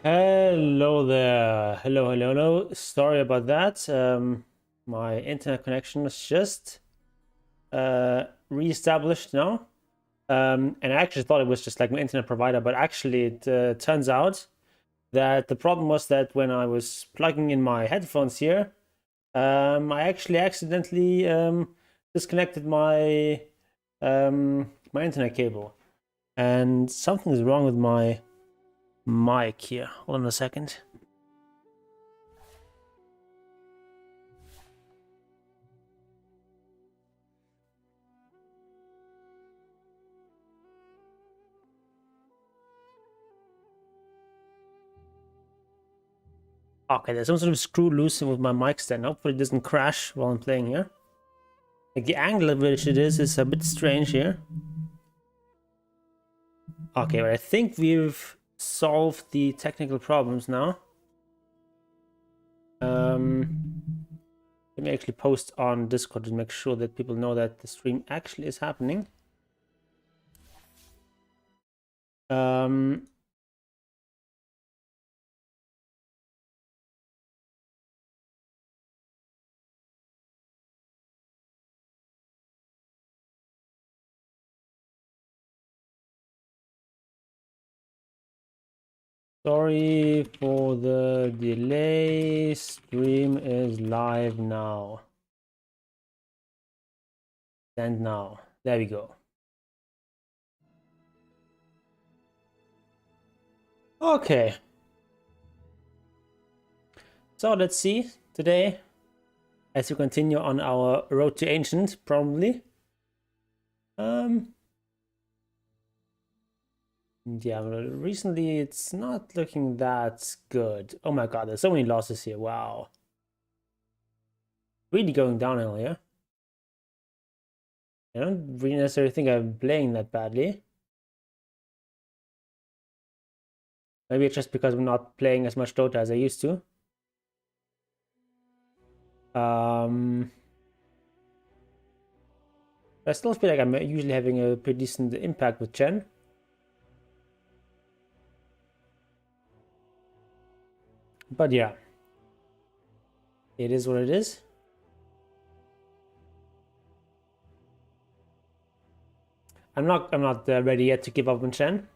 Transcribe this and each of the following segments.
Hello there. Hello. Sorry about that. My internet connection was just reestablished now. And I actually thought it was just like my internet provider, but actually it turns out that the problem was that when I was plugging in my headphones here, I actually accidentally disconnected my internet cable, and something's wrong with my mic here. Hold on a second. Okay, there's some sort of screw loose with my mic stand. Hopefully it doesn't crash while I'm playing here. Like the angle of which it is a bit strange here. Okay, but I think we've solved the technical problems now. Let me actually post on Discord to make sure that people know that the stream actually is happening. Um, Sorry for the delay. Stream is live now. And now. There we go. Okay. So let's see today, as we continue on our road to ancient, probably. Yeah, recently it's not looking that good. Oh my god, there's so many losses here. Wow. Really going downhill here. I don't really necessarily think I'm playing that badly. Maybe it's just because I'm not playing as much Dota as I used to. I still feel like I'm usually having a pretty decent impact with Chen. But yeah, it is what it is. I'm not ready yet to give up on Chen.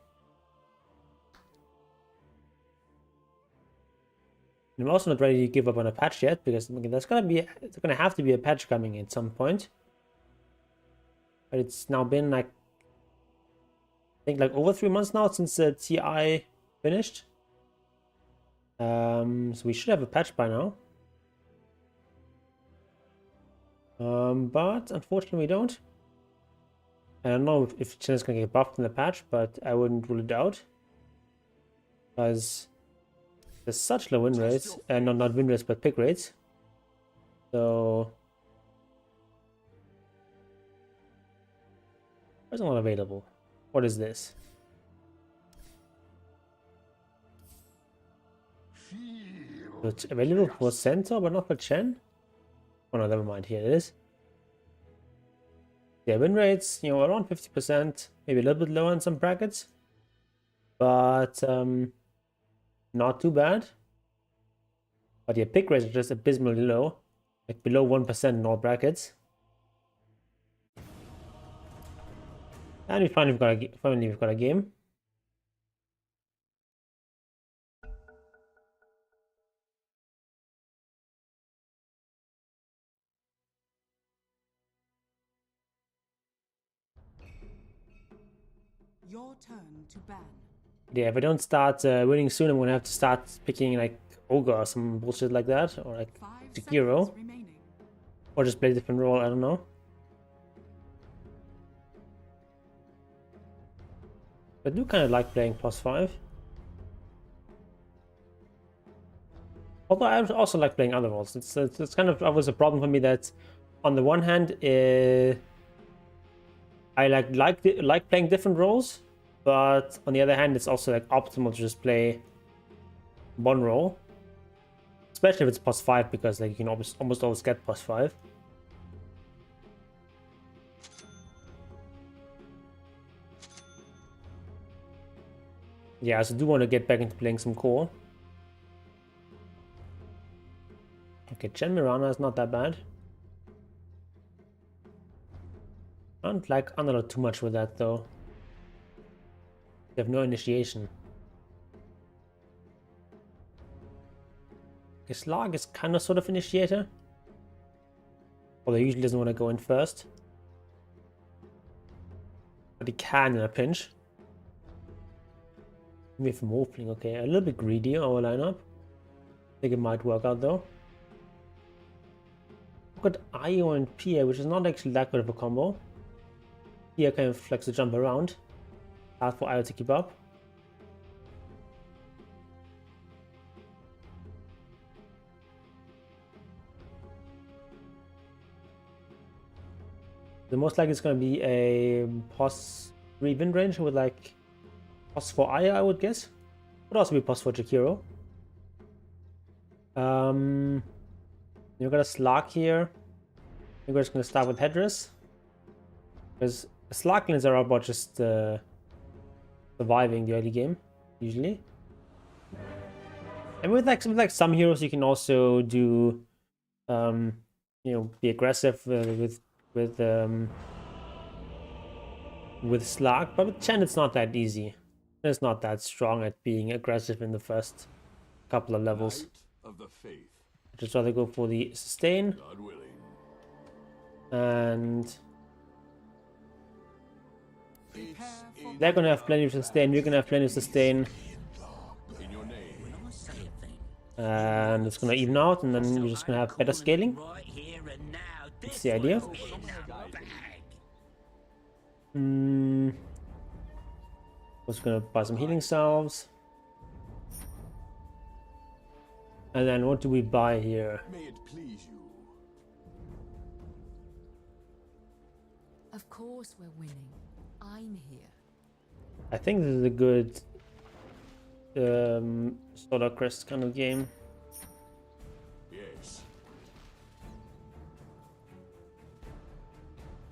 I'm also not ready to give up on a patch yet, because there's gonna have to be a patch coming at some point. But it's now been like, I think like over 3 months now since the TI finished. So we should have a patch by now. But unfortunately we don't. I don't know if Chen is gonna get buffed in the patch, but I wouldn't rule it out. Because there's such low win rates, and not win rates, but pick rates. So there's not available. What is this? So it's available for Centaur, but not for Chen? Oh no, never mind. Here it is. Yeah, win rates, around 50%, maybe a little bit lower in some brackets, but not too bad. But yeah, pick rates are just abysmally low, like below 1% in all brackets. And we finally we've got a game. Your turn to ban. Yeah, if I don't start winning soon, I'm gonna have to start picking like Ogre or some bullshit like that, or like Sekiro, or just play a different role. I don't know. I do kind of like playing +5. Although I also like playing other roles. It's kind of always a problem for me that, on the one hand, I like playing different roles, but on the other hand, it's also like optimal to just play one role, especially if it's +5, because like you can almost always get +5. Yeah, so I do want to get back into playing some core. Okay, Chen Mirana is not that bad. I don't like Analog too much with that though. They have no initiation. His Slag is kind of sort of initiator. Although he usually doesn't want to go in first. But he can in a pinch. We have Morphling, okay. A little bit greedy our lineup. I think it might work out though. I've got Io and Pia, which is not actually that good of a combo. Pia kind of flex to jump around. Hard for Io to keep up. The most likely it's going to be a pos 3 wind range with like pos for Aya, I would guess. Would also be pos for Jakiro. You're gonna Slark here. You're just gonna start with Hedris. Because Slarklings are about just surviving the early game, usually. And with like some heroes you can also do you know, be aggressive with Slark, but with Chen it's not that easy. It's not that strong at being aggressive in the first couple of levels. Of the faith. I'd just rather go for the sustain. God willing. And they're gonna have plenty of sustain, we're gonna have plenty of sustain. In your name. And it's gonna even out, and then we're just gonna have better scaling. That's the idea. Was gonna buy some healing salves. And then what do we buy here? May it please you. Of course we're winning. I'm here. I think this is a good Solar Crest kind of game. Yes.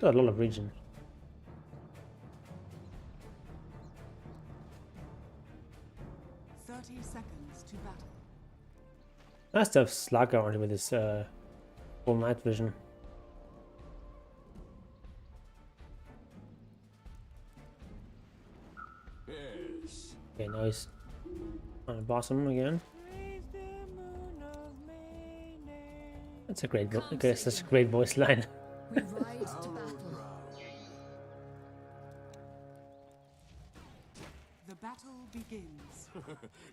Got a lot of region. Seconds to battle. Nice to have Slugger on with his full night vision. Yes. Okay, nice. On the bottom again. That's a great, okay, such a great voice line. We ride to battle. The battle begins.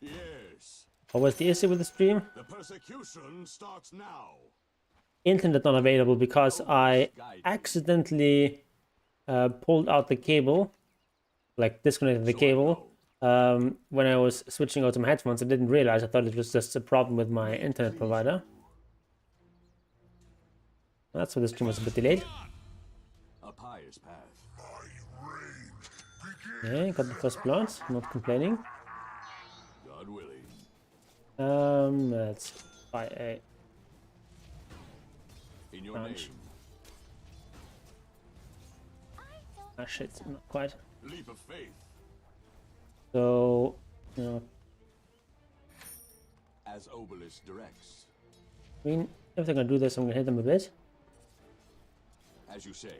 Yes. What was the issue with the stream? The persecution starts now. Internet not available because I accidentally pulled out the cable, like disconnected the cable, when I was switching out to my headphones. I didn't realize. I thought it was just a problem with my internet provider. That's why the stream was a bit delayed. A pious path. Okay, got the first blood. Not complaining. God willing. Let's buy a In your branch. name. Ah shit, not quite. Leap of faith. So, you know, As Obelisk directs. I mean, if they're gonna do this, I'm gonna hit them a bit. As you say.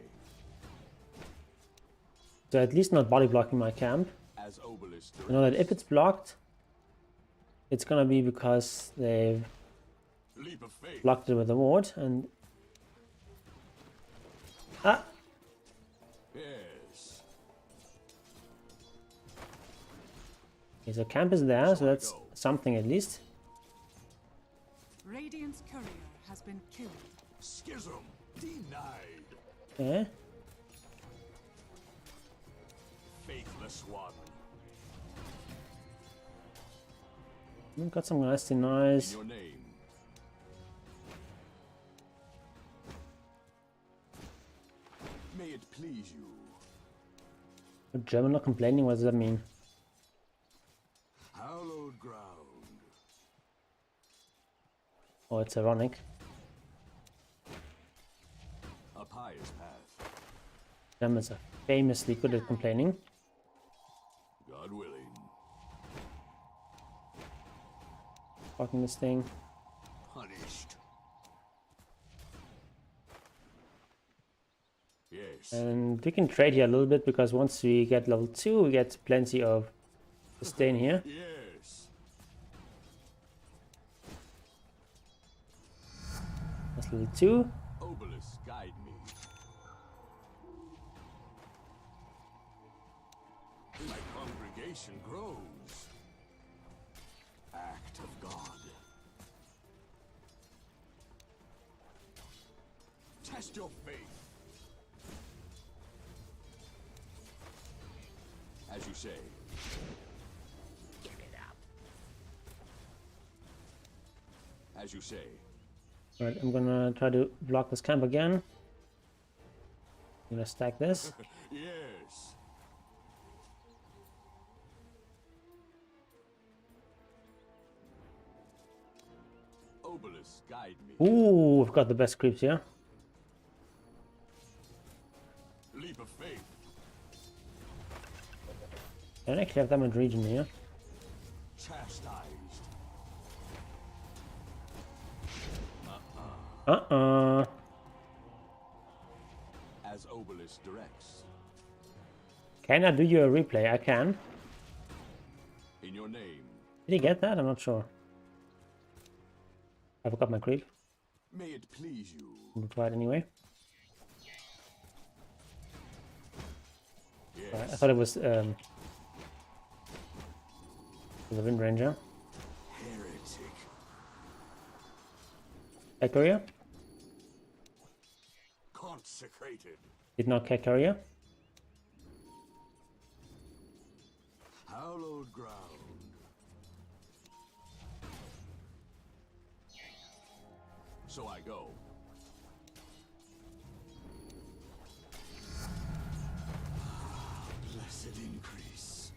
So at least not body blocking my camp. As Obelisk directs. I know that if it's blocked, it's gonna be because they've Leap of faith. blocked it with a ward, and ah, Yes. okay, so camp is there, so that's something at least. Radiant's courier has been killed. Schism. Denied. Okay, Faithless one. we've got some nice In denies. your name. May it please you. German not complaining. What does that mean? Hallowed ground. Oh, it's ironic. A pious path. Germans are famously good at complaining. God willing. Fucking this thing. Punished. Yes. And we can trade here a little bit because once we get level 2, we get plenty of sustain here. Yes. That's level 2. Obelisk, guide me. My congregation grows. Act of God. Test your faith. As you say. Give it up. As you say. Alright, I'm gonna try to block this camp again. I'm gonna stack this. Yes. Obelisk, guide me. Ooh, we've got the best creeps here. Leap of faith. I don't actually have that much region here. Chastised. As Obelisk directs. Can I do you a replay? I can. In your name. Did he get that? I'm not sure. I forgot my creep. May it please you. We'll try it anyway. Yes. I thought it was the Wind Ranger. Heretic. Cat Courier? Consecrated. Did not Cat Courier. Hallowed ground. So I go. Blessed increase.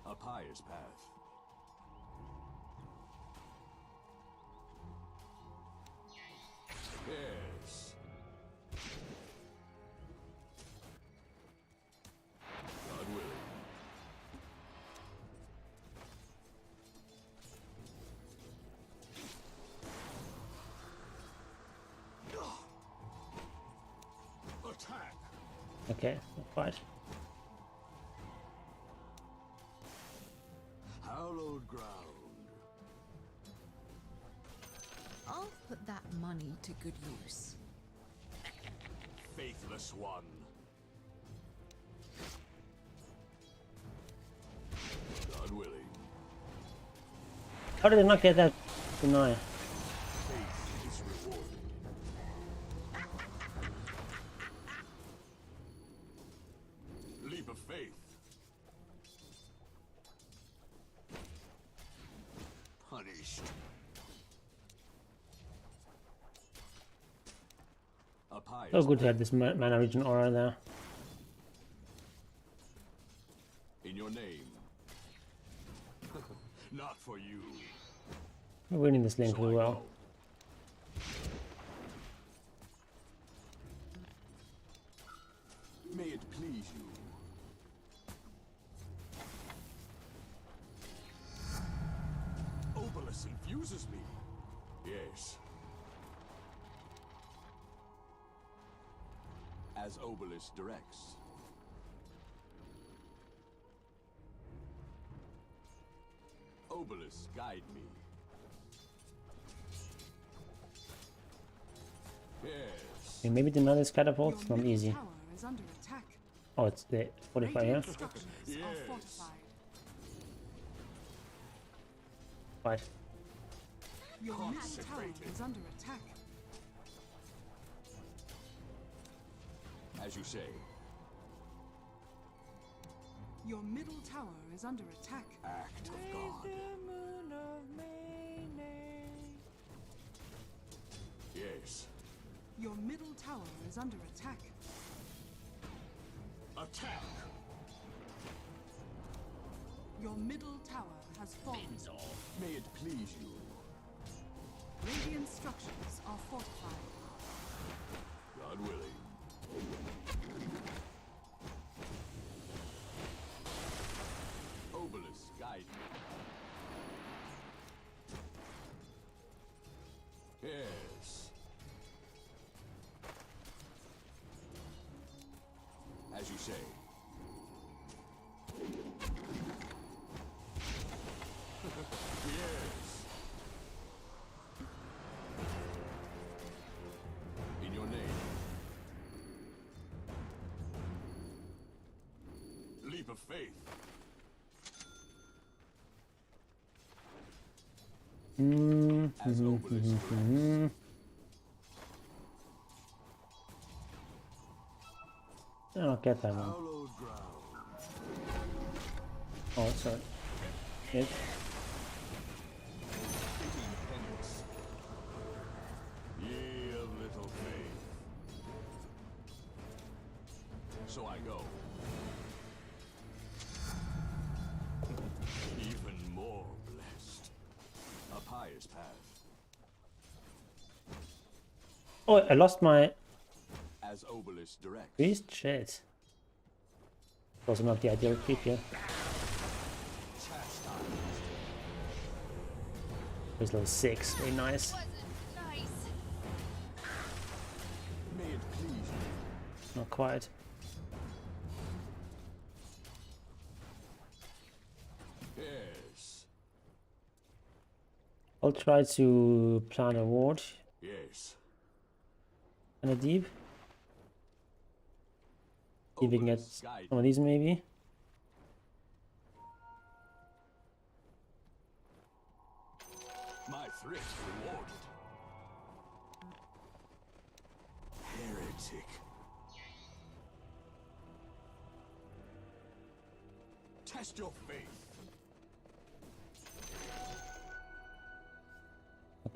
A pious path. Yes. God willing. Attack. Okay, fight. Hallowed ground. I'll put that money to good use. Faithless one. God willing. How did I not get that deny? Faith is rewarded. Leap of faith. Punished. A pious So good to have this mana region aura there. in your name. Not for you. We're winning this lane So pretty I well. go. May it please you. Obelisk infuses me. Yes. As Obelisk directs. Obelisk, guide me. Yes. Okay, maybe deny this catapult. Your It's not middle easy. tower is under attack. Oh, it's the 45 here. Radiant structures are Yes. fortified. Fight. Your middle tower Consecrated. is under attack. As you say. Your middle tower is under attack. Act of God. Yes. Your middle tower is under attack. Attack. Your middle tower has fallen. May it please you. Radiant structures are fortified. God willing. Obelisk, guide me. As you say. Yes. In your name. Leap of faith. As obelisk directs. I don't get that one. Hallowed ground. Oh, sorry. It. Fitting penance. Ye of little faith. So I go. Even more blessed. A pious path. Oh, I lost my As obelisk directs. priest. Shit. Also not the ideal creep here. Chastised. He's level 6. Very nice. Nice. May it please you. Not quite. Yes. I'll try to plant a ward Yes. and a deep. See if we can get Obelisk guide. some of these maybe. My thrift rewarded. Heretic. Test your faith.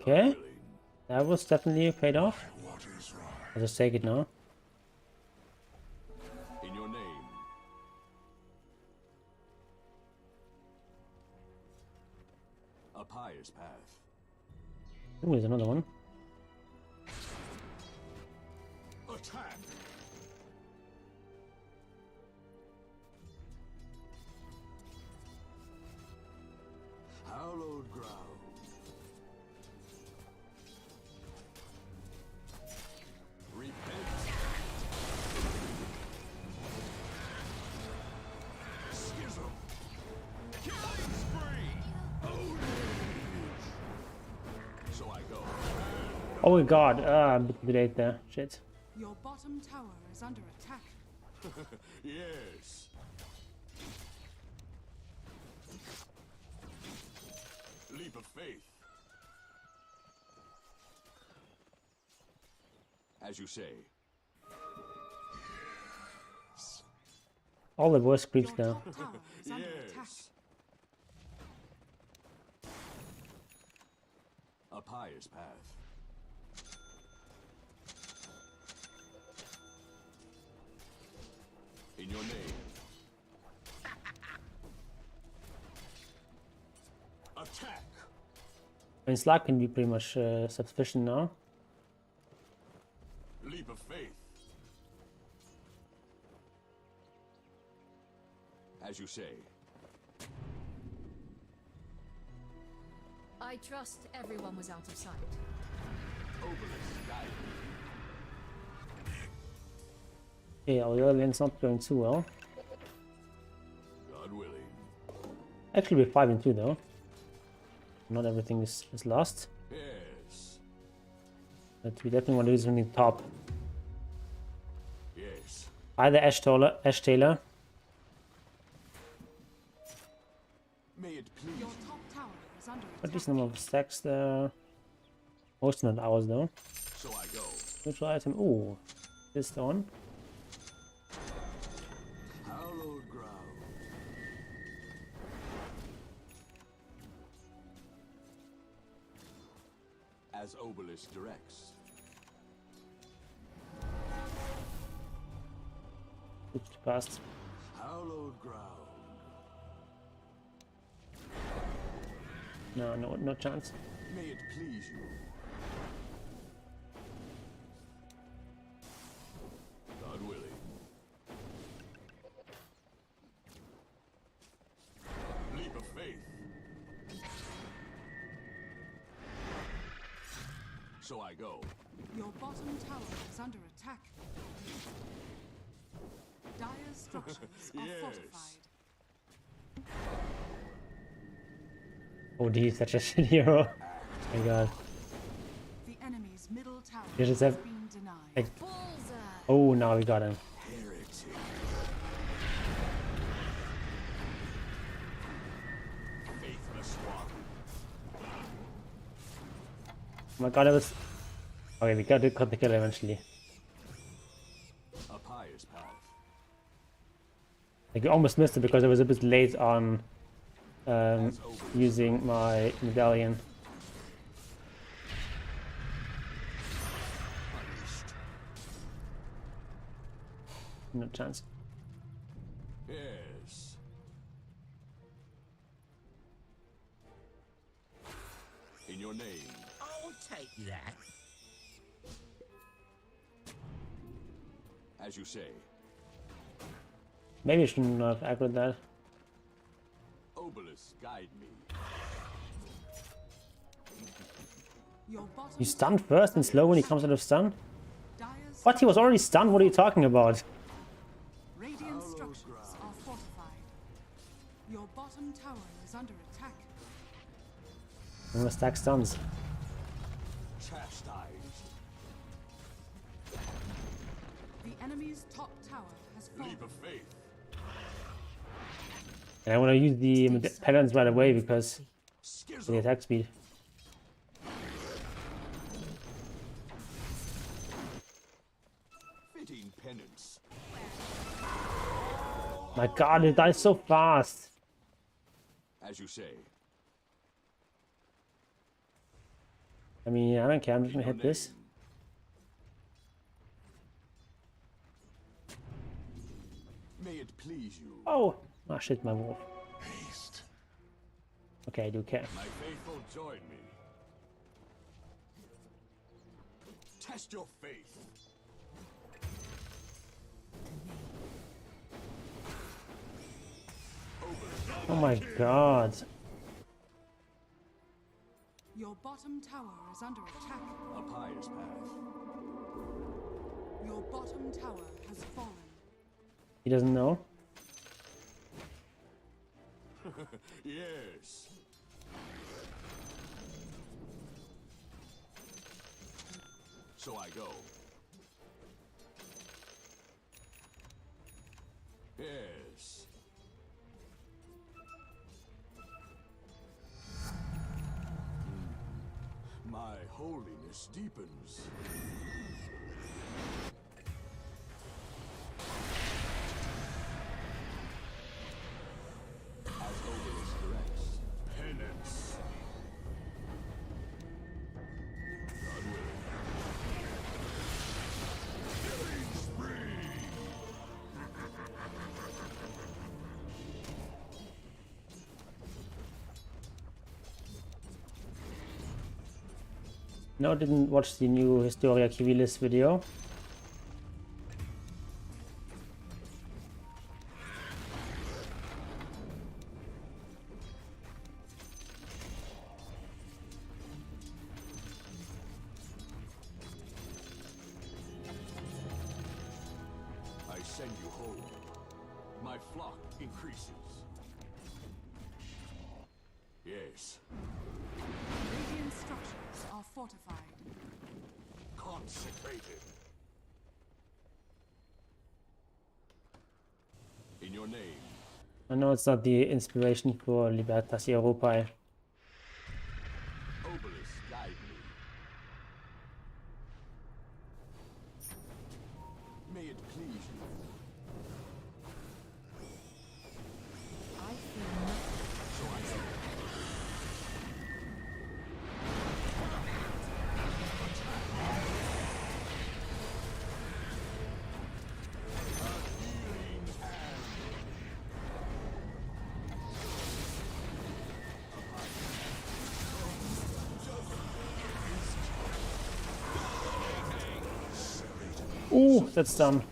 Okay. Willing. That was definitely paid off. What is right? I'll just take it now. In your name. A pious path. Ooh, there's another one. Attack. Hallowed ground. Repent. Schism. Killing spree. So I go. Oh my god, a bit late there. Shit. Your bottom tower is under attack. Yes. Leap of faith. As you say. All the worst creeps Your now. top tower is under attack. Yes. A pious path. In your name. Attack. I mean, Slack can be pretty much sufficient now. Leap of faith. As you say. I trust everyone was out of sight. Obelisk guide. Okay, our early lane's not going too well. God willing. Actually, we're 5 and 2 though. Not everything is lost. Yes. But we definitely want to do something top. Yes. Either Ash Taylor. May it please Your you. top tower is under At least attack. number of stacks there. Most not ours though. So I go. Neutral item. Ooh, this one. Hallowed ground. As obelisk directs. Oops, too fast. Hallowed ground. No chance. May it please you. God willing. Leap of faith. So I go. Your bottom tower is under attack. Dire structures are fortified. Oh, he's such a shit hero. Oh my god. The enemy's middle tower You just has have been denied. like, Bullseye. oh, now we got him. Heretic. Faithless one. Oh my god, that was. Okay, we got the kill eventually. A pious path. Like, we almost missed it because I was a bit late on using my medallion. Punished. No chance. Yes. In your name. I'll take that. As you say. Maybe I should not have aggroed that. Obelisk, guide me. Your bottom You stun first and slow when he comes out of stun? Dire's What? He was already stunned? What are you talking about? radiant structures are fortified. Your bottom tower is under attack. I'm gonna stack stuns. Chastised. The enemy's top tower has fallen. Leap of faith. And I want to use the pellets right away because of the Skizzle. attack speed. Fitting penance. My god, it dies so fast. As you say. I mean, I don't care. I'm just In gonna your hit this. name. May it please you. Oh! Ah, shit, my wolf. Haste. Okay, I do care. My faithful join me. Test your faith. Oh my god. Your bottom tower is under attack. A pious path. Your bottom tower has fallen. He doesn't know. Yes. So I go. Yes. My holiness deepens. As Obelisk directs. Penance. God willing. Killing spree! No, I didn't watch the new Historia Civilis video. I send you home. My flock increases. Yes. Radiant structures are fortified. Consecrated. In your name. I know it's not the inspiration for Libertas Europae. Obelisk, guide me. May it please you. I feel nothing. So I go. Ooh, that's done.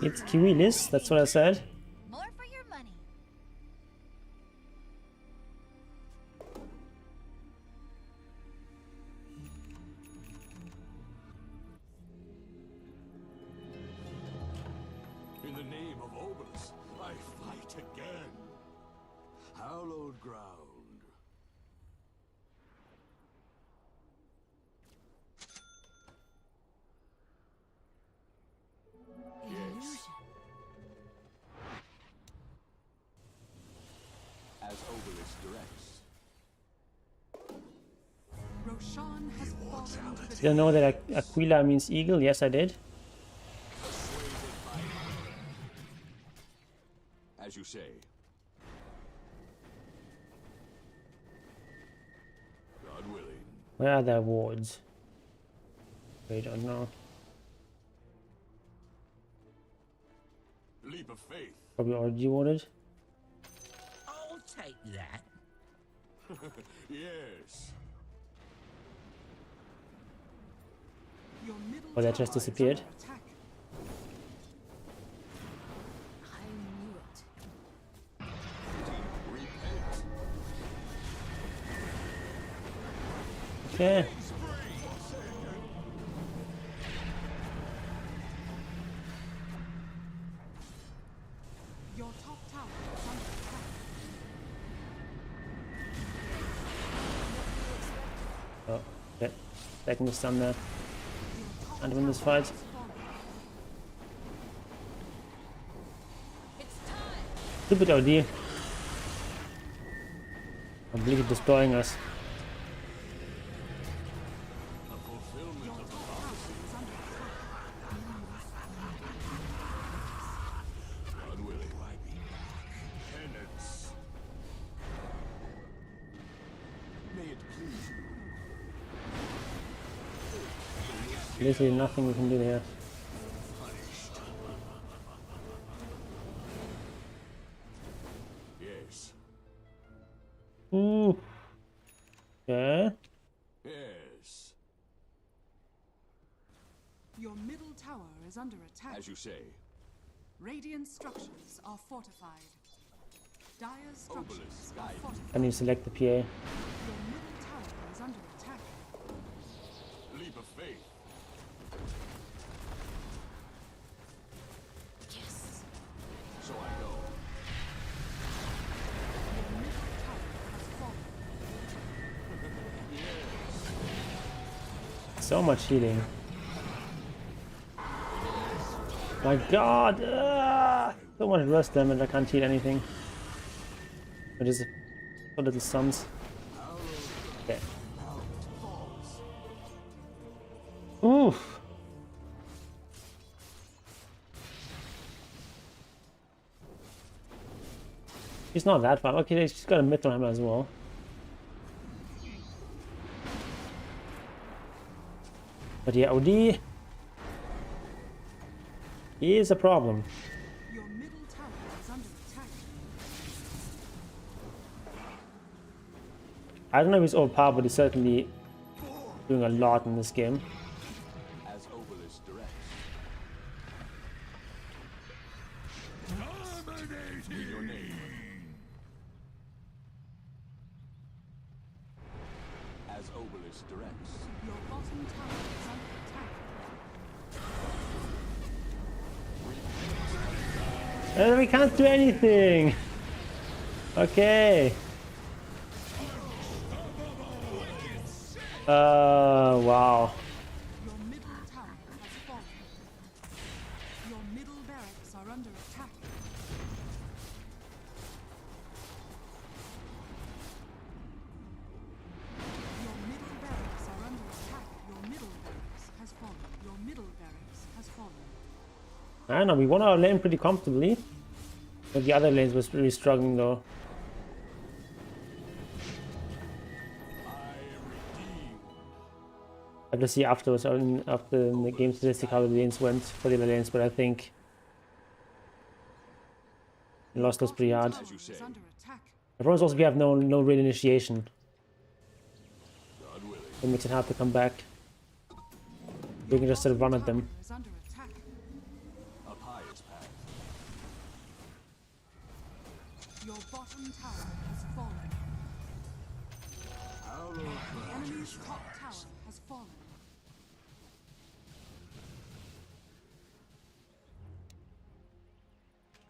It's Civilis, that's what I said. More for your money. ground. Illusion. As Obelisk directs. Roshan has fallen to the Did I know that Aquila means eagle? Yes, I did. As you say. God willing. Where are the awards? Wait, I don't know. Leap of faith. Probably already awarded. I'll take that. Yes. Your middle Oh, that tower just is disappeared. under attack. I knew it. Repent. Okay. Your top tower is under attack. Oh, okay. Second is done there. Your top And win this tower fight. has fallen. Stupid OD. Completely destroying us. A fulfillment of the prophecy. Is under attack. God willing. Penance. May it please you. Literally nothing we can do there. Yes. Ooh. Okay. Yes. Your middle tower is under attack. As you say. Radiant structures are fortified. Dire's structures Obelisk, are guide. fortified. I need to select the PA. Your middle tower is under attack. Leap of faith. Yes. So I go. Your middle tower has fallen. So much healing. My god! So much rust damage, I can't heal anything. It is so little stuns. Okay. Oof! He's not that far. Okay, he's got a Mithril hammer as well. But yeah, OD is a problem. Your middle tower is under attack. I don't know if he's overpowered, but he's certainly doing a lot in this game. As Obelisk directs. In your name. As Obelisk directs. Your bottom tower is under attack. We can't do anything! Okay. Wow. Your middle tower has fallen. Your middle barracks are under attack. Your middle barracks are under attack. Your middle barracks has fallen. Your middle barracks has fallen. I don't know, we won our lane pretty comfortably. But the other lanes was really struggling though. I have to see afterwards, after the game statistic, how the lanes went for the other lanes, but I think we lost those pretty hard. Tower is under attack. The problem is also we have no real initiation. God willing. It makes it hard to come back. We can just sort of run at them. Tower is under attack. A pious path. Your bottom tower has fallen. The enemy's top tower has fallen.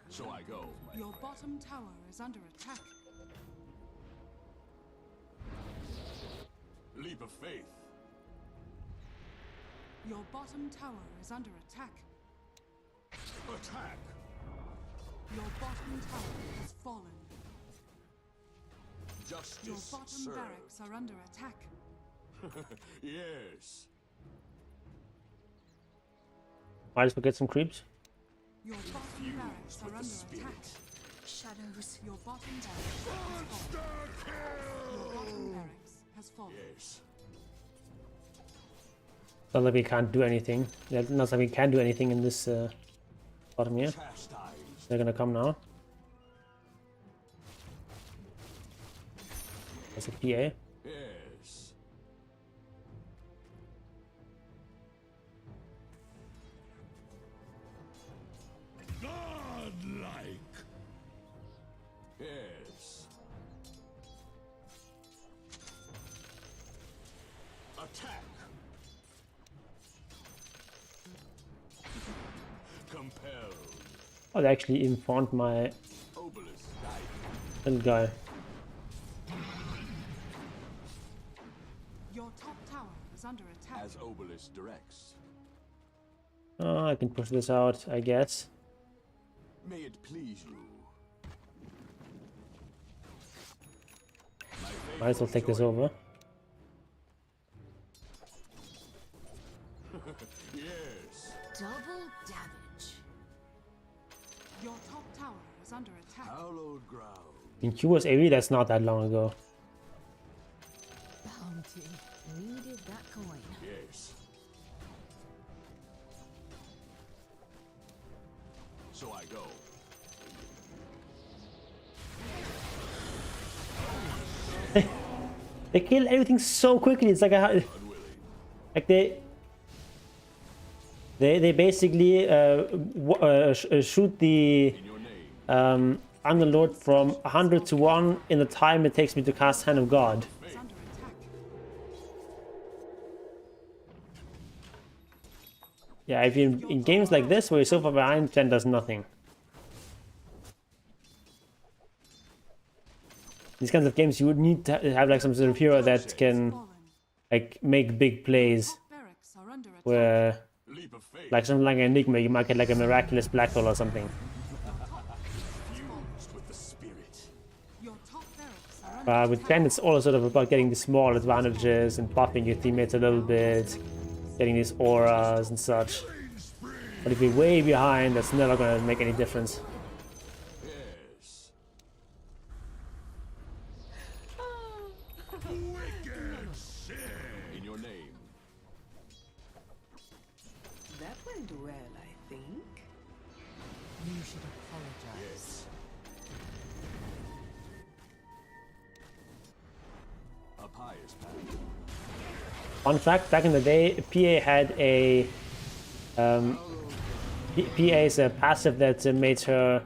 So I go. Your bottom tower is under attack. Leap of faith. Your bottom tower is under attack. Attack. Your bottom tower has fallen. Your Justice bottom served. barracks are under attack. Yes. Might as well get some creeps. Your bottom barracks are under attack. Shadows. Your bottom barracks has fallen. Your bottom barracks has fallen. Yes. Not like we can't do anything. Yeah, not like we can do anything in this bottom here. Chastised. They're gonna come now. That's a PA. Yes. Godlike. Yes. Attack. Compelled. Oh, they actually informed my Obelisk died. little guy. Your top tower is under attack. As Obelisk directs. Oh, I can push this out, I guess. May it please you. Might as well take this over. Yes. Double damage. Your top tower is under attack. Hallowed ground. In Q was AV, that's not that long ago. Bounty. Needed that coin. Yes. So I go. They kill everything so quickly. It's like a, Unwilling. like they basically shoot the In your name. Underlord from 100 to 1 in the time it takes me to cast Hand of God. Is under attack. Yeah, if you're in games like this where you're so far behind, Chen does nothing. These kinds of games, you would need to have like some sort of hero that can Fallen. like make big plays. Top barracks are under attack. Where, Leap of faith. like something like Enigma, you might get like a miraculous black hole or something. Fused with the spirit. Your top barracks are under With attack. Chen, it's all sort of about getting the small advantages and buffing your teammates a little bit, getting these auras and such. But if you're way behind, that's never gonna make any difference. Yes. Wicked sin. In your name. That went well, I think. You should apologize. Yes. A pious path. Fun fact, back in the day, PA had a PA is a passive that made her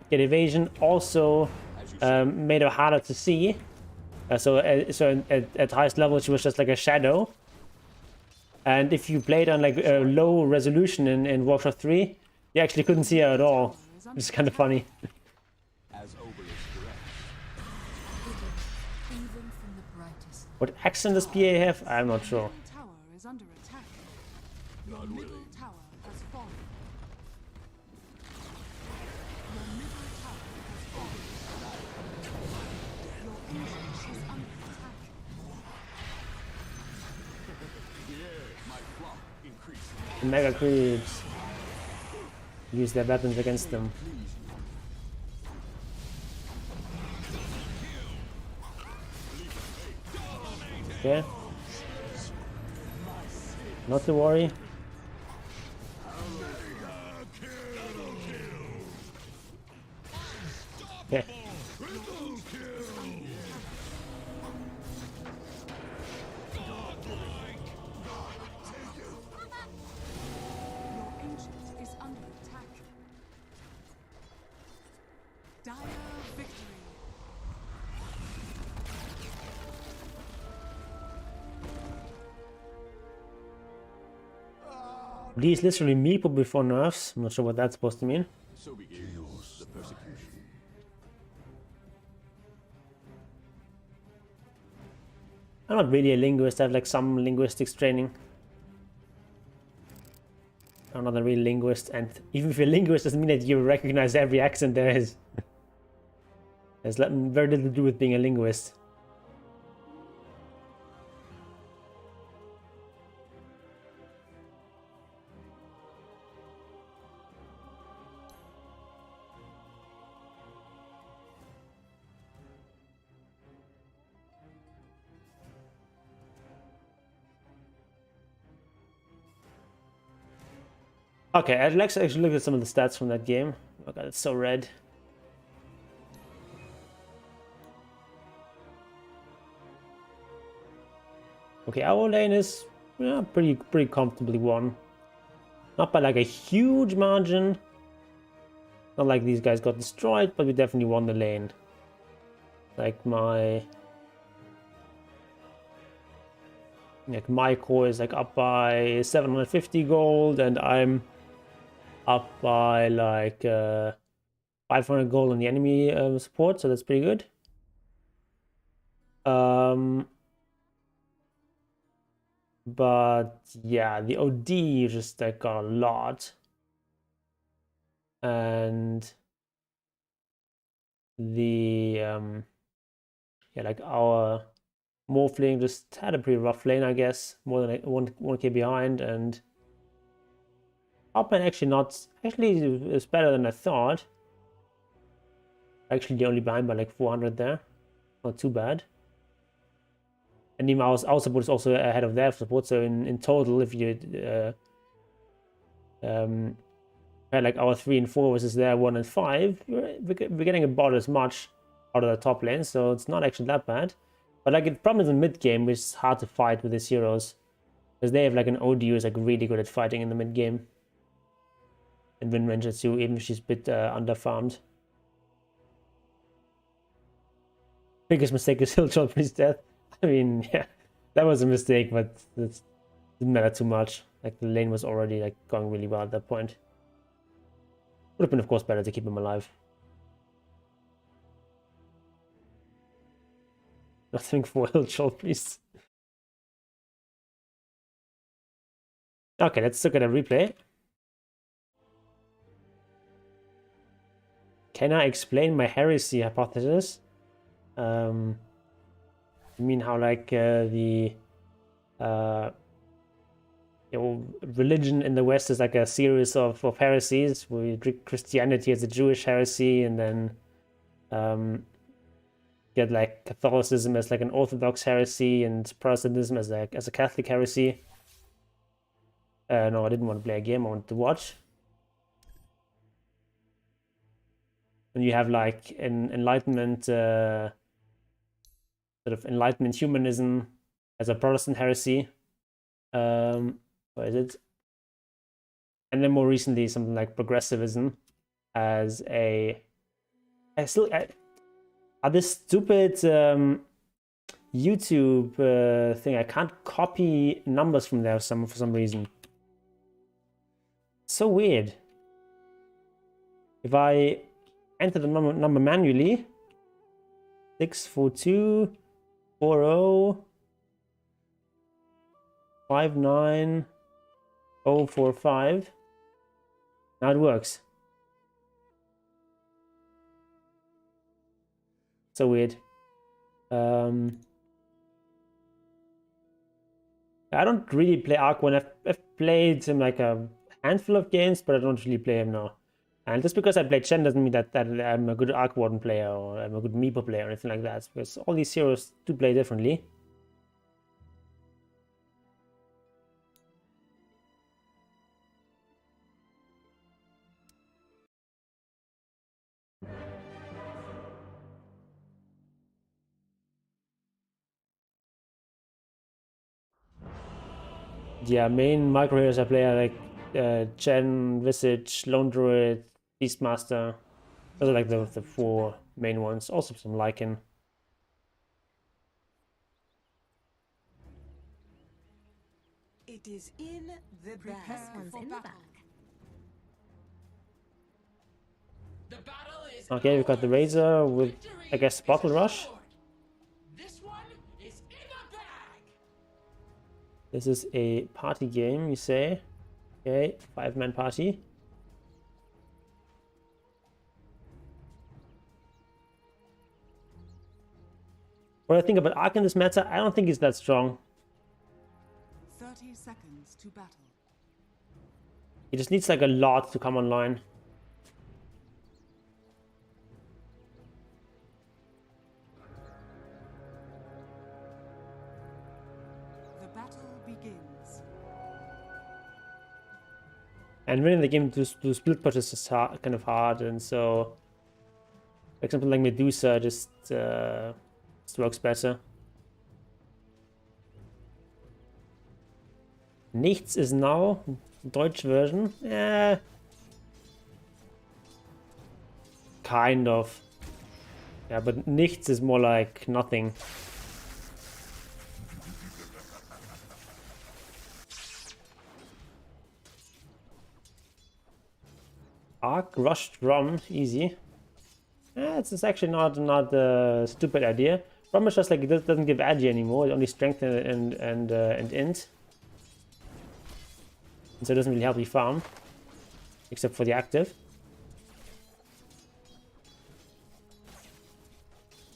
get evasion, also made her harder to see. So at highest level, she was just like a shadow. And if you played on like a low resolution in Warcraft 3, you actually couldn't see her at all. It's kind of funny. As Obelisk directs. Even from the brightest. What accent does PA have? I'm not sure. Your tower is under attack. Your middle tower has fallen. Your middle tower has fallen. Your ancient is under attack. Yeah, my flock increases. The mega creeps use their weapons against them. Okay. Not to worry. Okay. Your ancient is under attack. Dire victory. These literally meeple before nerfs. I'm not sure what that's supposed to mean. So begins the persecution. I'm not really a linguist. I have like some linguistics training. I'm not a real linguist, and even if you're a linguist, doesn't mean that you recognize every accent there is. There's very little to do with being a linguist. Okay, let's actually look at some of the stats from that game. Oh god, it's so red. Okay, our lane is pretty comfortably won. Not by like a huge margin. Not like these guys got destroyed, but we definitely won the lane. Like my core is like up by 750 gold, and I'm up by like 500 gold on the enemy support, so that's pretty good. But yeah, the OD just like got a lot, and the yeah, like our Morphling just had a pretty rough lane, I guess, more than 1k behind, and Upman actually is better than I thought. Actually, only behind by like 400 there, not too bad. And even our support is also ahead of their support, so in total, if you had like our 3 and 4 versus their 1 and 5, we're getting about as much out of the top lane, so it's not actually that bad. But like the problem is in mid game, which is hard to fight with these heroes, because they have like an OD who's like really good at fighting in the mid game. And Wind Ranger too, even if she's a bit underfarmed. Biggest mistake is Hillshot Priest's death. I mean, yeah, that was a mistake, but it didn't matter too much. Like the lane was already like going really well at that point. Would have been, of course, better to keep him alive. Nothing for Hillshot Priest. Okay, let's look at a replay. Can I explain my heresy hypothesis? You mean how like the religion in the West is like a series of heresies. We treat Christianity as a Jewish heresy, and then get like Catholicism as like an Orthodox heresy, and Protestantism as a Catholic heresy. No, I didn't want to play a game. I wanted to watch. And you have like an Enlightenment, sort of Enlightenment humanism as a Protestant heresy. What is it? And then more recently, something like progressivism as a. This stupid YouTube thing. I can't copy numbers from there for some reason. So weird. If I enter the number manually, 642 40 59045. Now it works. So weird. I don't really play Arc 1. I've played him like a handful of games, but I don't really play him now. And just because I played Chen doesn't mean that I'm a good Arc Warden player or I'm a good Meepo player or anything like that, because all these heroes do play differently. Yeah, main micro heroes I play are like Chen, Visage, Lone Druid, Beastmaster. Those are like the 4 main ones. Also some Lycan. It is in the bag. One's in the back. The battle is Okay, we've got the Razor with, I guess, Bottle Rush. This one is in the bag. This is a party game, you say? Okay, 5-man party. What I think about Ark in this meta, I don't think he's that strong. 30 seconds to battle. He just needs like a lot to come online. The battle begins. And winning the game to split pushes is kind of hard, and so like something like Medusa just works better. Nichts is now Deutsch version. Kind of. Yeah, but nichts is more like nothing. Arc Rush Drum, easy. It's actually not a stupid idea. Drum is just like it doesn't give agi anymore. It only strength and int. And so it doesn't really help you farm, except for the active.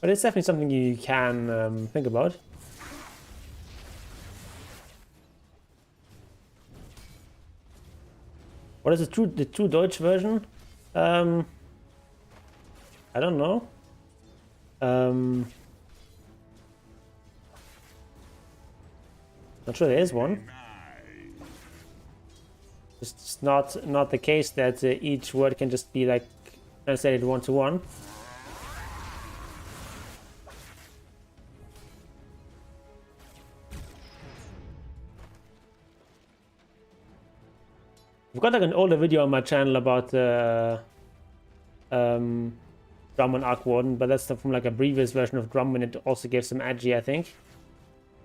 But it's definitely something you can think about. What is the true Deutsch version? I don't know. Not sure there is one. It's not the case that each word can just be like translated one-to-one. I've got like an older video on my channel about Drum on Arc Warden, but that's from like a previous version of Drum, and it also gave some agi, I think.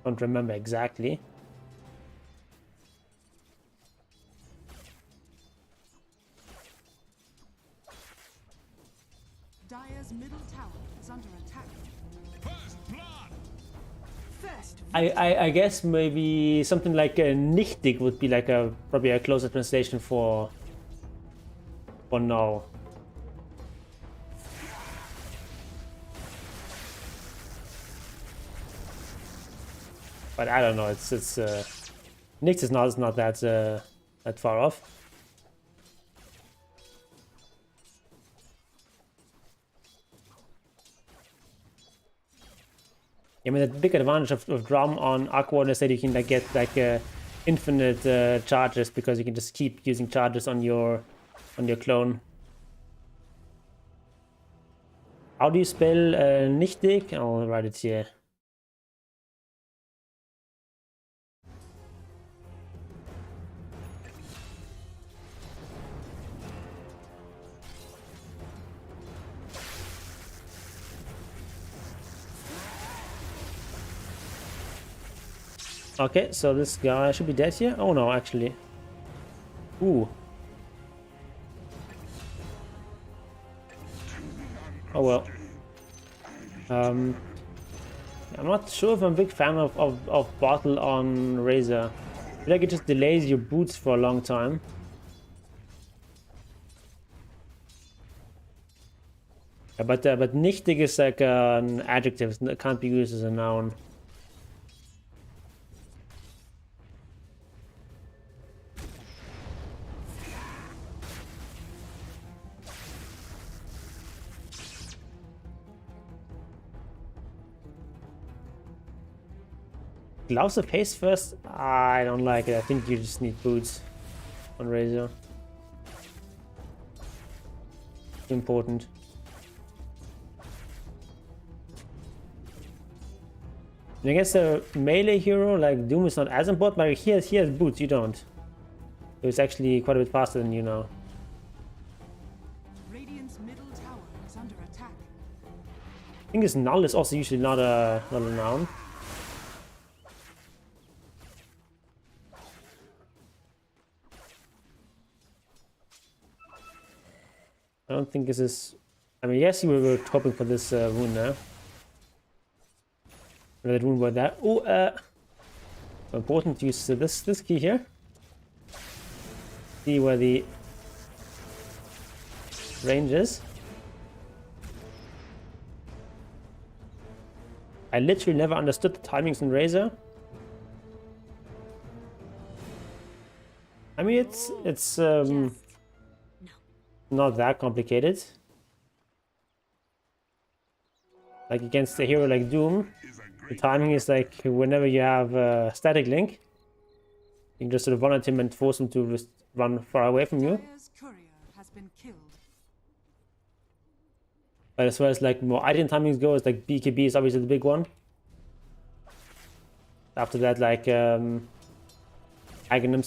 Don't remember exactly. Dire's middle tower is under attack. I guess maybe something like nichtig would be like probably a closer translation for no. But I don't know. It's nichts is not that far off. I mean, the big advantage of Drum on Arc Warden is that you can like get like infinite charges, because you can just keep using charges on your clone. How do you spell nichtig? I'll write it here. Okay, so this guy should be dead here. Oh no, actually. Ooh. Oh well. I'm not sure if I'm a big fan of Bottle on Razor. I feel like it just delays your boots for a long time. Yeah, but nichtig is like an adjective. It can't be used as a noun. Gloves of haste first? I don't like it. I think you just need boots on Razor. Important. And I guess a melee hero like Doom is not as important, but he has boots, you don't. So it's actually quite a bit faster than you now. Radiant's middle tower is under attack. I think this null is also usually not a noun. I don't think this is... I mean, yes, we were hoping for this wound now. That wound was that. Oh, Important to use this key here. See where the range is. I literally never understood the timings in Razor. I mean, it's not that complicated. Like against a hero like Doom, the timing is like whenever you have a static link, you can just sort of run at him and force him to just run far away from you. Dire's courier has been killed. But as far as like more item timings go, it's like BKB is obviously the big one. After that, like Aghanims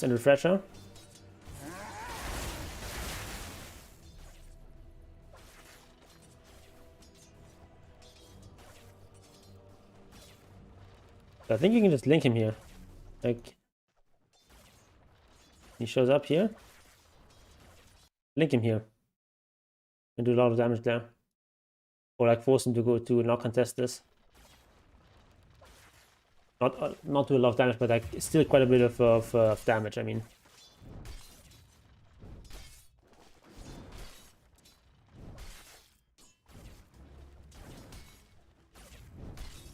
and Refresher. So I think you can just link him here. Like he shows up here. Link him here. And do a lot of damage there. Or like force him to go to not contest this. Not do a lot of damage, but like still quite a bit of damage, I mean.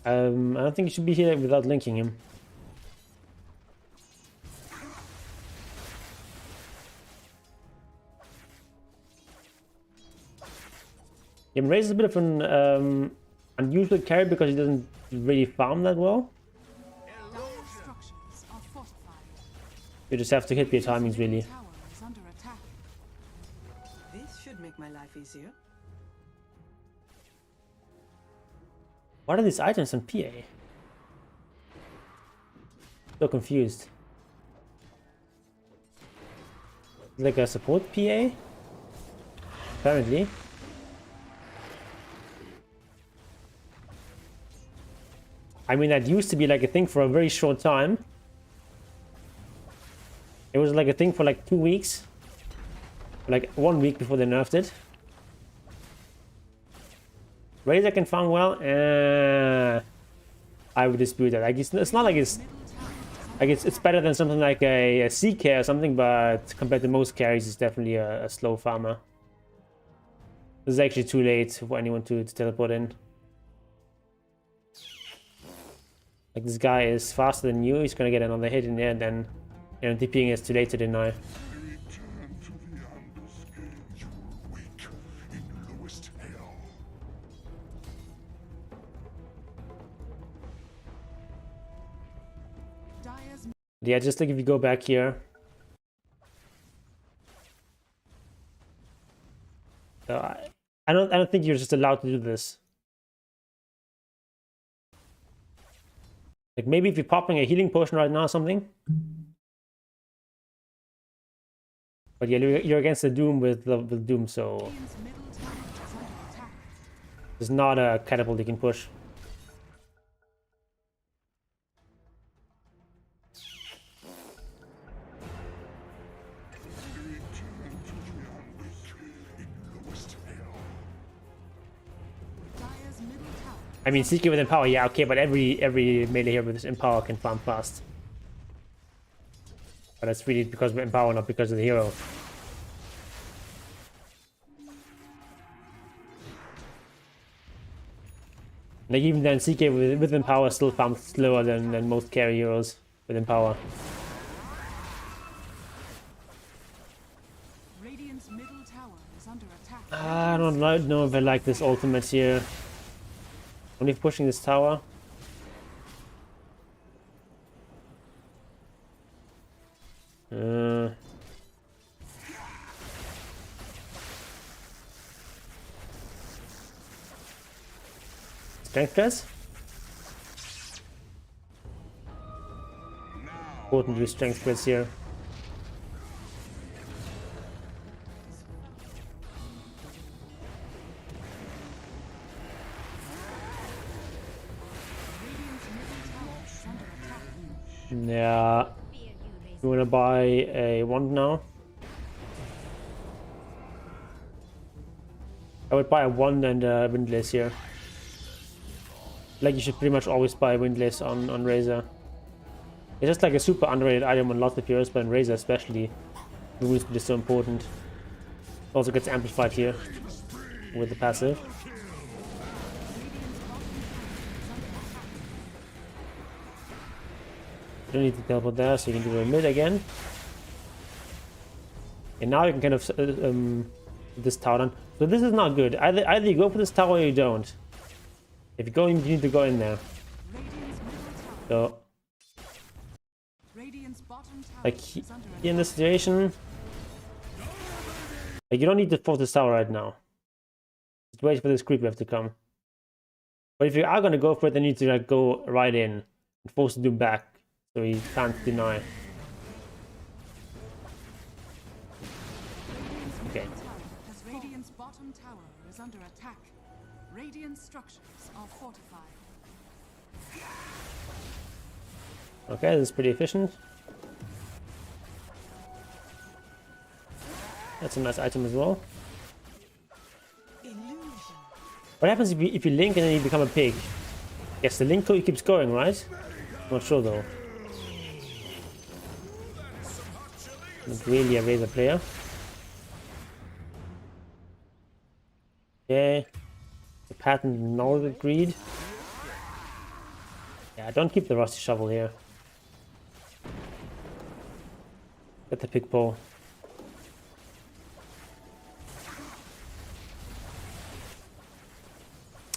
I don't think you should be here without linking him. Yeah, Raze is a bit of an unusual carry because he doesn't really farm that well. Dire structures are fortified. You just have to hit your timings really. Tower is under attack. This should make my life easier. What are these items on PA? So confused. Like a support PA? Apparently. I mean, that used to be like a thing for a very short time. It was like a thing for like 2 weeks. Like 1 week before they nerfed it. Razor can farm well. I would dispute that. Like it's not like it's better than something like a CK or something, but compared to most carries, it's definitely a slow farmer. This is actually too late for anyone to teleport in. Like this guy is faster than you. He's gonna get another hit in there, and then DPing is too late to deny. Yeah, just like if you go back here. So I don't think you're just allowed to do this. Like maybe if you're popping a healing potion right now or something. But yeah, you're against the Doom with Doom, so it's not a catapult you can push. I mean, CK with Empower, yeah, okay, but every melee here with this Empower can farm fast. But that's really because of Empower, not because of the hero. Like even then, CK with Empower still farms slower than most carry heroes with Empower. Radiant's middle tower is under attack. I don't know if I like this ultimate here. Only pushing this tower. Strength press? Important to use strength press here. Yeah. You wanna buy a wand now? I would buy a wand and a windlass here. Like you should pretty much always buy a windlass on Razor. It's just like a super underrated item on lots of heroes, but in Razor especially, the movement speed is so important. Also gets amplified here with the passive. You don't need to teleport there, so you can do a mid again. And now you can kind of this tower down. So this is not good. Either you go for this tower or you don't. If you go in, you need to go in there. So, like here in this situation, like you don't need to force this tower right now. Just wait for this creeper to come. But if you are gonna go for it, then you need to like go right in and force the dude back, so he can't deny. Okay. Radiant's bottom tower is under attack. Radiant structures are fortified. Okay, this is pretty efficient. That's a nice item as well. What happens if you link and then you become a pig? Yes, the link code keeps going, right? Not sure though. Not really a Razor player. Okay. The patent Northern Greed. Yeah, don't keep the rusty shovel here. Get the pig pole.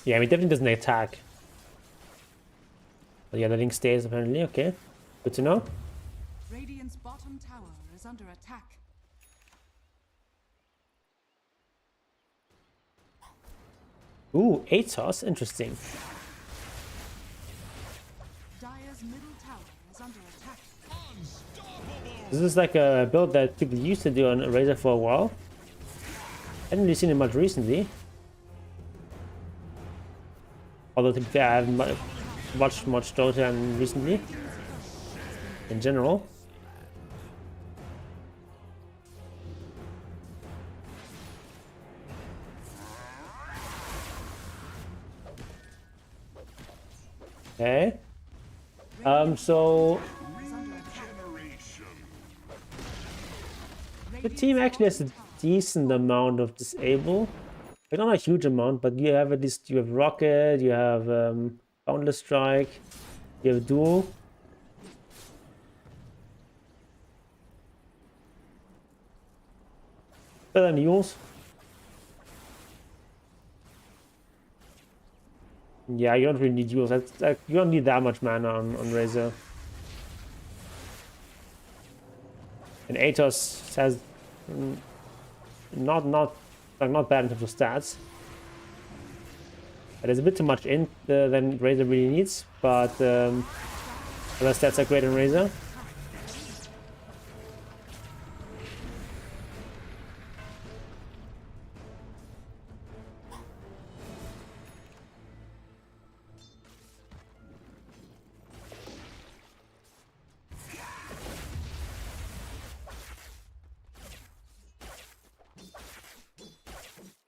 Yeah, he definitely doesn't attack. But yeah, the link stays apparently. Okay, good to know. Radiant's bottom tower is under attack. Ooh, Atos, interesting. Dire's middle tower is under attack. This is like a build that people used to do on Razor for a while. Haven't really seen it much recently. Although to be fair, I haven't watched much Dota recently. In general. Okay. So the team actually has a decent amount of disable. But not a huge amount, but you have at least you have Rocket, you have Boundless Strike, you have Duel. Better than Mules. Yeah, you don't really need Duels. You don't need that much mana on Razor. And Atos has not bad in terms of stats. But there's a bit too much in than Razor really needs, but other stats are great in Razor.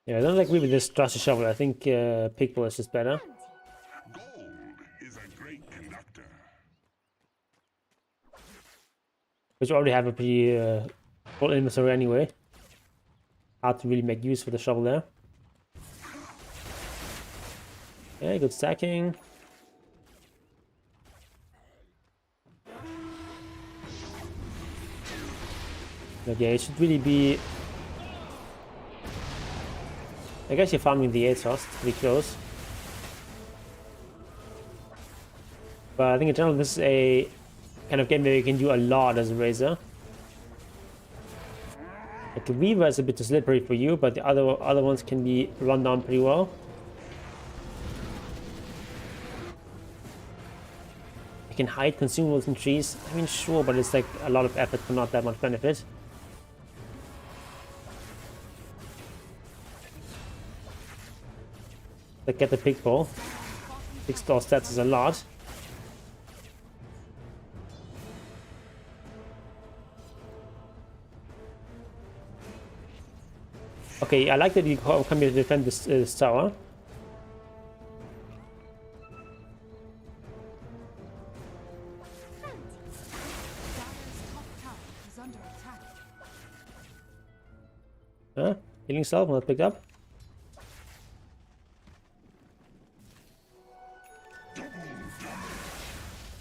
Yeah, I don't like maybe this Trusty Shovel. I think Pickball is just better. Gold is a great conductor. But you already have a pretty full inventory anyway. Hard to really make use for the shovel there. Okay, good stacking. Okay, it should really be... I guess you're farming the Atos, pretty close. But I think in general this is a kind of game where you can do a lot as a Razor. Like the Weaver is a bit too slippery for you, but the other ones can be run down pretty well. You can hide consumables in trees. I mean, sure, but it's like a lot of effort for not that much benefit. Like get the pig ball. 6 star stats is a lot. Okay, I like that you come here to defend this tower. Healing Salve, not picked up.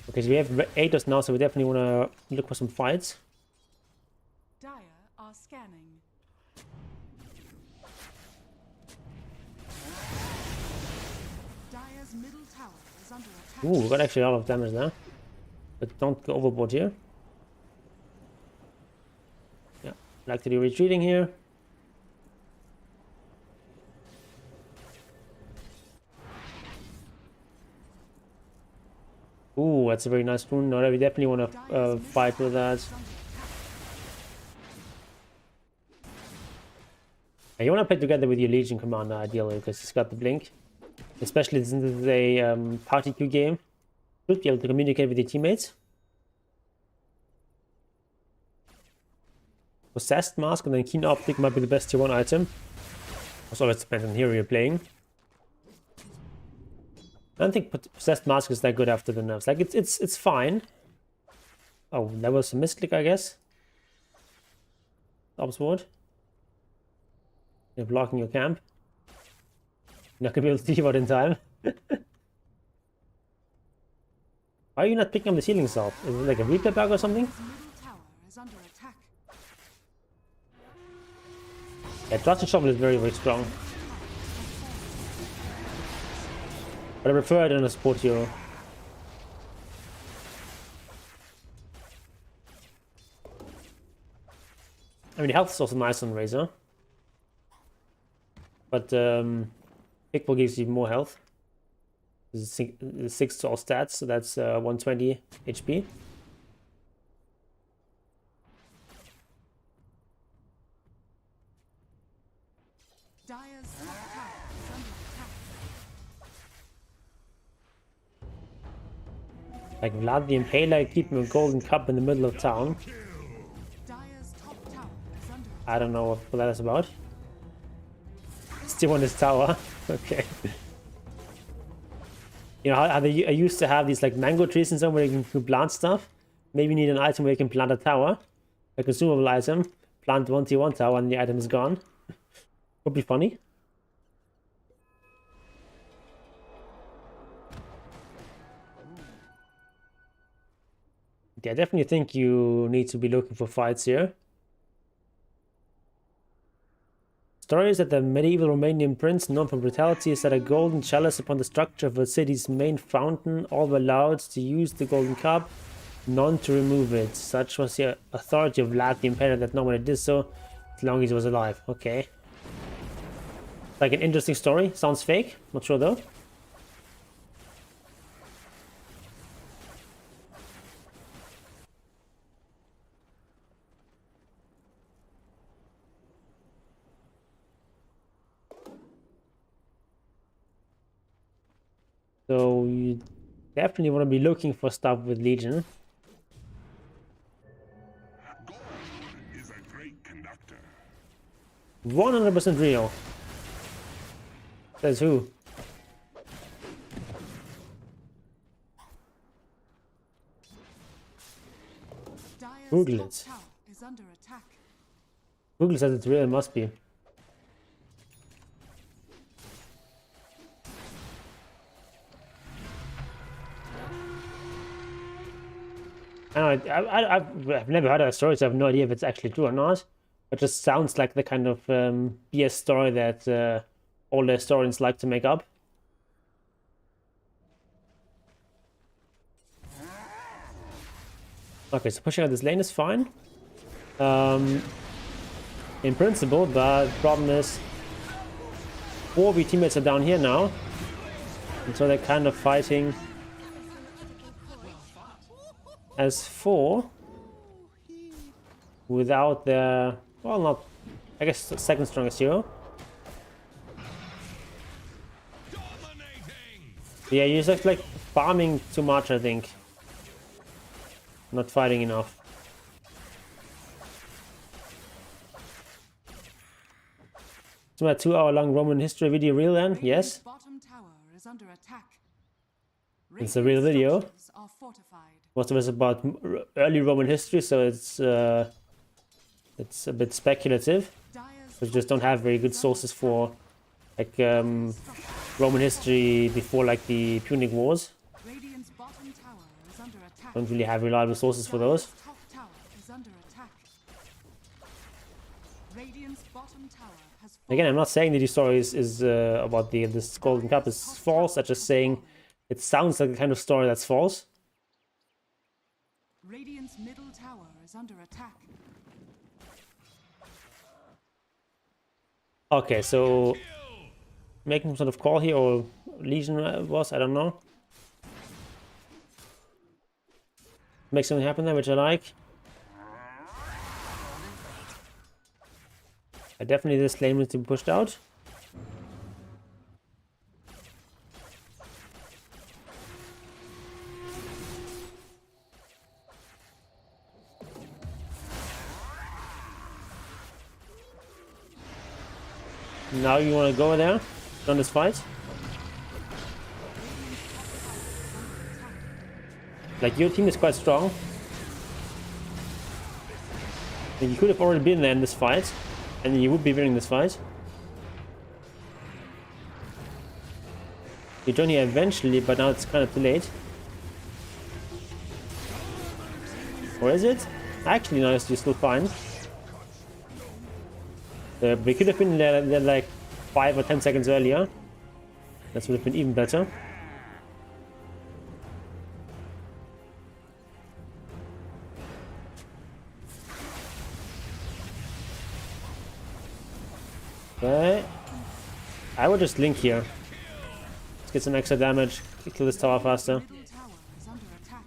Okay, so we have 8 now, so we definitely want to look for some fights. Dire are scanning. Dire's middle tower is under attack. Ooh, we got actually a lot of damage there. But don't go overboard here. Yeah, like to be retreating here. Ooh, that's a very nice rune. No, we definitely want to fight with that. And you want to play together with your Legion commander ideally, because he's got the blink. Especially since this is a party queue game. Should be able to communicate with your teammates. Possessed Mask and then Keen Optic might be the best tier 1 item. Also, it depends on hero you're playing. I don't think Possessed Mask is that good after the nerfs. Like, it's fine. Oh, that was a misclick, I guess. Sword. You're blocking your camp. You're not gonna be able to see what in time. Why are you not picking up the Healing Salve? Is it like a replay bug or something? Dire's middle tower is under attack. Yeah, Trust and Shovel is very, very strong. But I prefer it on a support hero. I mean, health is also nice on Razor. But Pickball gives you more health. This is 6 to all stats, so that's 120 HP. Dire's top tower is under attack. Like Vlad the Impaler, keeping a golden cup in the middle of town. Dire's top tower is under attack. I don't know what that is about. Still on this tower. Okay. You know how they used to have these like mango trees and somewhere you can plant stuff. Maybe you need an item where you can plant a tower, a consumable item. Plant one tier 1 tower and the item is gone. Would be funny. Yeah, I definitely think you need to be looking for fights here. Stories that the medieval Romanian prince, known for brutality, set a golden chalice upon the structure of a city's main fountain. All were allowed to use the golden cup, none to remove it. Such was the authority of Vlad the Impaler that no one did so as long as he was alive. Okay. Like an interesting story. Sounds fake. Not sure though. So you definitely want to be looking for stuff with Legion. Gold is a great conductor. 100% real. Says who? Dire's Google top it. tower is under attack. Google says it's real, it must be. I don't know, I've never heard that story, so I have no idea if it's actually true or not. It just sounds like the kind of BS story that all the historians like to make up. Okay, so pushing out this lane is fine. In principle, but the problem is 4 of your teammates are down here now. And so they're kind of fighting as 4 without their, well, not, I guess, the second strongest hero. Yeah, you're just like farming too much, I think. Not fighting enough. So a 2-hour-long Roman history video real then? Yes. Bottom tower is under attack. It's a real video. Structures are fortified. Most of it's about early Roman history, so it's a bit speculative. Dire's We just don't have very good sources for like Roman history before like the Punic Wars. Radiant's bottom tower is under attack. Don't really have reliable sources for those. Dire's top tower is under attack. Radiant's bottom tower has fallen. Again, I'm not saying that the story is about this Golden Cup is false. I'm just saying it sounds like the kind of story that's false. Radiant's middle tower is under attack. Okay, so making some sort of call here, or Legion was, I don't know. Make something happen there, which I like. I definitely this lane needs to be pushed out. Now you want to go there on this fight? Like, your team is quite strong. And you could have already been there in this fight, and you would be winning this fight. You join here eventually, but now it's kind of too late. Or is it? Actually, no, you're still fine. We could have been there like 5 or 10 seconds earlier. That would have been even better. Okay. I would just link here. Let's get some extra damage. Kill this tower faster. Middle tower is under attack.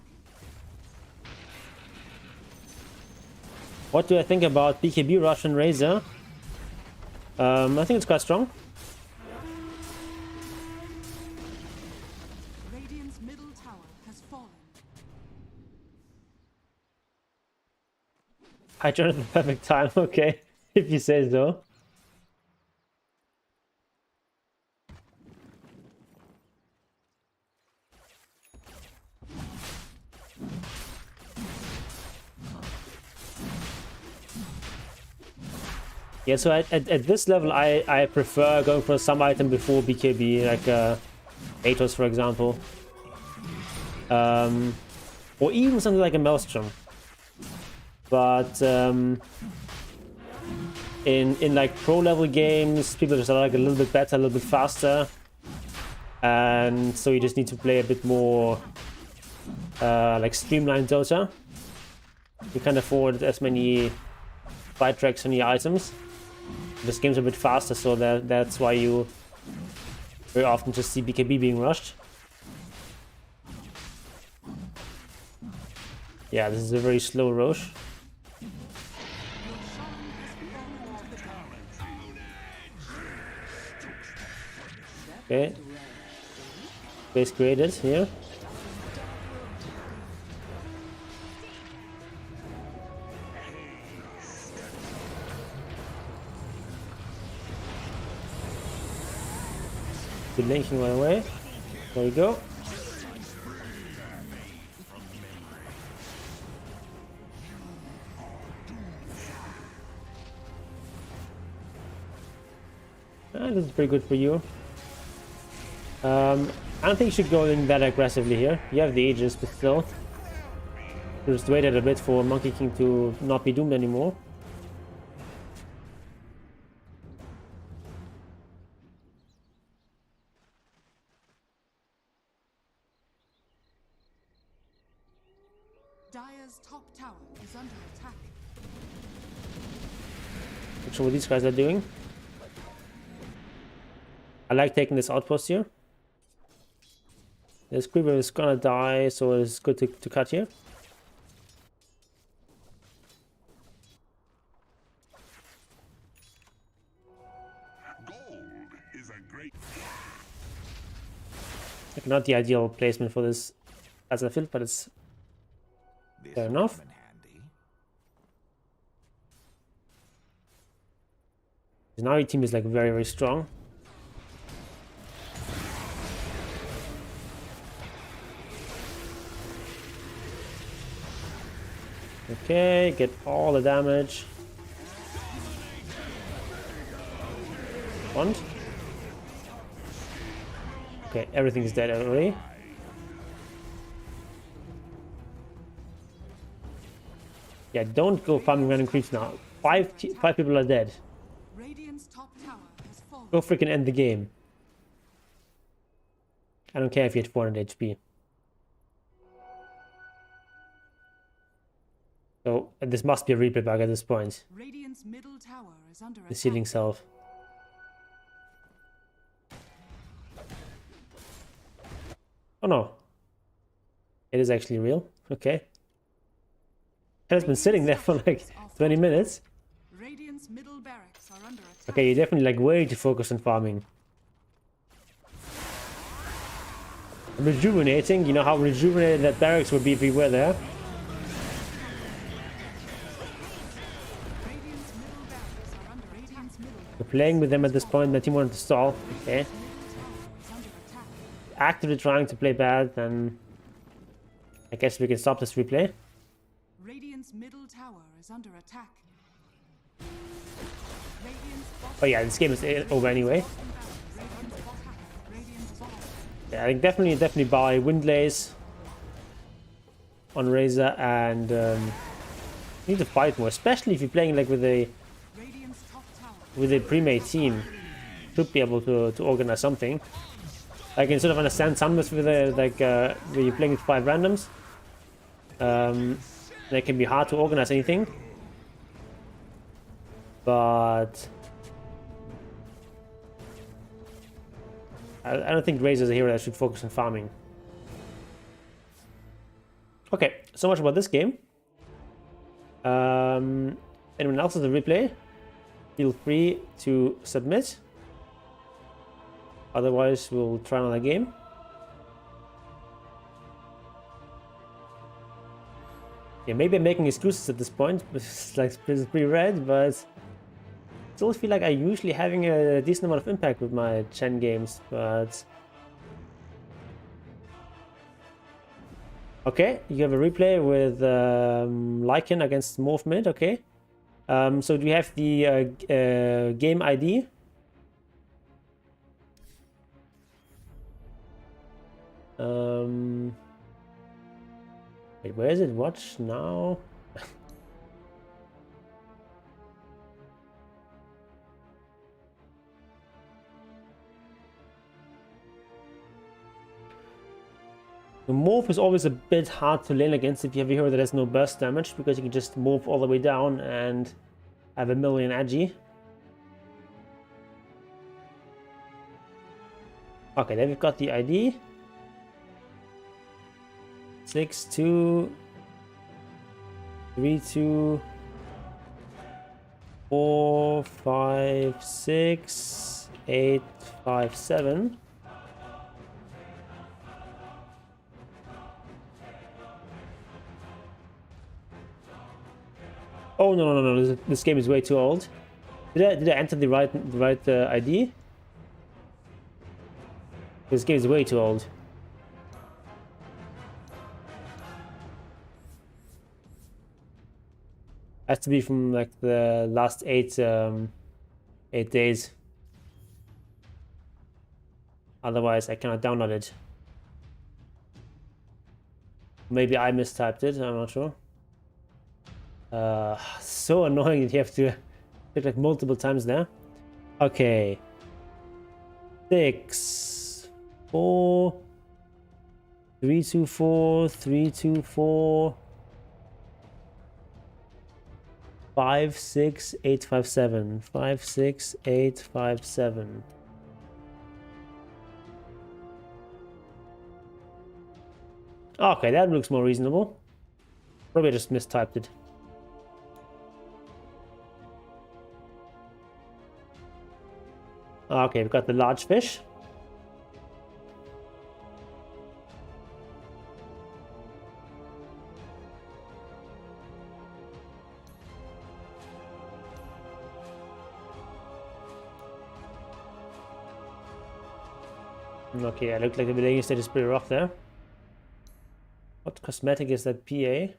What do I think about BKB Rush and Razor? I think it's quite strong. Radiant's middle tower has fallen. I joined at the perfect time, okay, if you say so. Yeah, so at this level, I prefer going for some item before BKB, like Atos, for example. Or even something like a Maelstrom. But in like pro level games, people just are like a little bit better, a little bit faster. And so you just need to play a bit more like streamlined Dota. You can't afford as many fight tracks on your items. This game's a bit faster, so that's why you very often just see BKB being rushed. Yeah, this is a very slow rush. Okay. Base created here. Good linking right away. There we go. This is pretty good for you. I don't think you should go in that aggressively here. You have the Aegis, but still. Just waited a bit for Monkey King to not be doomed anymore. Dire's top tower is under attack. Not sure what these guys are doing. I like taking this outpost here. This creeper is gonna die, so it's good to cut here. Gold is a great. Like, not the ideal placement for this as a field, but it's fair enough. Now your team is like very, very strong. Okay, get all the damage. respond. Okay, everything's dead already. Yeah, don't go farming random creeps now. Five people are dead. Radiant's top tower has fallen. Go freaking end the game. I don't care if you had 400 HP. So this must be a replay bug at this point. Radiant's middle tower is under The attack. ceiling self. Oh no. It is actually real. Okay. It has been sitting there for like 20 minutes. Radiant's middle barracks are under attack. Okay, you're definitely like way too focused on farming. Rejuvenating, you know how rejuvenated that barracks would be if we were there. Radiant's middle barracks are under Radiant's middle We're playing with them at this point. My team wanted to stall. Okay. tower is under attack. Actively trying to play bad, then I guess we can stop this replay. Radiant's middle tower is under attack. Radiant's bottom Oh yeah, this game is over anyway. Radiant's bottom. Radiant's bottom. Yeah, I think definitely buy Windlays on Razor, and need to fight more, especially if you're playing like with a Radiant's top tower. pre-made team. Should be able to organize something. I can sort of understand some with the where you're playing with 5 randoms. It can be hard to organize anything, but I don't think Razor is a hero that should focus on farming. Okay, so much about this game. Anyone else has a replay? Feel free to submit. Otherwise, we'll try another game. Yeah, maybe I'm making excuses at this point. It's like it's pretty red, but I still feel like I'm usually having a decent amount of impact with my Chen games. But okay, you have a replay with Lycan against Morph Mid. Okay, so do you have the game ID? Wait, where is it? Watch now. The morph is always a bit hard to lane against if you have a hero that has no burst damage, because you can just morph all the way down and have a million agi. Okay, then we've got the ID. 6 2 3 2 4 5 6 8 5 7. Oh no! This game is way too old. Did I enter the right ID? This game is way too old. Has to be from like the last 8 days. Otherwise, I cannot download it. Maybe I mistyped it. I'm not sure. So annoying that you have to click like multiple times there. Okay. 6 4 3 2 4 3 2 4 5 6 8 5 7 5 6 8 5 7. Okay, that looks more reasonable. Probably just mistyped it. Okay, we've got the large fish. Okay, I look like the building state is pretty rough there. What cosmetic is that PA?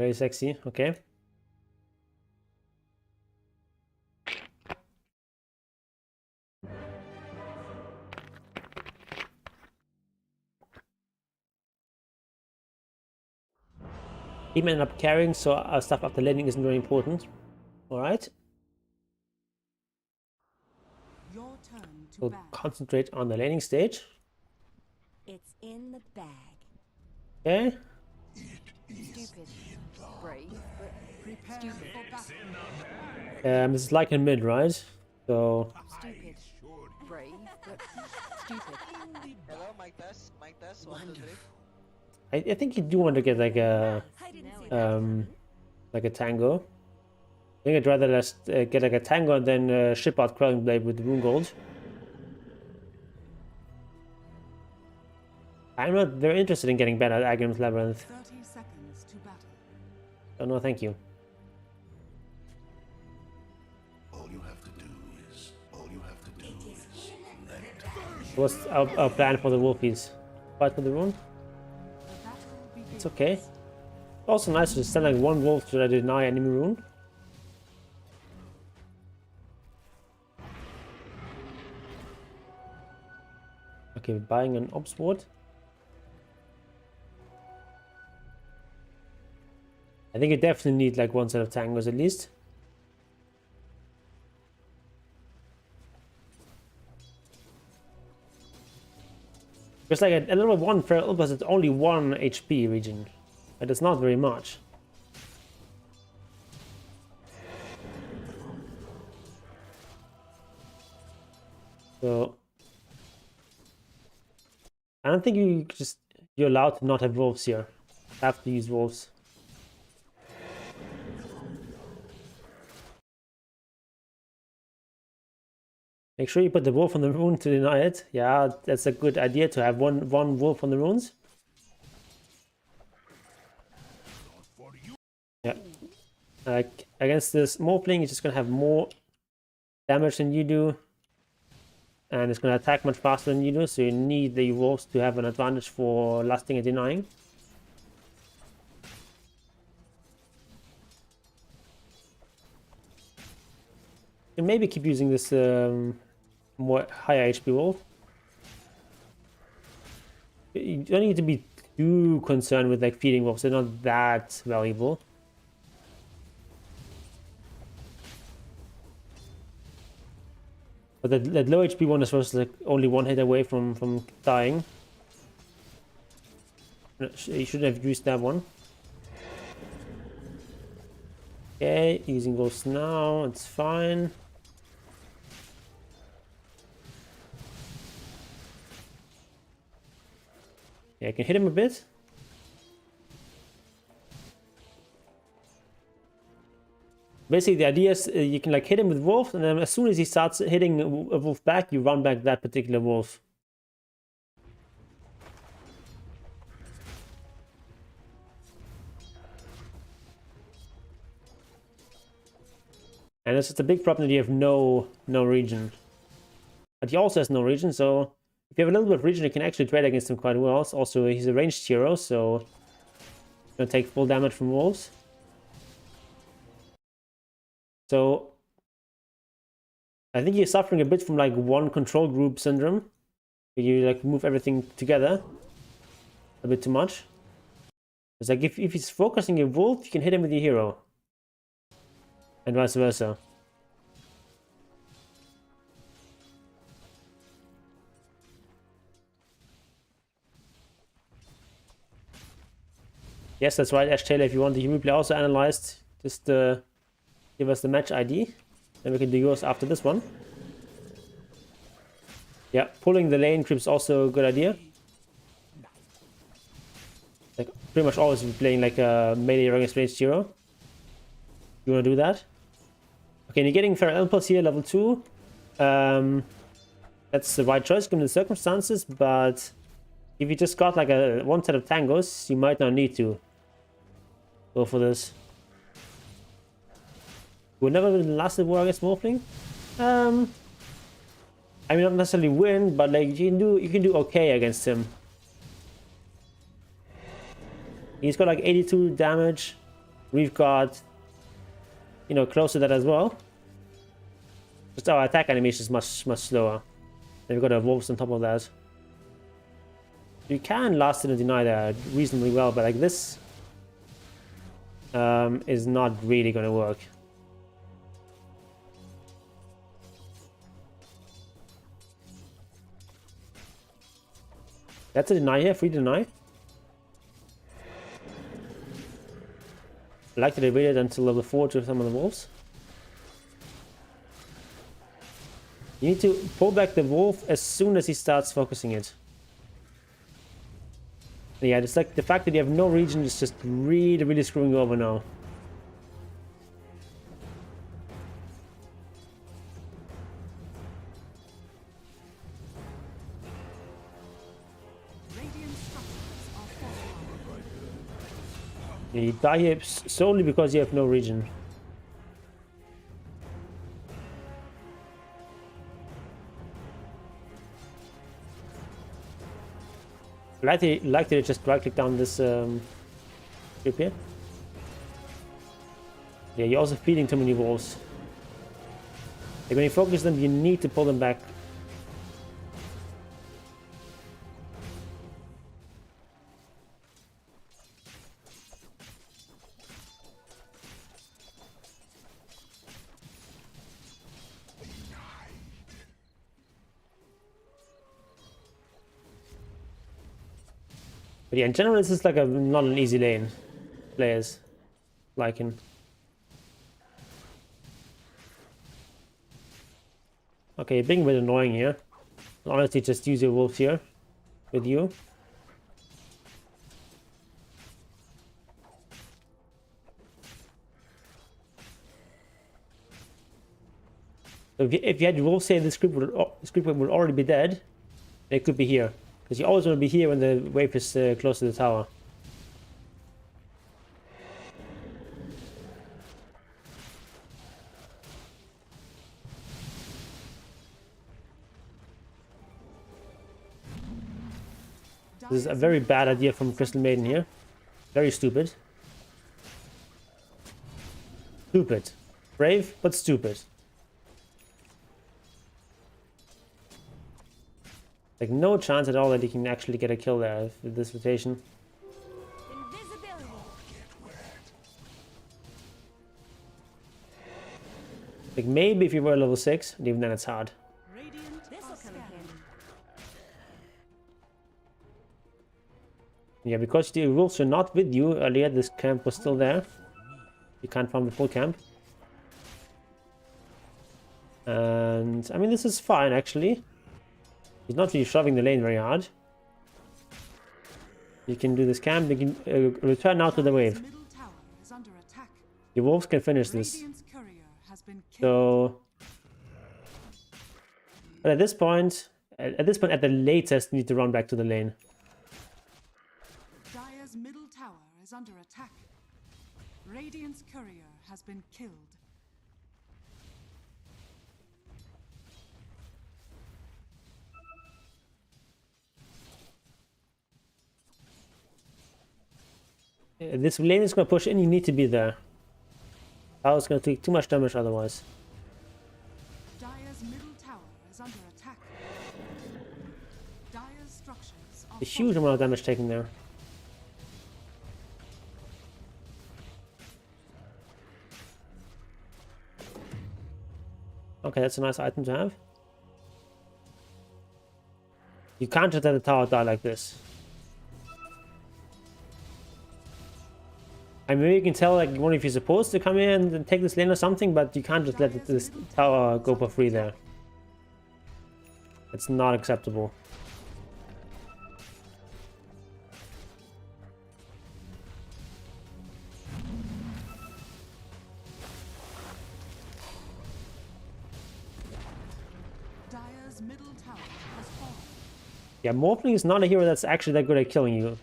Very sexy. Okay. Team ended up carrying, so our stuff after landing isn't very important. Alright. Your turn to We'll ban. concentrate on the laning stage. It's in the bag. Okay. Stupid. Brave, but Prepare stupid. for battle. This is like in mid, right? So Stupid. Brave, but stupid. Hello, mic test, 1, 2, 3. I think you do want to get like a tango. I think I'd rather just get like a tango and then ship out Quelling Blade with Rune Gold. I'm not very interested in getting better at Aghanim's Labyrinth. 30 seconds to battle. Oh no, thank you. All you have to do is let it. What's our plan for the Wolfies? Fight for the rune? The battle begins. It's okay. Also nice to send like one wolf to deny enemy rune. Okay, buying an Ops Ward. I think you definitely need like one set of tangos at least. Because like a level 1 Feral Ilbas, it's only 1 HP region. But it's not very much. So I don't think you're allowed to not have wolves here. You have to use wolves. Make sure you put the wolf on the rune to deny it. Yeah, that's a good idea to have one wolf on the runes. Yeah. Against this Morphling, it's just gonna have more damage than you do. And it's gonna attack much faster than you do, so you need the wolves to have an advantage for lasting and denying. You can maybe keep using this more higher HP wolf. You don't need to be too concerned with like feeding wolves, they're not that valuable. But that low HP one is supposed to like only one hit away from dying. You shouldn't have used that one. Okay, using ghosts now, it's fine. Yeah, I can hit him a bit. Basically, the idea is you can like hit him with wolf, and then as soon as he starts hitting a wolf back, you run back that particular wolf. And it's just a big problem that you have no region. But he also has no region, so if you have a little bit of region, you can actually trade against him quite well. Also, he's a ranged hero, so he's gonna take full damage from wolves. So I think you're suffering a bit from like one control group syndrome. You like move everything together a bit too much. It's like if he's focusing your wolf, you can hit him with your hero. And vice versa. Yes, that's right, Ash Taylor. If you want the replay also analyzed, just give us the match ID. Then we can do yours after this one. Yeah, pulling the lane creep is also a good idea. Like pretty much always be playing like a melee against ranged hero. You want to do that? Okay, and you're getting Feral Impulse here, level 2. That's the right choice given the circumstances, but if you just got like one set of tangos, you might not need to go for this. Would never win last war against Morphling. I mean, not necessarily win, but like you can do okay against him. He's got like 82 damage. we've got, you know, close to that as well. Just our attack animation is much slower. Then we've got our wolves on top of that. You can last in a deny there reasonably well, but like this is not really going to work. That's a deny here, free deny. I like that they waited until level 4 to summon the wolves. You need to pull back the wolf as soon as he starts focusing it. Yeah, it's like the fact that you have no region is just really screwing you over now. You die here solely because you have no region. Like to just right click down this strip here. Yeah, you're also feeding too many wolves. Like when you focus them, you need to pull them back. But yeah, in general, this is like not an easy lane. Players liking. Okay, being a bit annoying here. Honestly, just use your wolves here with you. So if you had your wolves here, this group would already be dead. It could be here. Because you always want to be here when the wave is close to the tower. This is a very bad idea from Crystal Maiden here. Very stupid. Stupid. Brave, but stupid. Like, no chance at all that he can actually get a kill there with this rotation. Invisibility. Like, maybe if you were level 6, and even then it's hard. This'll come in handy. Yeah, because the wolves were not with you earlier, this camp was still there. You can't farm the full camp. And, I mean, this is fine, actually. He's not really shoving the lane very hard. You can do this camp. You can return now to the wave. Your wolves can finish this. So, but at this point, at the latest, you need to run back to the lane. Dire's middle tower is under attack. Radiant's courier has been killed. This lane is going to push in, you need to be there. Tower's going to take too much damage otherwise. Dire's middle tower is under attack. Dire's structures are A huge amount of damage taken there. Okay, that's a nice item to have. You can't just let the tower die like this. I mean, you can tell like one if you're supposed to come in and take this lane or something, but you can't just let this tower go for free there. It's not acceptable. Dire's middle tower has fallen. Yeah, Morphling is not a hero that's actually that good at killing you.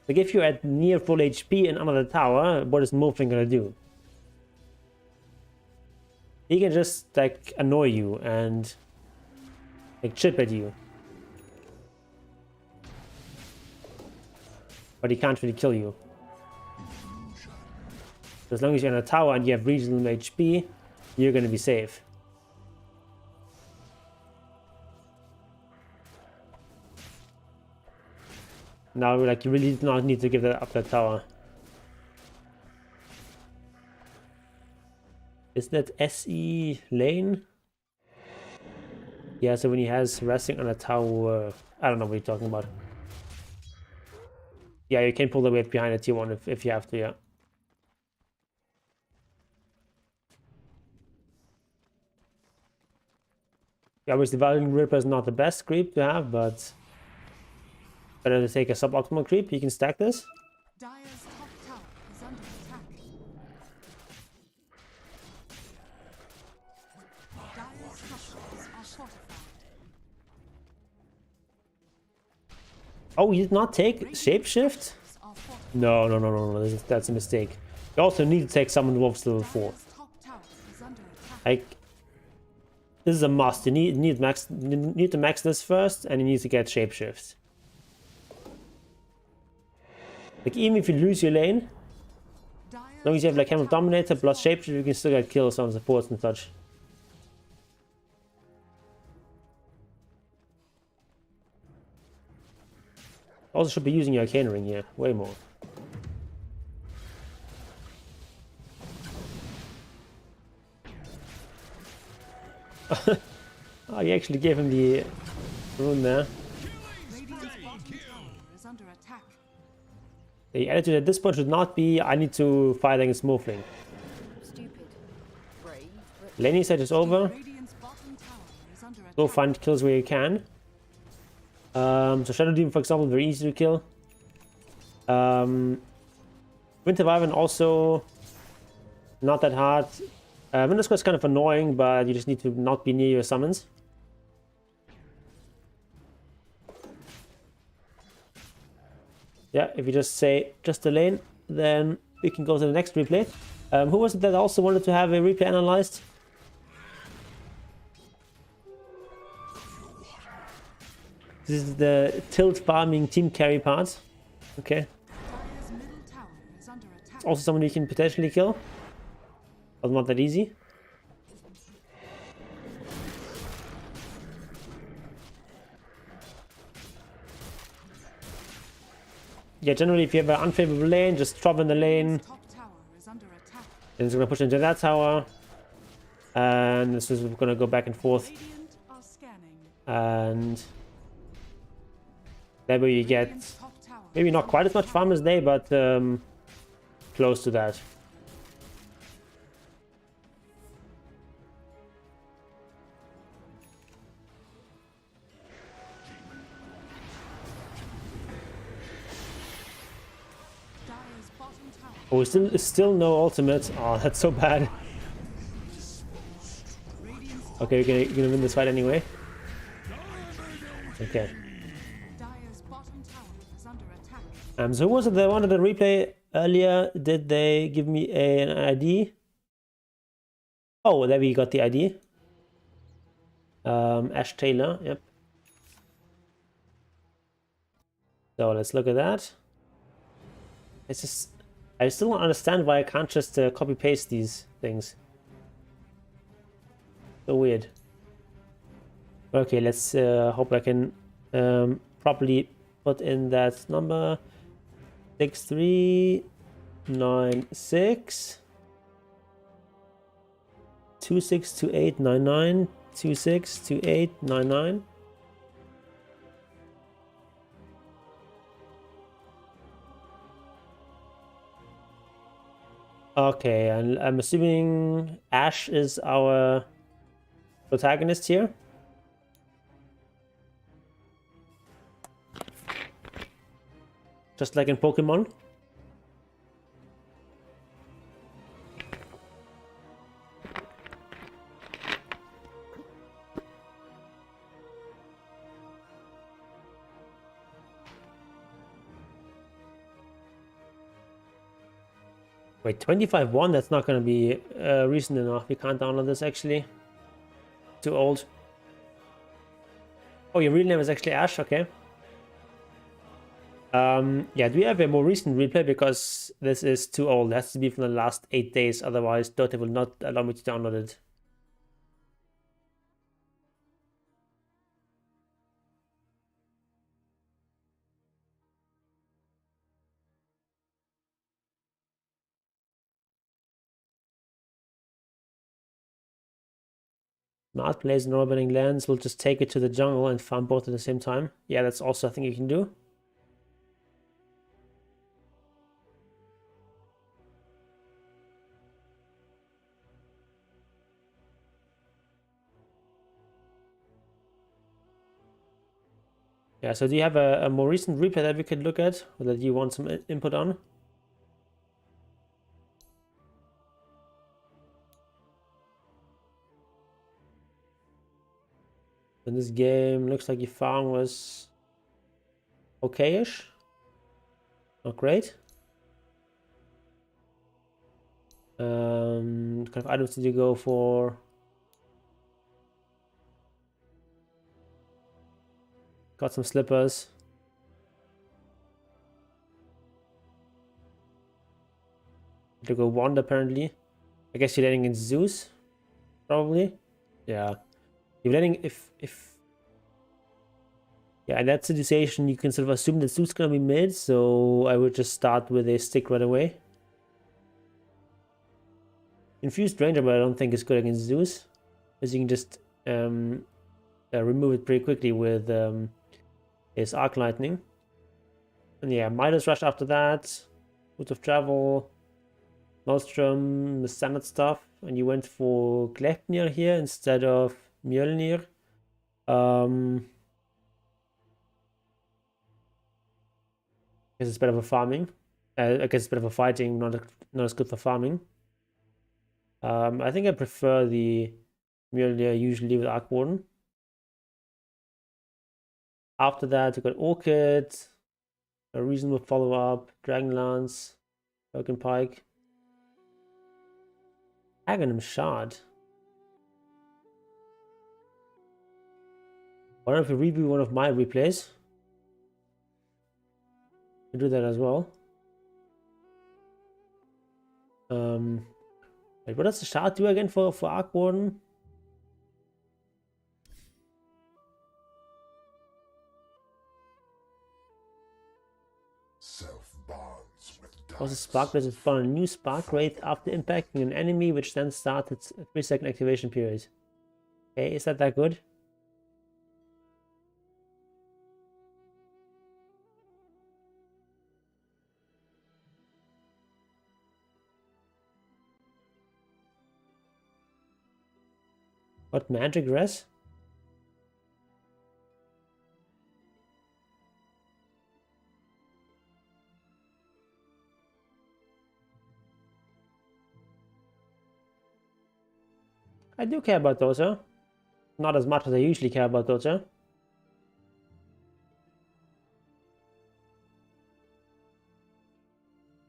Like, if you're at near full HP and under the tower, what is Morphling gonna do? He can just, like, annoy you and, like, chip at you. But he can't really kill you. As long as you're on a tower and you have reasonable HP, you're going to be safe. Now, like, you really do not need to give that up that tower. Is that SE lane? Yeah, so when he has resting on a tower, I don't know what you're talking about. Yeah, you can pull the weight behind a T1 if you have to, yeah. Yeah, obviously, Violent Ripper is not the best creep to have, but better to take a suboptimal creep. You can stack this. Dire's top tower is under attack. Dire's structures are fortified. Oh, you did not take Shapeshift? Structures are fortified. No. That's a mistake. You also need to take Summon Wolves level 4. Dire's top tower is under attack. Like, this is a must. You need to max this first, and you need to get Shapeshift. Like, even if you lose your lane, as long as you have like Hammer Dominator plus Shapeshift, you can still get kills on supports and such. Also should be using your Arcane Ring here, way more. Oh, you actually gave him the rune there. Radiant's bottom tower is under attack. The attitude at this point should not be, I need to fight against Morphling. Stupid. Brave, but Laning set is over. Radiant's bottom tower is under attack. Go find kills where you can. So Shadow Demon, for example, very easy to kill. Winter Wyvern also not that hard. Winter Square is kind of annoying, but you just need to not be near your summons. Yeah, if you just say just a lane, then we can go to the next replay. Who was it that also wanted to have a replay analyzed? This is the tilt farming team carry part. Okay. Dire's middle tower is under attack. Also someone you can potentially kill. But not that easy. Yeah, generally if you have an unfavorable lane, just drop in the lane. Top tower is under attack. And it's gonna push into that tower. And this is gonna go back and forth. Radiant are scanning. And that way you get Radiant's top tower maybe is not under quite as much attack. farm as they, but close to that. Dire's bottom tower. Oh, still no ultimate. Oh, that's so bad. Radiant's Okay, you're gonna win this fight anyway. Okay. Dire's bottom tower is under attack. So who was it that wanted the replay earlier? Did they give me an ID? Oh, there we got the ID. Ash Taylor, yep. So let's look at that. It's just, I still don't understand why I can't just copy paste these things. So weird. Okay, let's hope I can properly put in that number. 6396 262899 262899. Okay, and I'm assuming Ash is our protagonist here. Just like in Pokemon. Wait, 25-1? That's not going to be recent enough. We can't download this actually. Too old. Oh, your real name is actually Ash? Okay. Yeah, do we have a more recent replay? Because this is too old. It has to be from the last 8 days, otherwise Dota will not allow me to download it. Smart plays in orbiting lands. We'll just take it to the jungle and farm both at the same time. Yeah, that's also a thing you can do. Yeah, so do you have a more recent replay that we could look at, or that you want some input on? In this game, looks like your farm was okay-ish. Not great. What kind of items did you go for? Got some slippers. To go Wand apparently. I guess you're letting in Zeus, probably. Yeah, you're letting if yeah, in that situation you can sort of assume that Zeus gonna be mid, so I would just start with a stick right away. Infused Ranger, but I don't think it's good against Zeus, because you can just remove it pretty quickly with his Arc Lightning. And yeah, Midas Rush after that, Route of Travel, Maelstrom, the standard stuff, and you went for Gleipnir here instead of Mjolnir. I guess it's better for farming. I guess it's better for fighting, not as good for farming. I think I prefer the Mjolnir usually with Arc Warden. After that, you got Orchid, a reasonable follow-up, Dragonlance, Broken Pike. Aghanim Shard. Why don't we review one of my replays? We do that as well. Wait, what does the Shard do again for Arc Warden? Also, Spark does spawn a new Spark Wraith after impacting an enemy, which then starts its 3-second activation period. Okay, is that good? What magic res? I do care about Dota. Not as much as I usually care about Dota.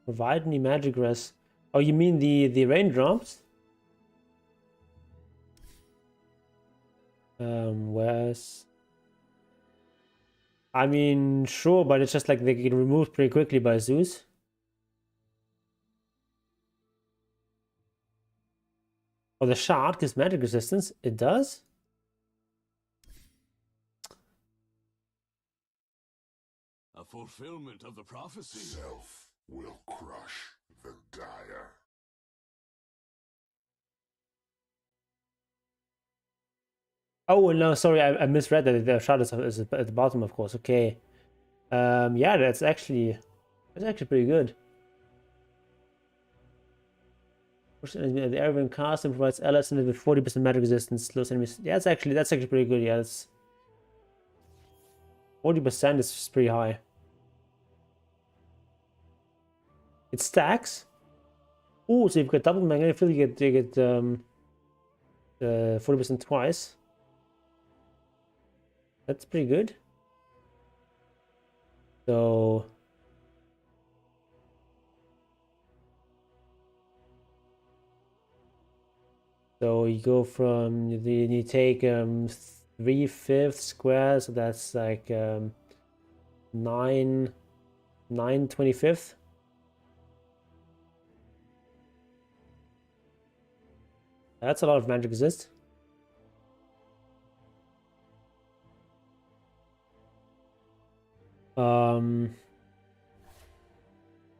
Provide me magic res. Oh, you mean the raindrops? Where's... I mean, sure, but it's just like they get removed pretty quickly by Zeus. Oh, the shard gives magic resistance. It does? A fulfillment of the prophecy. Self will crush the dire. Oh, no, sorry, I misread that the shard is at the bottom, of course. Okay. Yeah, that's actually pretty good. Push enemy at the area when cast and provides allies with 40% magic resistance. Slows enemies. Yeah, that's actually pretty good. Yeah, that's 40% is pretty high. It stacks. Oh, so you've got double magnetic field. You get 40% twice. That's pretty good. So you go from you take 3/5 square, so that's like 9 9/25. That's a lot of magic resist.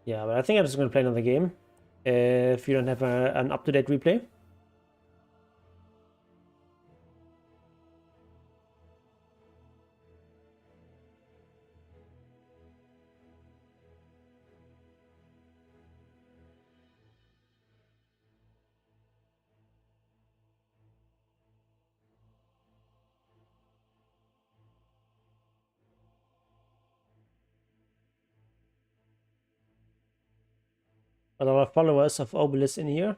Yeah, but I think I'm just gonna play another game. If you don't have an up-to-date replay. A lot of followers of Obelisk in here.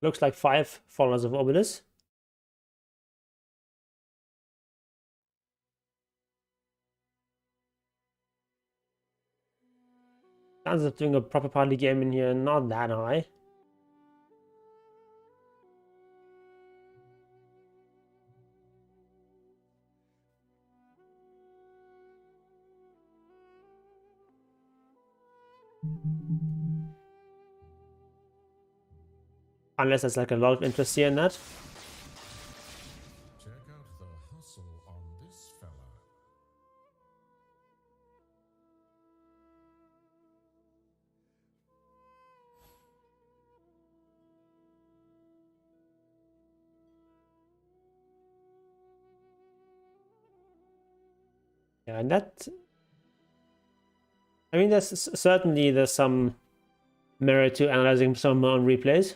Looks like 5 followers of Obelisk. Chances of doing a proper party game in here, not that high. Unless there's like a lot of interest here in that. Check out the hustle on this fella. Yeah, and that... I mean, there's some merit to analyzing some on replays.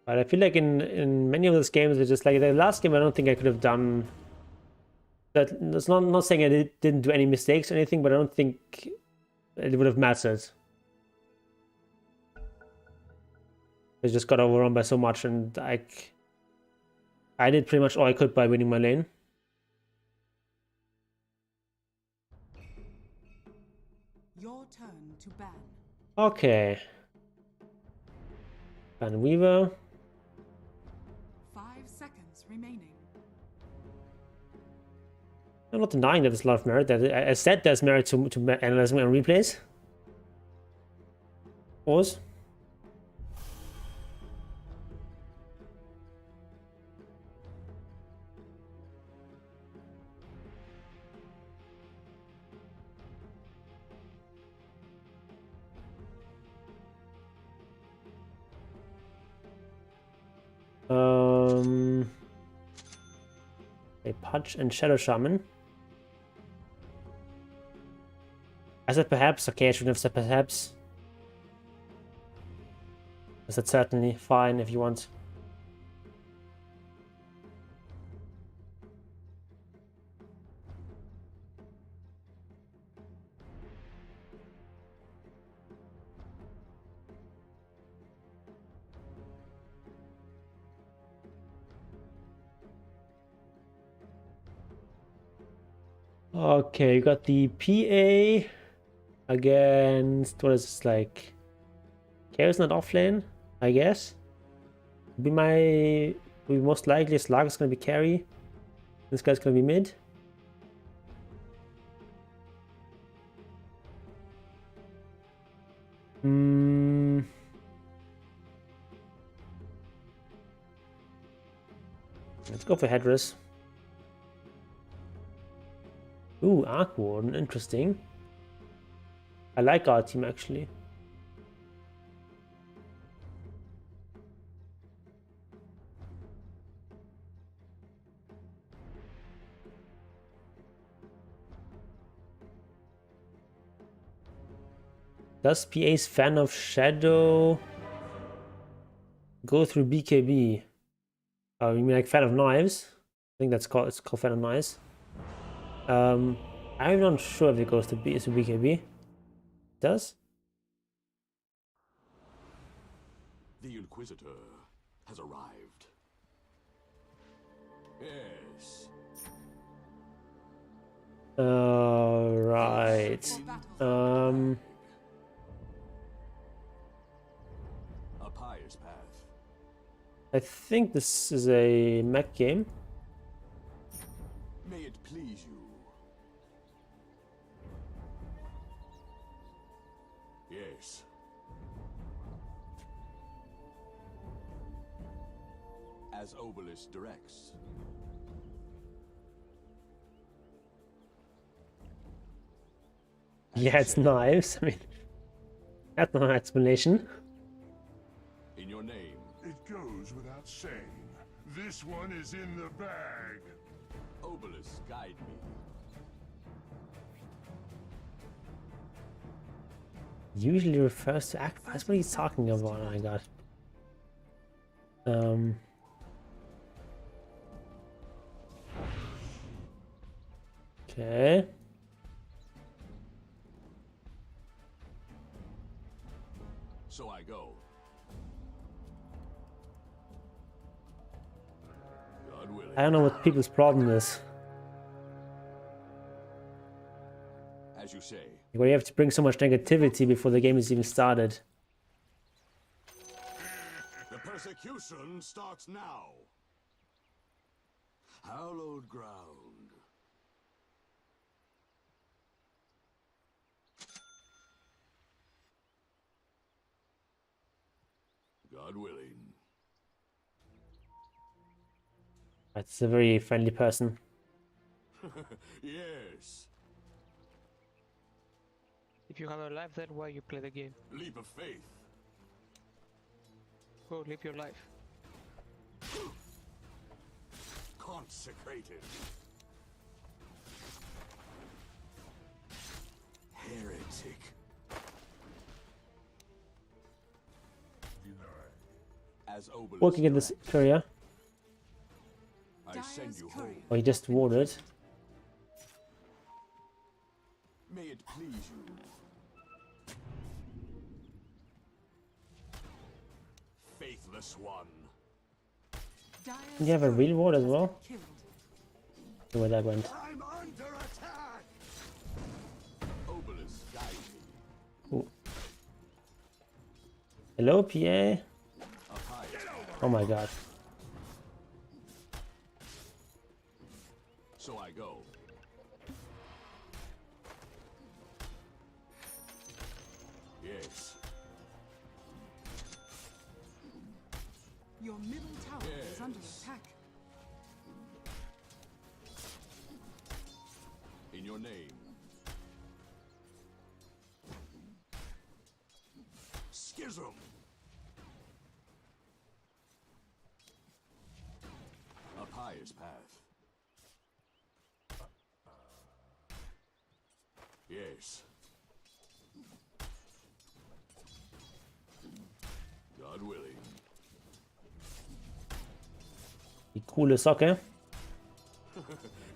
But I feel like in many of those games, it's just like the last game, I don't think I could have done that. That's not saying I didn't do any mistakes or anything, but I don't think it would have mattered. I just got overrun by so much, and I did pretty much all I could by winning my lane. Your turn to ban. Okay. Ban Weaver. 5 seconds remaining. I'm not denying that there's a lot of merit. That I said there's merit to analyzing and replays. Pause. A Punch and Shadow Shaman. I said perhaps. Okay, I shouldn't have said perhaps. I said certainly. Fine if you want. Okay, you got the PA against, what is this, like, Chaos not offlane, I guess. We most likely Slug is gonna be carry. This guy's gonna be mid. Let's go for Headrest. Ooh, Arc Warden, interesting. I like our team actually. Does PA's Fan of Shadow go through BKB? Oh, you mean like Fan of Knives? I think it's called Fan of Knives. I'm not sure if it goes to BKB. It does? The Inquisitor has arrived. Yes. Right. For battle. pious path. I think this is a mech game. May it please you. Yes. As Obelisk directs. Yeah, it's knives. I mean, that's not an explanation. In your name. It goes without saying. This one is in the bag. Obelisk, guide me. Usually refers to act. That's what he's talking about. Oh my god. Okay. So I go. God willing. I don't know what people's problem is. As you say. Where you have to bring so much negativity before the game is even started. The persecution starts now. Hallowed ground. God willing. That's a very friendly person. Yes. If you have a life, then why you play the game? Leap of faith. Go live your life. Consecrated. Heretic. As Obelisk Working in this area. I send you home. Oh, he just warded. May it please you. Faithless one. You have a real ward as well? Killed. Where that went. I'm under attack. Obelisk, guide me. Ooh. Hello, PA. Oh my god. So I go. Yes. Your middle tower is under Yes. attack. In your name. Schism. A pious path. Yes. God willing. Die coole Socke.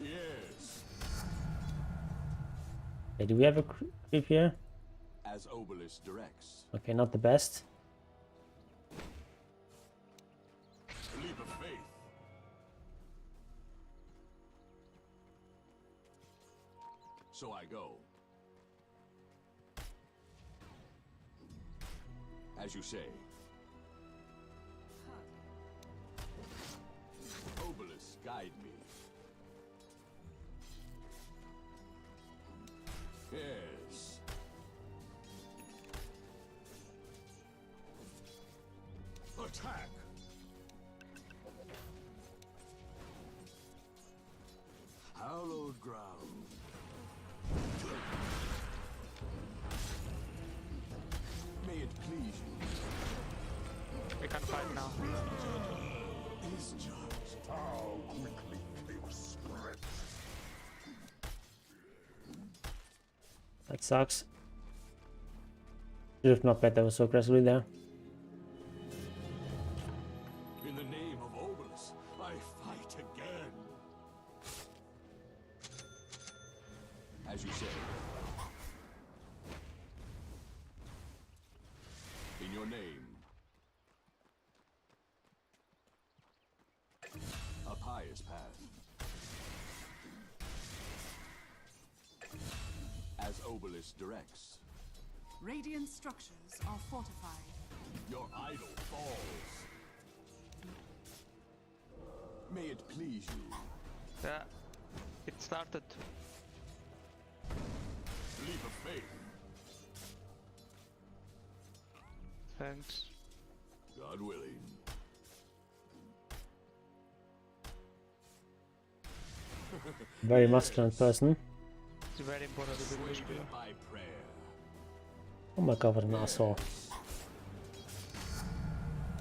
Yes. Okay, do we have a creep here? As Obelisk directs. Okay, not the best. Leap of faith. So I go. As you say. Obelisk, guide me. Yes. Attack. Hallowed ground. May it please you. We can fight now. Is judged. How quickly they will spread. That sucks. Should have not bet that was so aggressively there. In the name of Obelisk, I fight again. As you say. In your name. A pious path. As Obelisk directs. Radiant structures are fortified. Your idol falls. May it please you. Yeah. It started. Leap of faith. Thanks. God willing. Very masculine person. It's very important to do this. Swayed by prayer. Oh my god, what an asshole.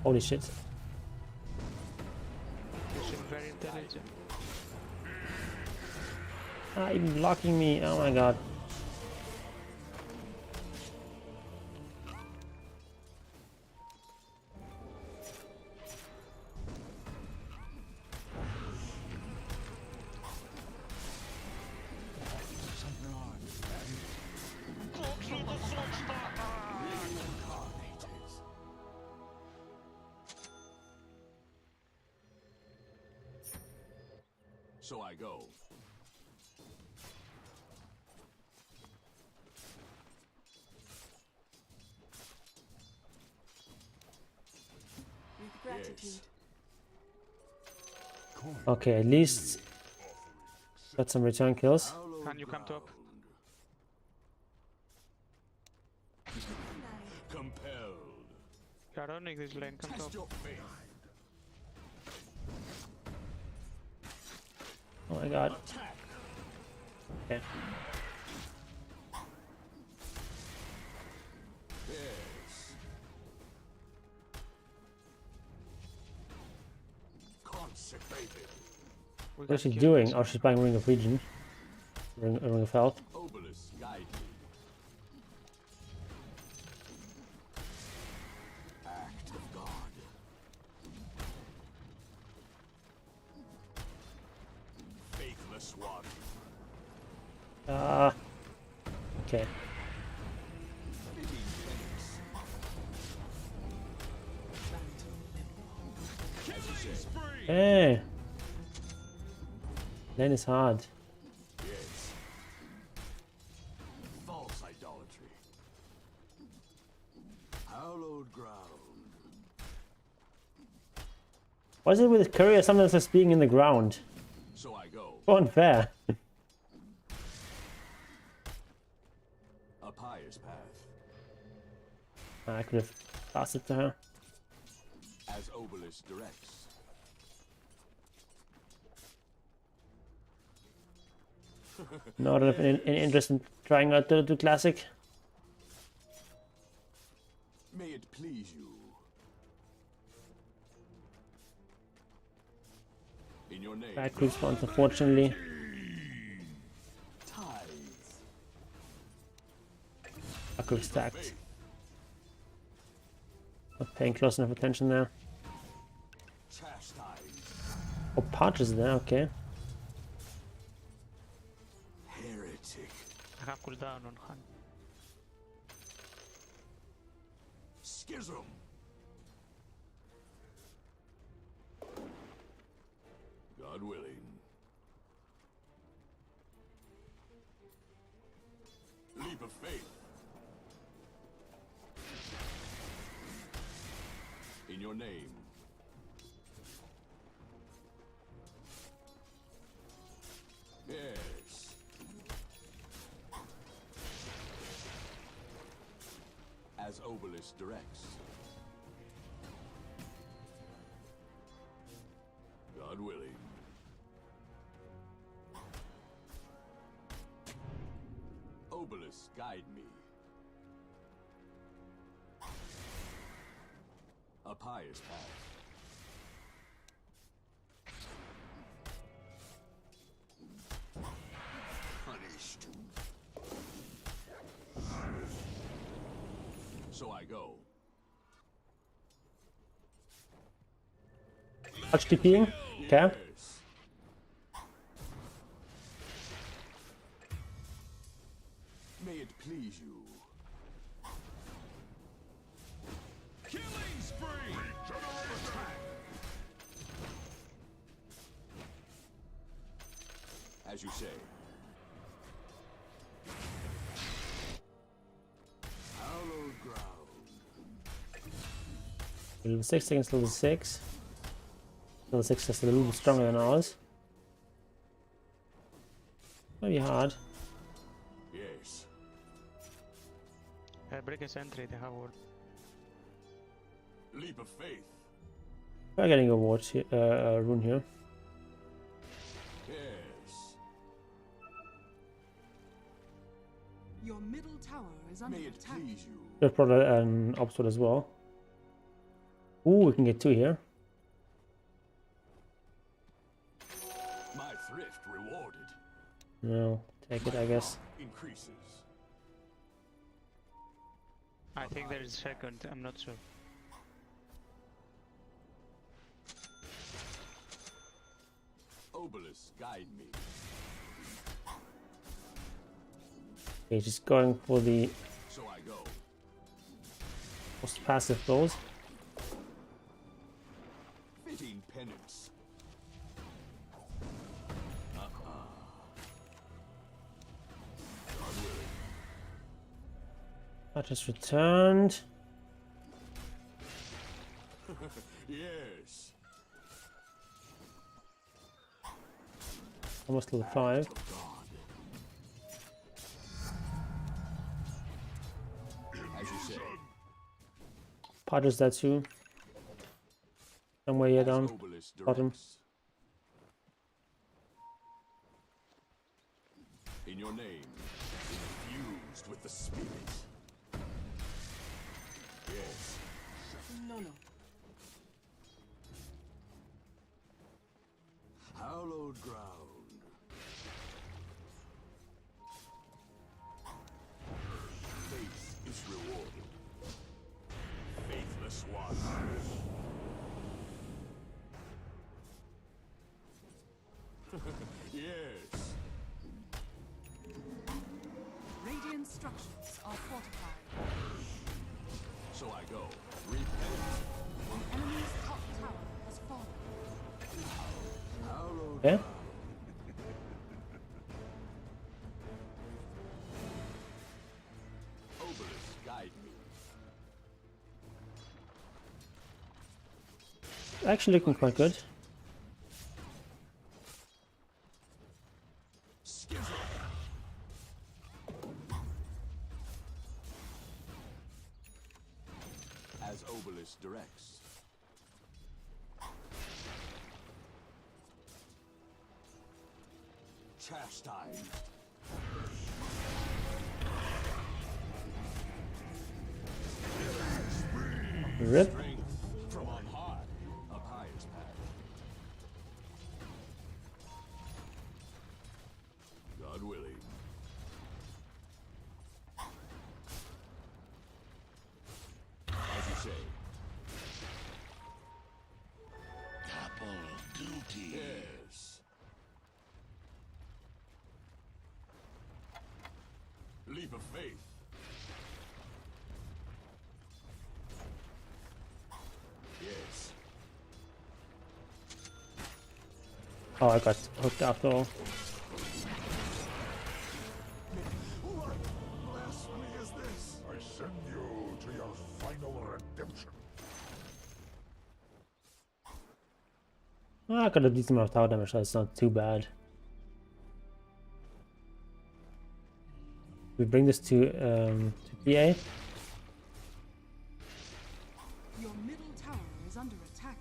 Holy shit. You seem very intelligent. Ah, even blocking me. Oh my god. So I go. With gratitude. Okay, at least got some return kills. Can you come top? Compelled. Yeah, I don't think this lane. Come top. Test your faith. Oh my god. Attack. Okay. Yes. Consecrated. We What is can she kill doing? this. Oh, she's buying Ring of Region. Ring of Health. Obelisk, guide me. Act of God. Faithless one. Ah. Okay. Fitting penance. As you say. Hey. Lane is hard. Yes. False idolatry. Hallowed ground. Why is it with courier sometimes just being in the ground? So I go. So unfair. A pious path. I could have passed it to her. As Obelisk directs. No, I don't have any interest in trying out to do classic. May it please you. In your name. Bad group spawns, unfortunately. Tithes. I could have stacked. Not paying close enough attention there. Chastise. Oh, Partridge there, okay. Heretic. I have cooldown on Han. Schism. God willing. Leap of faith. In your name. Yes. As Obelisk directs. God willing. Obelisk, guide me. A pious path. Punished. So I go. Touch TPing. Okay. Yes. May it please you. Killing spree! General attack! As you say. Hallowed ground. Level 6 against level 6. Level 6 is a little bit stronger than ours. Maybe hard. Yes. Break a sentry, they have ward. Leap of faith. We're getting a ward here, rune here. Yes. Your middle tower is under May it attack. please you. Just brought an obstacle as well. Ooh, we can get 2 here. My thrift rewarded. No, take it, I guess. Increases. I think there is second, I'm not sure. Obelisk, guide me. Okay, just going for the So I go. most passive blows. Fitting penance. God willing. I just returned. Yes. Almost level 5. Of God. As you say. Padres that too. Somewhere here As down. Obelisk bottom. directs. In your name, infused with the spirit. Yes. No, no. Hallowed ground. Faith is rewarded. Faithless one. Yes. Radiant structures are fortified. So I go. Repent. An enemy's top tower has fallen. Hallowed Yeah? ground. Obelisk, guide me. Actually looking quite good. Schism. As Obelisk directs. Chastised. Rip. Strength from on high. Up highest path. God willing. As you say. Double duty. Yes. Leap of faith. Yes. Oh, I got hooked after all. What blasphemy is this? I send you to your final redemption. Oh, I got a decent amount of tower damage, so it's not too bad. We bring this to PA. Your middle tower is under attack.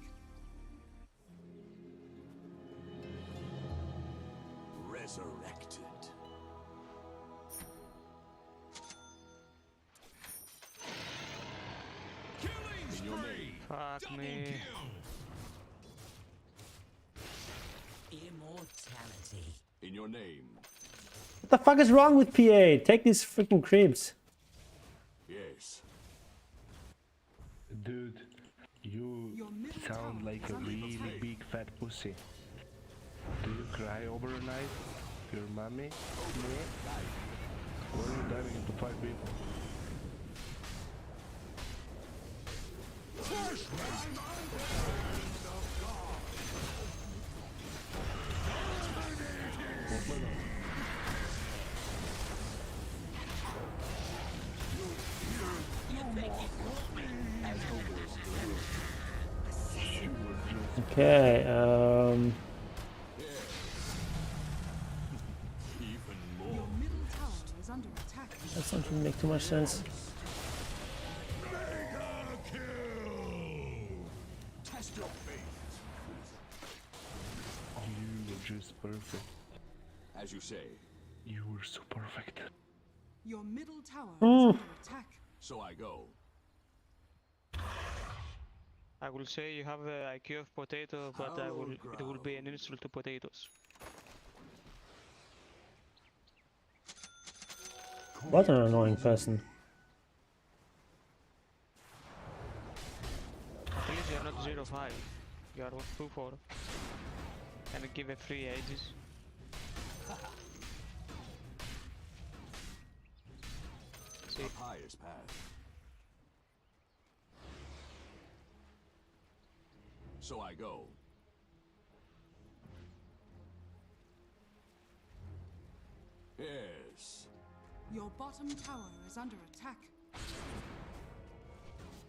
Resurrected. In your name. Fuck me. Immortality. In your name. What the fuck is wrong with PA? Take these freaking creeps. Yes. Dude, you Your middle sound tower like is a under really attack. big fat pussy. Do you cry overnight? Your mommy? Me? Or are you diving into 5 people? As Obelisk directs. Okay, Even more. Your middle tower is under attack. that doesn't make too much sense. Test your faith. You were just perfect. As you say. You were so perfect. Your middle tower is under attack. So I go. I will say you have the IQ of potato, but it will be an insult to potatoes. What an annoying person. At least you are not 0-5. You are 2-4. And give a free ages. The highest path. So I go. Yes. Your bottom tower is under attack.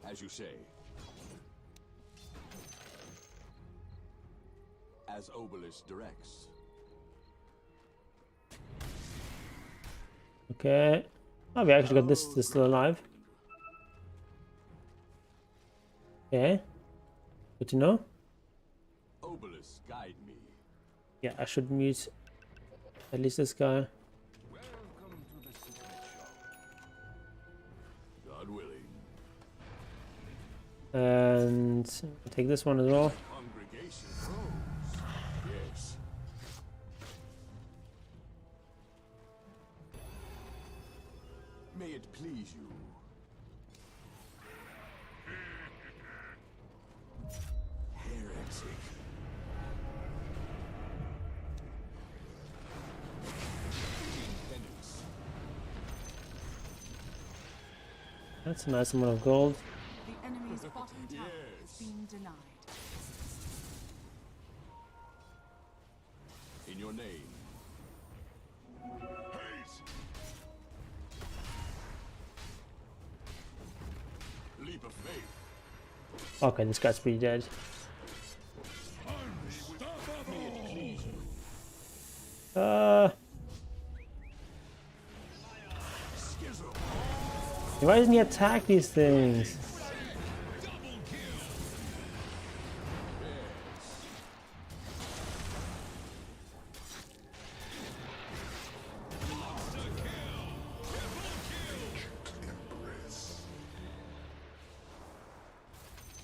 As you say. As Obelisk directs. Okay. Oh, we actually got this still alive. Okay. Good to know. Obelisk, guide me. Yeah, I should mute at least this guy. Welcome to the secret show. God willing. And take this one as well. Congregation grows. Yes. May it please you. Heretic. Penance. That's a nice amount of gold. The enemy's bottom tower Yes. is being denied. In your name. Haste. Leap of faith. Okay, this guy's pretty dead. Why doesn't he attack these things?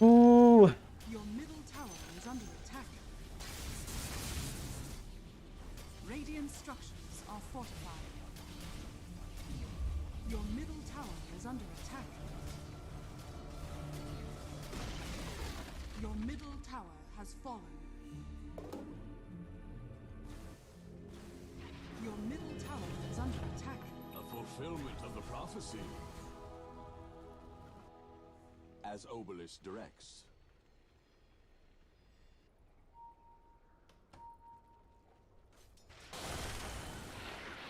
Ooh. Your middle tower is under attack. Radiant structures are fortified. Your middle tower is under attack. Your middle tower has fallen. Your middle tower is under attack. A fulfillment of the prophecy. As Obelisk directs.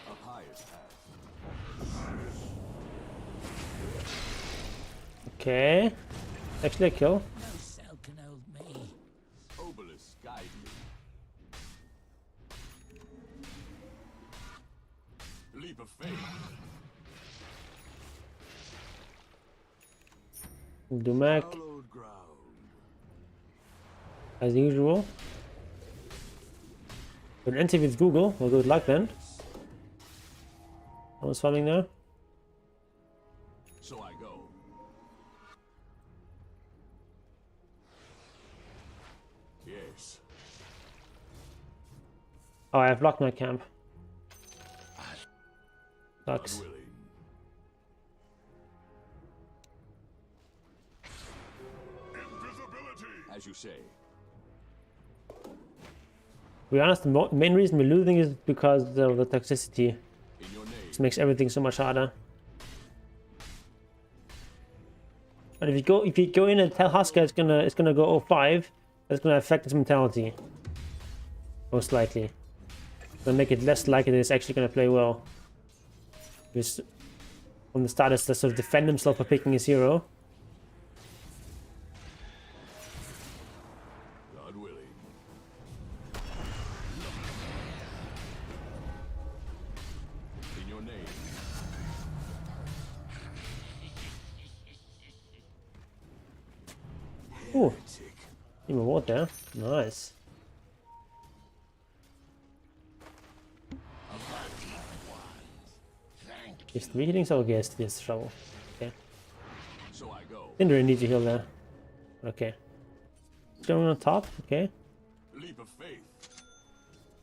Up highest path. Okay. Actually a kill. No cell can hold me. Obelisk, guide me. Leap of faith. Dumac, Hallowed ground. as usual. We're an interview with Google. Well, good luck then. I was farming there. So I go. Yes. Oh, I have blocked my camp. Sucks. God willing. Invisibility! As you say. To be honest, the main reason we're losing is because of the toxicity. In your name. This makes everything so much harder. But if you go in and tell Husker it's gonna go 0-5, that's gonna affect its mentality. Most likely. It's gonna make it less likely that it's actually gonna play well. Because from the start, it's to sort of defend himself by picking his hero. God willing. name. Ooh, even water. Nice. Is 3 healings? Oh, yes, this trouble. Okay. So I go. Didn't really need to heal there. Okay. Going on top. Okay. Leap of faith.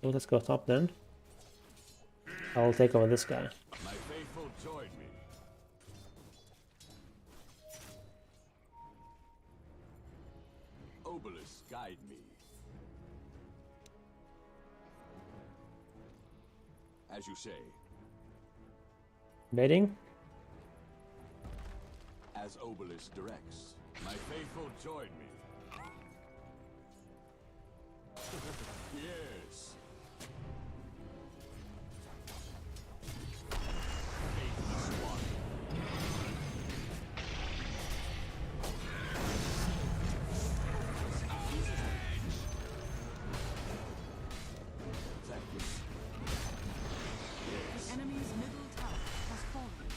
So let's go top then. I'll take over this guy. My faithful join me. Obelisk, guide me. As you say. Baiting. As Obelisk directs. My faithful join me. Yes. Faithless one. The enemy's middle tower has fallen.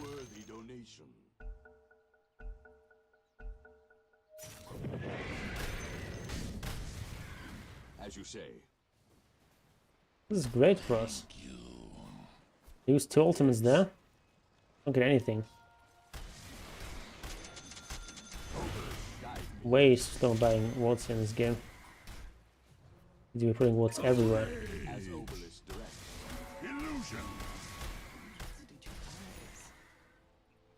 Worthy donation. As you say. This is great for us. Use 2 ultimates there. Don't get anything. Way slow buying wards in this game. We're putting wards everywhere. As Obelisk directs. Illusion.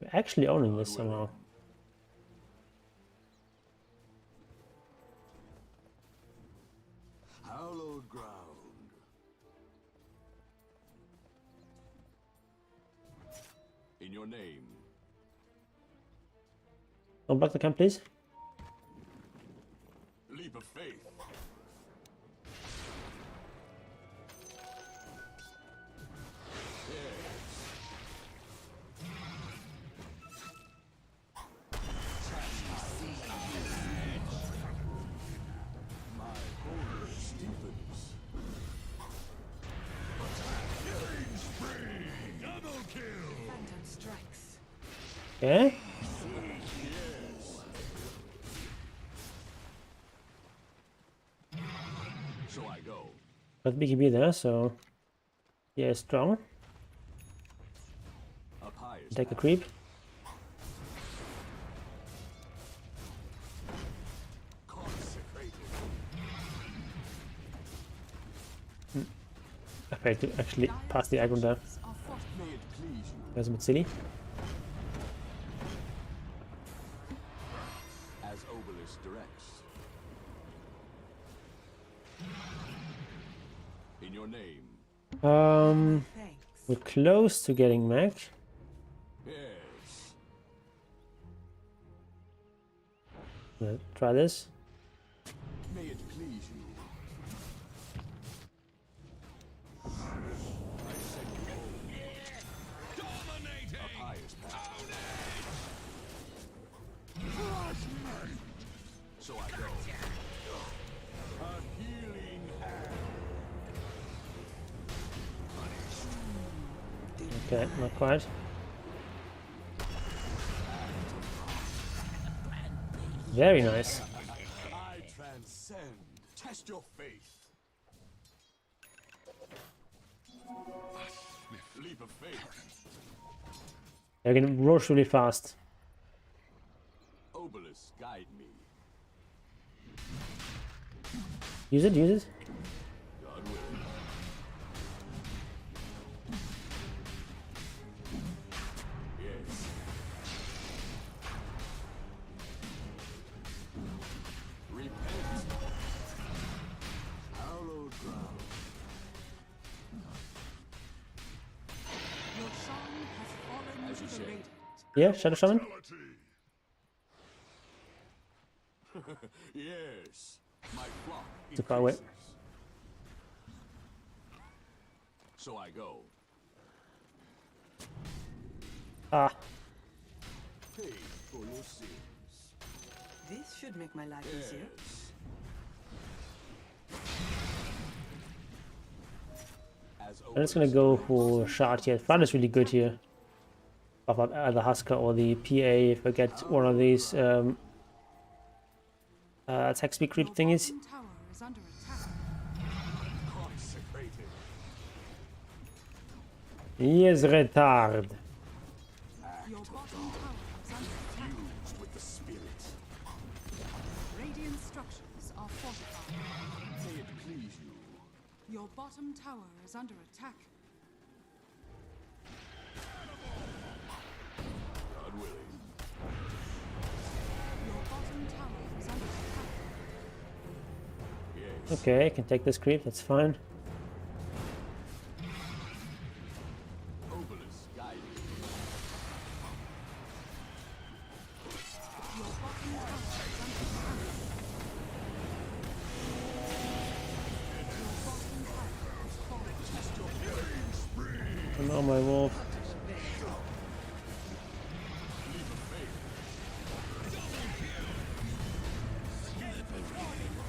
We're actually owning this somehow. Hallowed ground. In your name. Don't block the camp, please. Leap of faith. My horror steepens. Double kill. Phantom strikes. Okay. So I go. Got BKB there, so yeah, strong. Up high as Take a path. creep. Consecrated. I failed to actually pass the aggro there. Are fortified. May it please you. That's a bit silly. As Obelisk directs. In your name. Thanks. We're close to getting mech. Yes. Try this. May it please you. I send you home. Up high as path. So I go. A healing hand. Okay, not quite. Very nice. I transcend. Test your faith. Leap of faith. They're gonna rush really fast. Obelisk, guide me. Use it, use it. God willing. Yes. Repent. Hallowed ground. Your song has fallen As you to the say. radiant. Yeah, Shadow Shaman. Yes. My flock Too far away. increases. So I go. Ah, Pay for your sins. This should make my life easier. Yes. I'm just gonna go for shard here. Flood is really good here. Buff up either Husker or the PA if I get one of these attack speed creep thingies. Bottom tower is under attack. Consecrated. He is retard. Your bottom tower is under attack. Fused with the spirit. Radiant structures are fortified. May it please you. Your bottom tower is under attack. God willing. Your bottom tower is under attack. Yes. Okay, I can take this creep, that's fine. Obelisk guide me. Your bottom tower is under attack. Your bottom tower is falling. And on my wolf.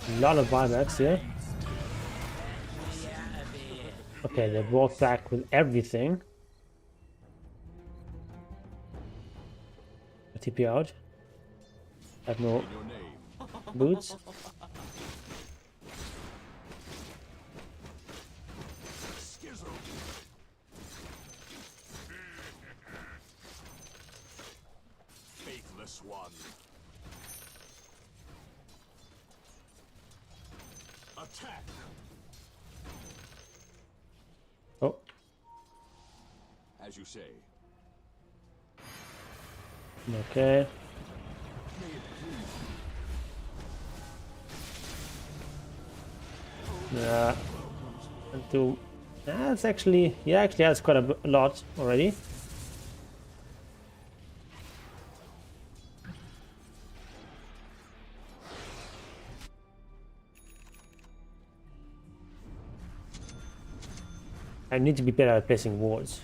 A lot of buybacks here. Okay, they walked back with everything. TP out. I have no Your name. boots. Schism. Faithless one. Attack. Oh, As you say. okay. Yeah. And to that's actually actually has quite a lot already. I need to be better at placing wards.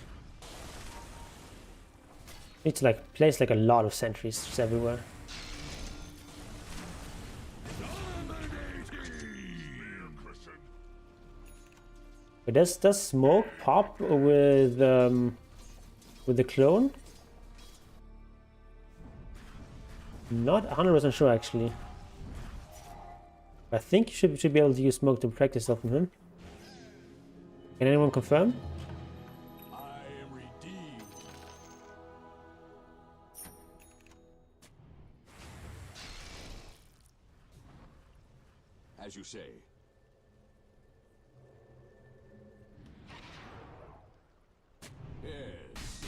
Need to like place like a lot of sentries just everywhere. But does smoke pop with the clone? Not 100% sure actually. I think you should be able to use smoke to protect yourself from him. Can anyone confirm? I am redeemed. As you say. Yes.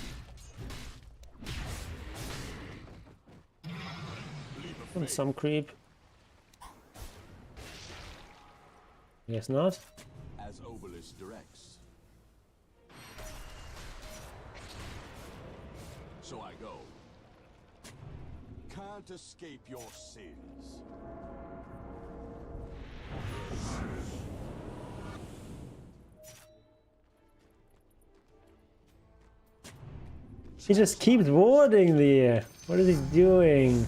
Leap of And faith. some creep. Guess not. As Obelisk directs. So I go. Can't escape your sins. He just keeps warding there. What is he doing?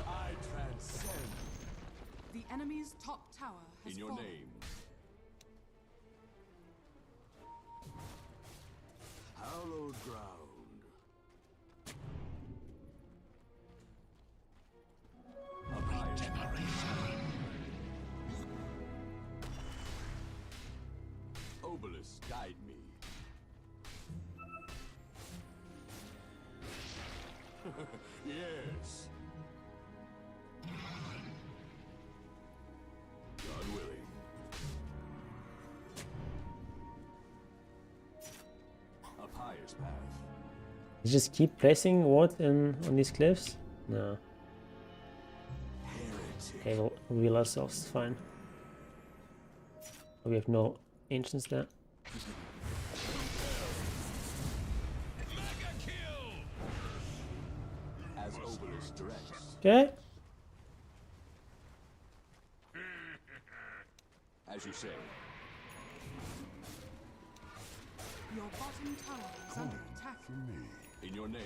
I transcend The enemy's top tower has in your fallen. name. Hallowed ground. A pious Obelisk, guide me. Yes. God willing. A pious path. You just keep placing ward on these cliffs? No. Heretic. Okay, we'll reveal ourselves, it's fine. We have no ancients there. As Obelisk directs. Okay. As you say. Your bottom tower is under attack. In your name.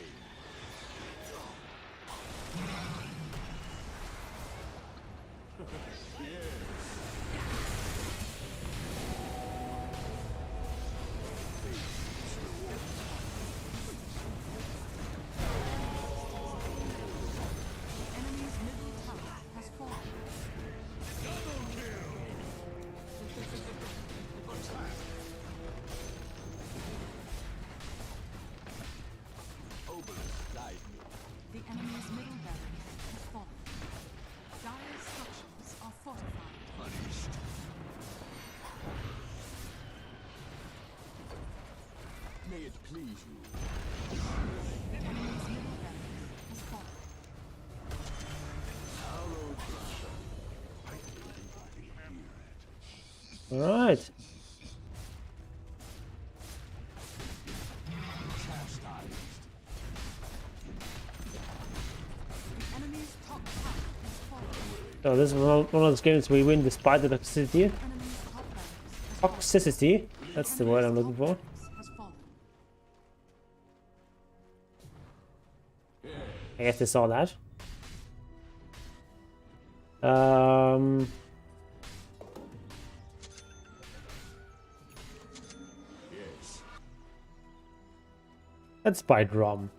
May it please you. Enemy's middle barracks has fallen. All right. The enemy's top tower has fallen. So this is one of those games we win despite the toxicity. Enemy's top barracks has fallen. Toxicity. That's the word I'm looking for. Has fallen. I guess they saw that. Yes. Let's buy Drum.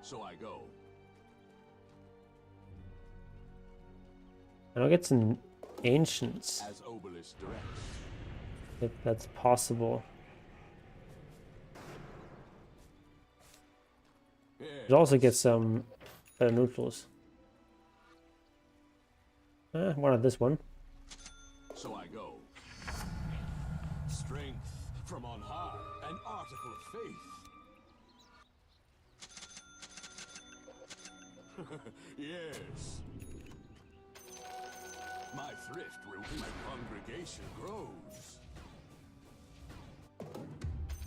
So I go. And I'll get some ancients As Obelisk directs. if that's possible. Should also get some better neutrals. Why not this one? So I go. Strength from on high, an article of faith. Yes. My thrift will my congregation grows.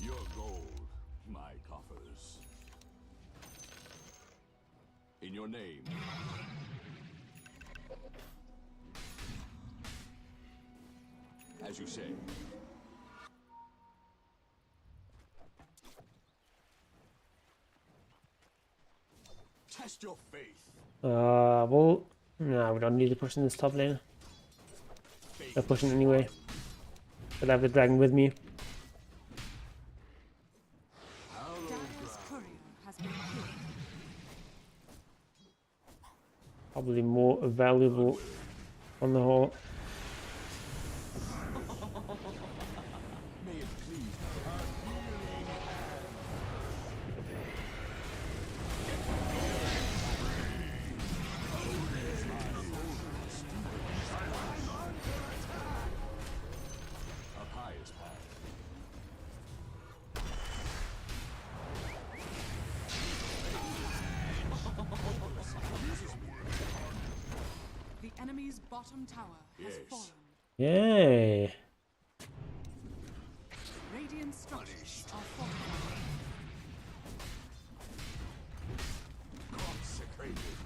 Your gold, my coffers. In your name. As you say. Test your faith. Well, no, we don't need to push in this top lane. I'm pushing anyway. But I have the dragon with me. Dire's courier has been killed. Probably more valuable on the whole. May it please. A pious path. The enemy's bottom tower has Yes. fallen. Yay! Radiant structures are fortified. Consecrated.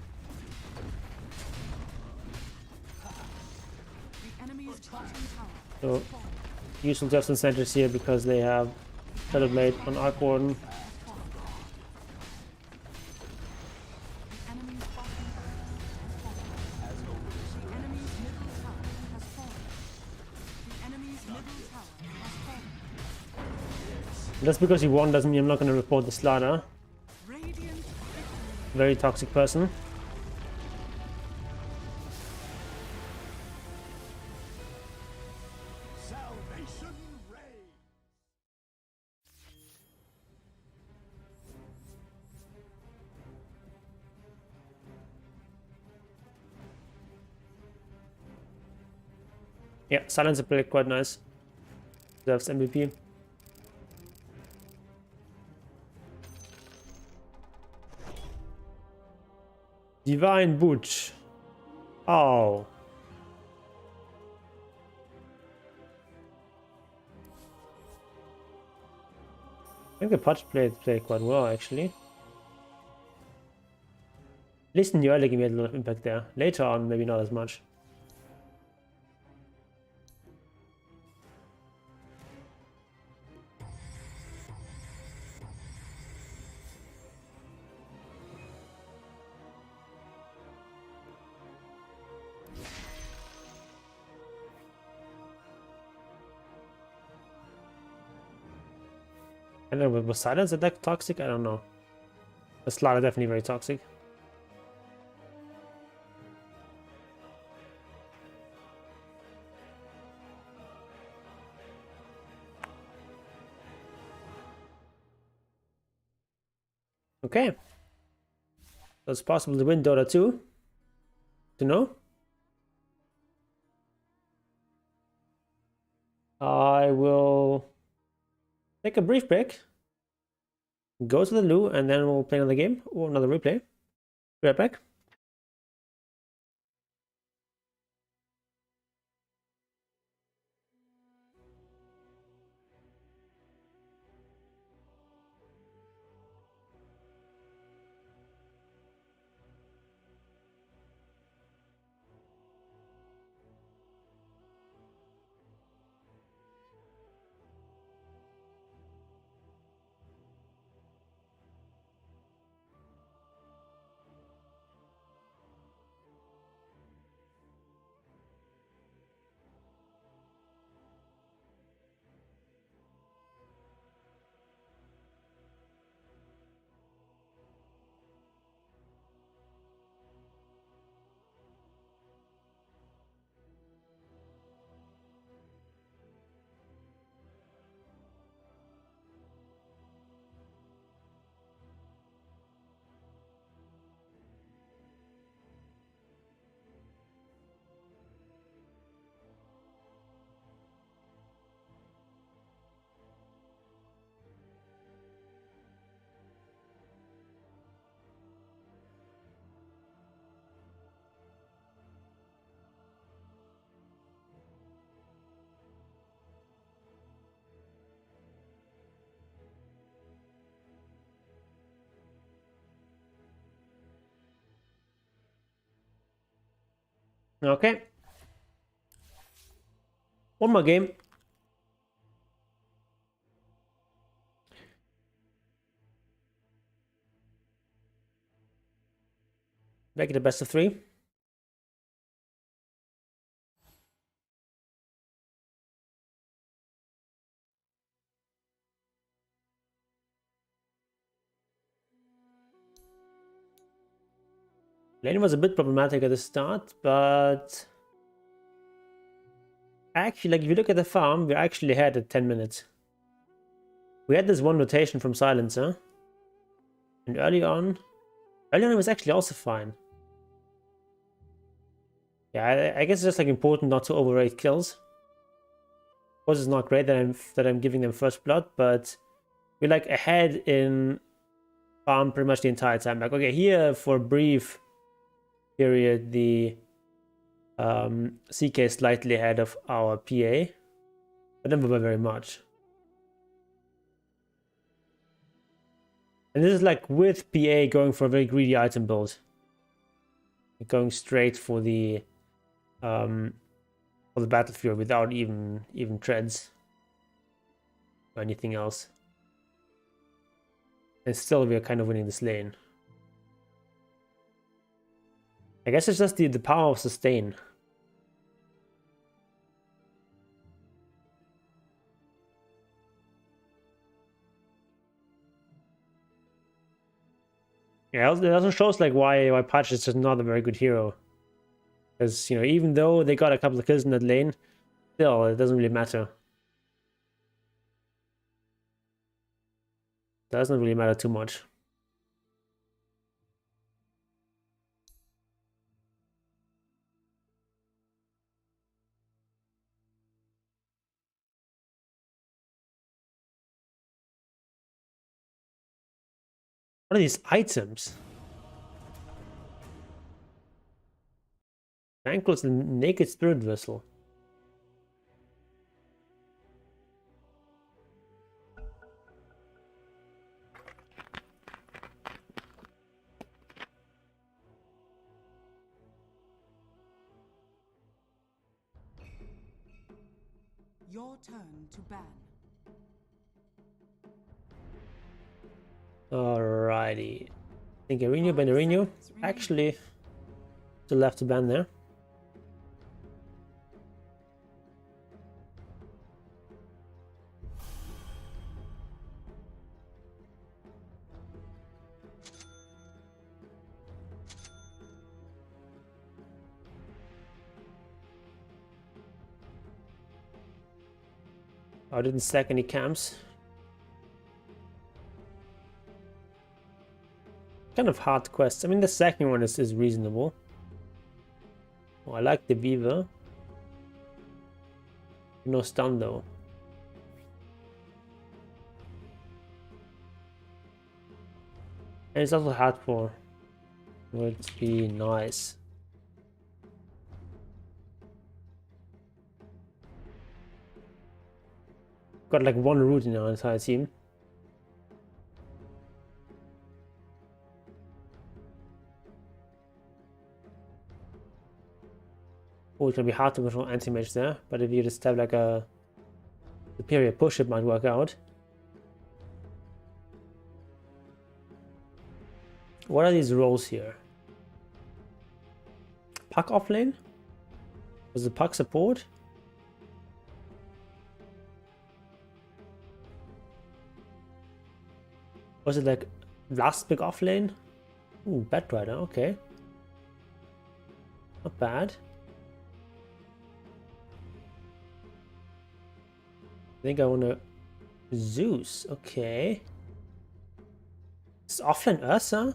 The enemy's bottom tower So, has fallen. useful Justin centers here because they have Shadow Blade on Arc Warden. Has fallen. The enemy's bottom barracks has fallen. The enemy's middle tower has fallen. The enemy's middle tower has fallen. Just because you won doesn't mean I'm not going to report the slaughter. Radiant victory. Very toxic person. Salvation reigns. Yeah, Silencer played quite nice. Deserves MVP. Divine Butch. Oh. I think the Pudge played quite well actually. At least in the early game he had a lot of impact there. Later on maybe not as much. I don't know, was Silence that toxic? I don't know. The Slaughter definitely very toxic. Okay. So it's possible to win Dota 2. To know? I will take a brief break, go to the loo, and then we'll play another game or another replay. Be right back. Okay. One more game. Make it a best of 3. Lane was a bit problematic at the start, but actually, like if you look at the farm, we're actually ahead at 10 minutes. We had this one rotation from Silencer, and early on it was actually also fine. Yeah, I guess it's just like important not to overrate kills. Of course, it's not great that I'm giving them first blood, but we're like ahead in farm pretty much the entire time. Like, okay, here for a brief period, the CK is slightly ahead of our PA, but never by very much. And this is like with PA going for a very greedy item build, going straight for the battlefield without even treads or anything else. And still we are kind of winning this lane. I guess it's just the power of sustain. Yeah, it also shows like why Patch is just not a very good hero. Because, you know, even though they got a couple of kills in that lane, still, it doesn't really matter. Doesn't really matter too much. What are these items? Ankles and naked spirit vessel. Your turn to ban. Alrighty. I think Bannerino. Actually, still left to ban there. I didn't stack any camps. Kind of hard quest. I mean, the second one is reasonable. Oh, I like the Weaver. No stun though. And it's also hard for. Would be nice. Got like one root in our entire team. Oh, it's gonna be hard to control anti-mage there, but if you just have like a superior push, it might work out. What are these roles here? Puck off lane? Was the puck support? Was it like last big off lane? Ooh, Bat Rider, okay. Not bad. I think I wanna Zeus, okay. Is offlane Ursa?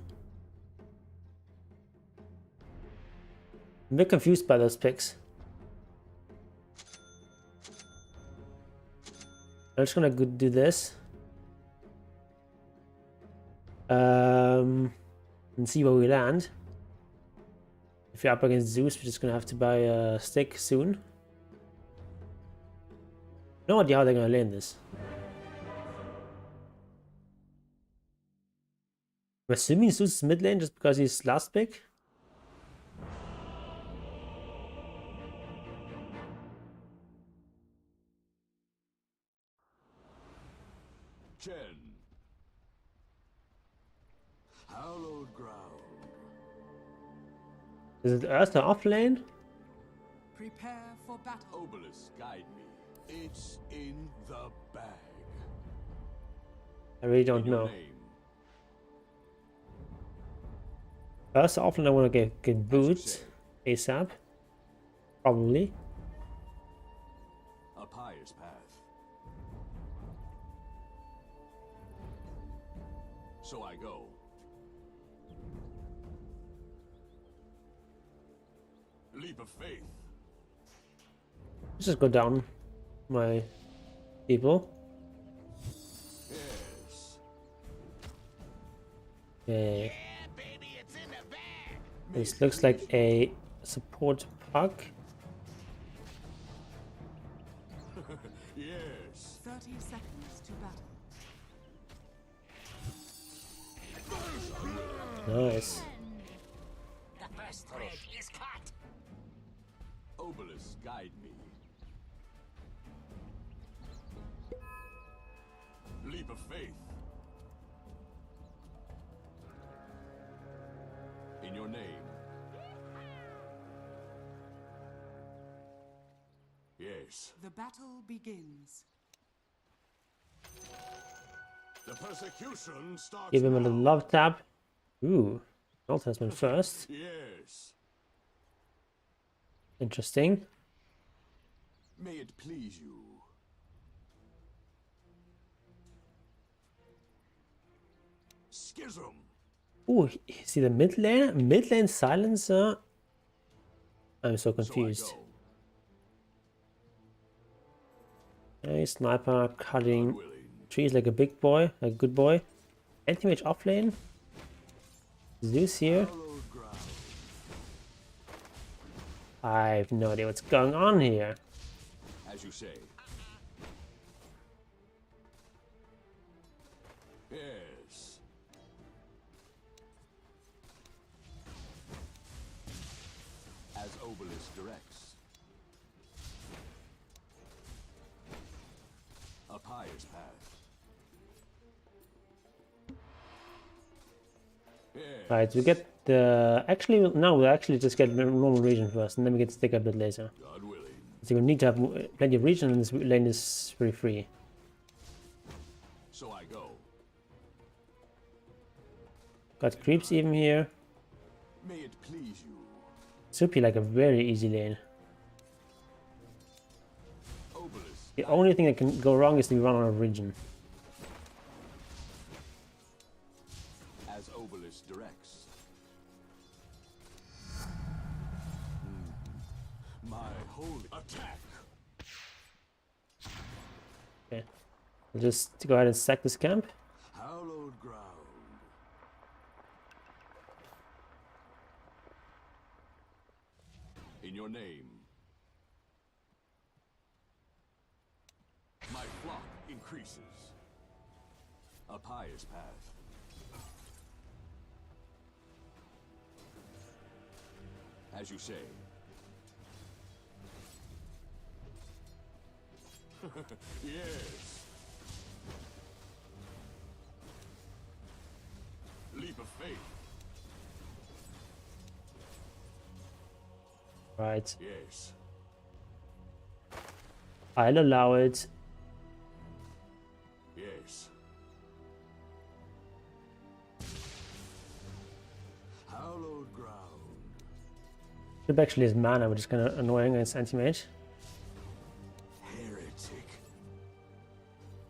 I'm a bit confused by those picks. I'm just gonna go do this. And see where we land. If you're up against Zeus, we're just gonna have to buy a stick soon. No idea how they're gonna lane this. I'm assuming Zeus is mid lane just because he's last pick. Chen. Hallowed ground. Is it Ursa off lane? Prepare for battle. Obelisk, guide me. It's in the bag. I really don't In your know. name. Ursa off lane, I want to get boots ASAP. Probably. A pious path. So I go. Leap of faith. Let's just go down, my people. Yes. Okay. This looks like a support puck. Yes. 30 seconds to battle. Nice. The first thread is cut. Obelisk, guide me. Leap of faith. In your name. Yes. The battle begins. The persecution starts. Give him a now. little love tap. Ooh. Alt has been first. Yes. Interesting. May it please you. Schism. Ooh, see the mid lane? Mid lane silencer? I'm so confused. So Okay, sniper cutting willing. trees like a big boy, like a good boy. Anti-mage off lane. Zeus here. Hallowed ground. I have no idea what's going on here. As you say. Yes. As Obelisk directs. A pious path. Yes. Right, we get the... Actually, no, we'll actually just get normal region first, and then we get stick a bit later. God willing. So we need to have plenty of region, and this lane is very free. So I go. Got creeps even here. May it please you. Should be like a very easy lane. Obelisk. The only thing that can go wrong is to run out of region. As Obelisk directs. My holy attack. Okay. I'll just go ahead and sack this camp. Hallowed ground. In your name. My flock increases. A pious path. As you say. Yes. Leap of faith. Right. Yes. I'll allow it. Yes. Hallowed ground. It actually is mana, which is kind of annoying against anti-mage. Heretic.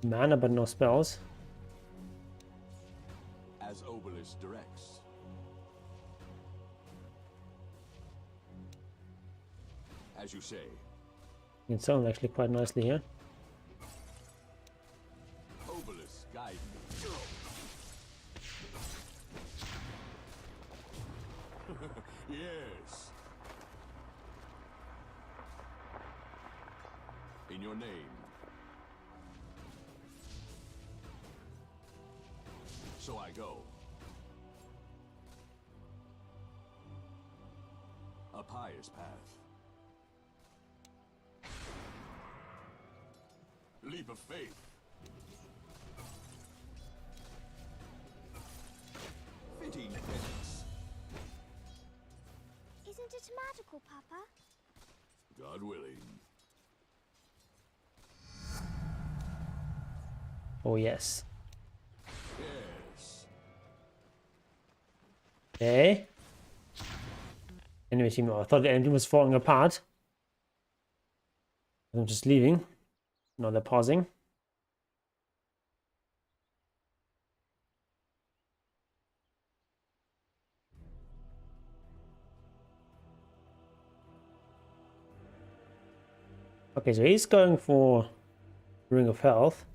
Mana, but no spells. As Obelisk directs. As you say. You can summon actually quite nicely here. Obelisk, guide me. Yes. In your name. So I go. A pious path. Leap of faith. Fitting penance. Isn't it magical, Papa? God willing. Oh yes. Yes. Okay. Enemy team. Oh, I thought the enemy was falling apart. I'm just leaving. No, they're pausing. Okay, so he's going for Ring of Health.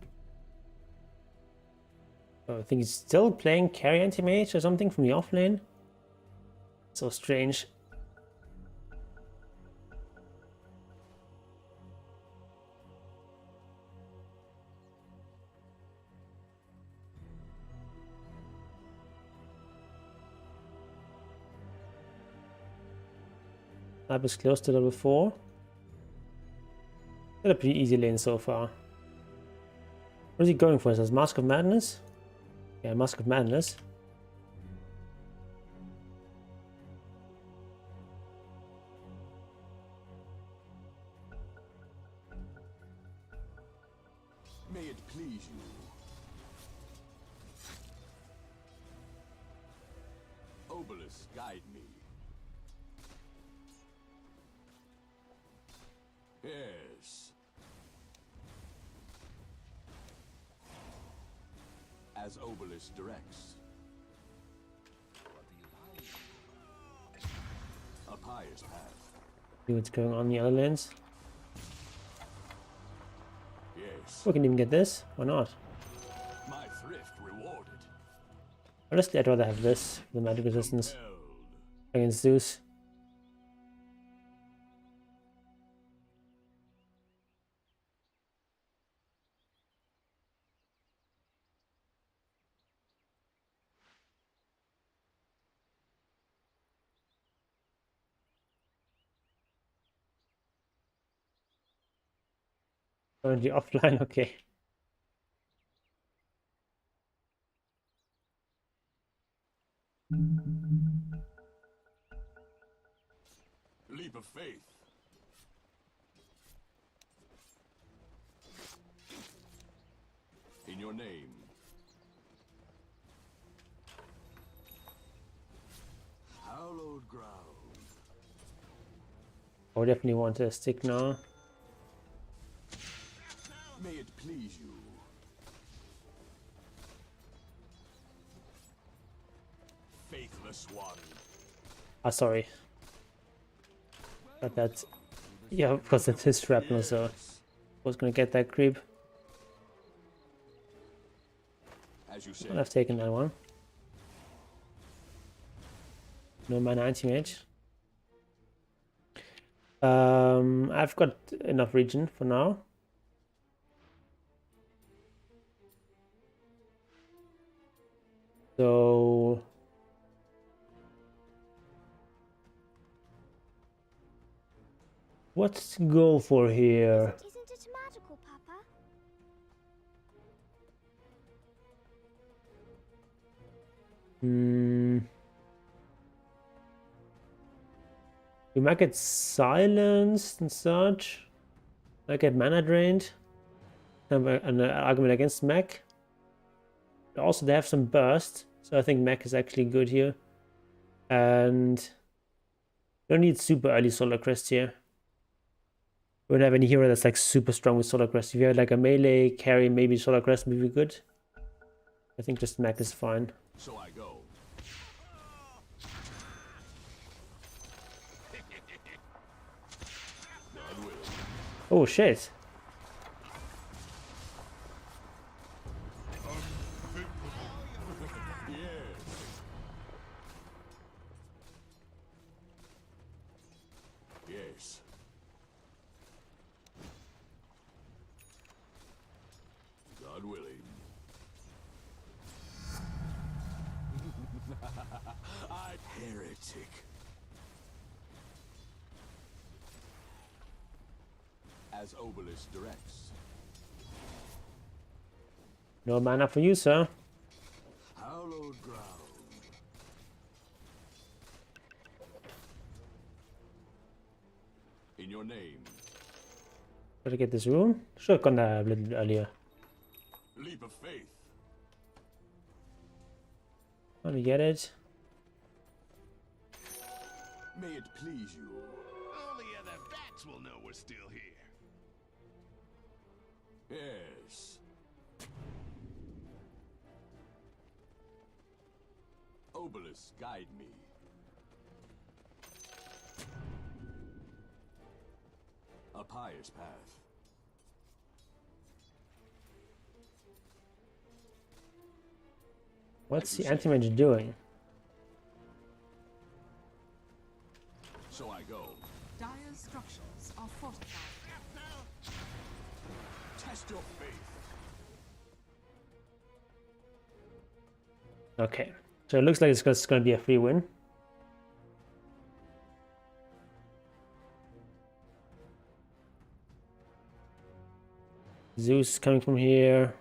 Oh, I think he's still playing carry anti-mage or something from the offlane. So strange. Lab is close to level 4. Got a pretty easy lane so far. What is he going for? Is this Mask of Madness? Yeah, Mask of Madness. May it please you. Obelisk, guide me. Yes. As Obelisk directs. A pious path. See what's going on in the other lanes. Yes. We can even get this. Why not? My thrift rewarded. Honestly, I'd rather have this for the magic resistance against Zeus. Currently offline, okay. Leap of faith. In your name. Hallowed ground. I would definitely want to stick now. May it please you. Faithless one. Ah, sorry. But that's... Yeah, of course that's his shrapnel, so... I was gonna get that creep. As you say. I've taken that one. No mana anti-mage. I've got enough region for now. So what to go for here? Isn't it magical, Papa? We might get silenced and such. Might get mana drained. Kind of an argument against mech. Also, they have some burst, so I think mech is actually good here. And don't need super early Solar Crest here. We don't have any hero that's like super strong with Solar Crest. If you had like a melee carry, maybe Solar Crest would be good. I think just mech is fine. So I go. Oh shit. Yes. God willing. Heretic. As Obelisk directs. No mana for you, sir. Hallowed ground. In your name. Better get this rune. Should have gone there a little earlier. Leap of faith. Let me get it. May it please you. Only other bats will know we're still here. Yes. Obelisk, guide me. A pious path. What's the anti-mage doing? So I go. Dire's structures are fortified. Test your faith. Okay, so it looks like it's going to be a free win. Zeus coming from here.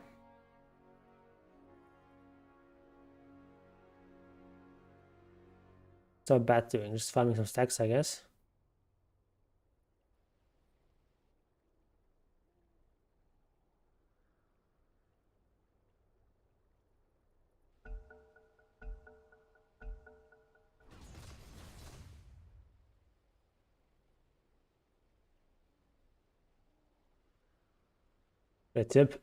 What's our bat doing? Just farming some stacks, I guess. A tip.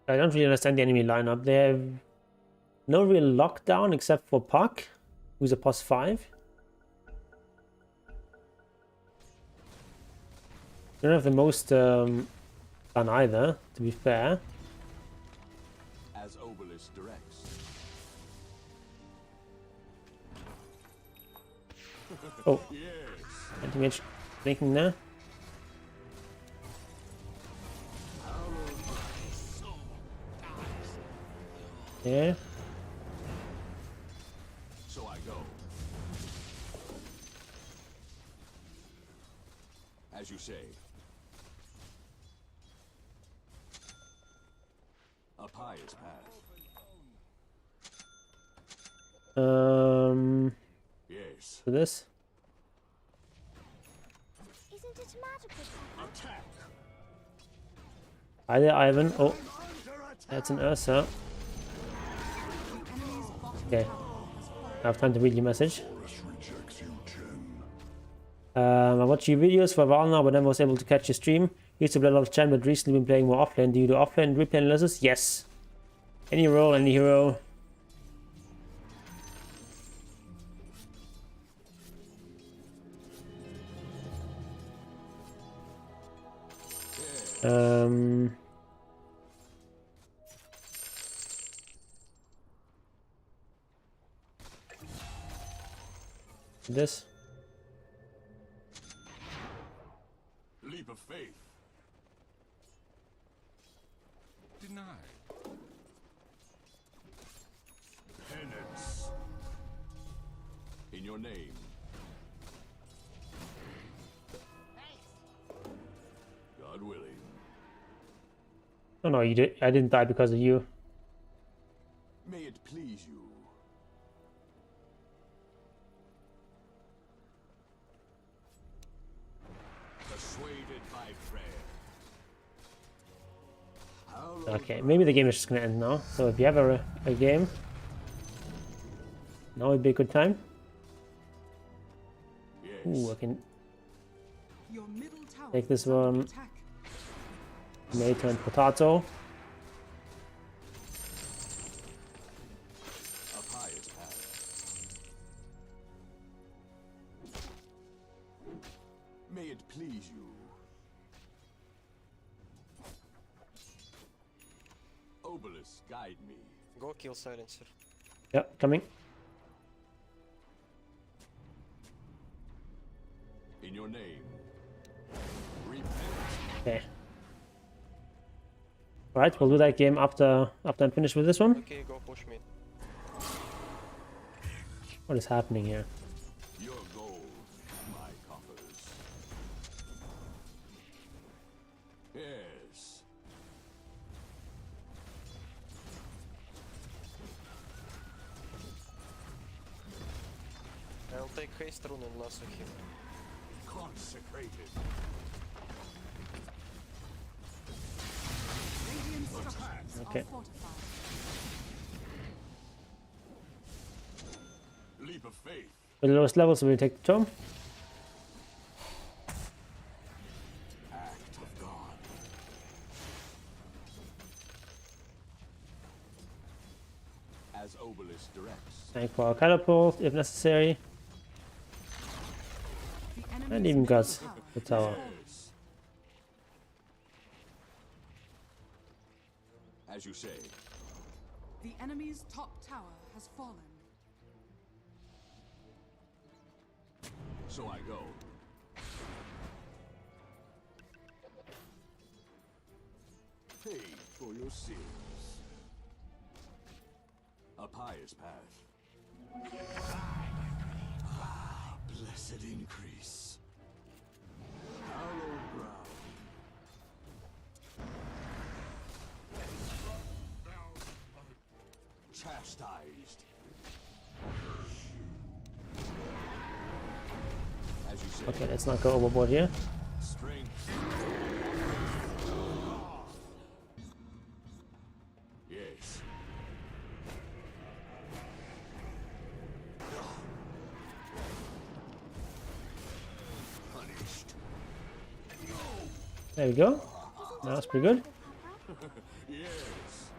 I don't really understand the enemy lineup. They have no real lockdown except for Puck, who's a +5. They don't have the most done either, to be fair. As Obelisk directs. Oh, Yes. anti-mage blinking there. Yeah. So I go. As you say. A pious path. Yes. For this. Isn't it magical, Papa? Attack. Hi there, Ivan. Oh, that's an Ursa. Okay. I have time to read your message. I watch your videos for a while now, but never was able to catch your stream. Used to play a lot of Chen, but recently been playing more offlane. Do you do offlane replay analysis? Yes. Any role, any hero. This. Leap of faith. Denied. Penance. In your name. God willing. Oh no, you did. I didn't die because of you. May it please you. Persuaded by prayer. Okay, maybe the game is just gonna end now. So if you have a game, now would be a good time. Yes. Ooh, I can Your middle tower take this is under one. attack. Tomato and potato. A pious path. May it please you. Obelisk, guide me. Go kill silencer. Yep, coming. In your name. Repent. Okay. Alright, we'll do that game after I'm finished with this one. Okay, go push me. What is happening here? Your gold, my coffers. Yes. I'll take haste rune and lasso him. Consecrated. Radiant structures Okay. are fortified. Leap of faith. With the lowest level, so we take the tome. Act of God. As Obelisk directs. Tank for our catapult if necessary. The And enemy's even middle got the tower. Yes. As you say. The enemy's top tower has fallen. So I go. Pay for your sins. A pious path. Ah, blessed increase. Hallowed ground. Chastised. As you say. Okay, let's not go overboard here. Strength. Yes. Punished. There we go. Now that's pretty good. Yes.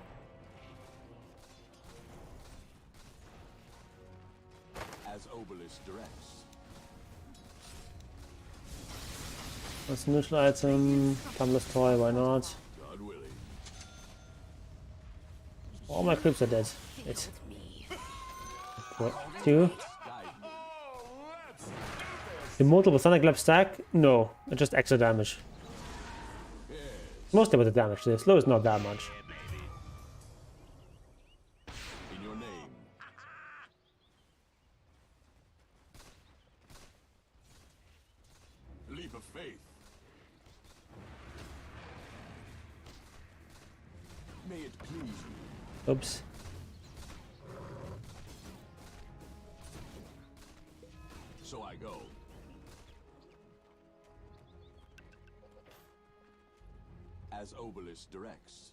As Obelisk directs. That's a neutral item. Tumbler's toy, why not? God willing. All my creeps are dead. It's what, 2. Immortal with Sonic Lab stack? No, just extra damage. Mostly with the damage. The slow is not that much. In your name. Leap of faith. May it please you. Oops. So I go. As Obelisk directs.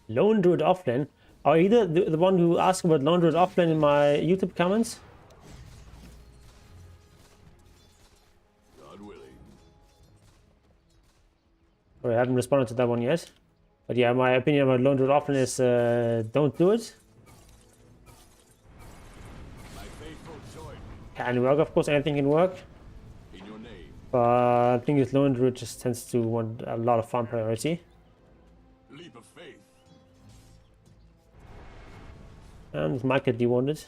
Lone Druid offlane. Are you the one who asked about Lone Druid offlane in my YouTube comments? God willing. Or I haven't responded to that one yet. But yeah, my opinion about Lone Druid often is don't do it. My faithful join Can work, of course, anything can work. in your name. But I think this Lone Druid just tends to want a lot of farm priority. Leap of faith. And this might get dewanted.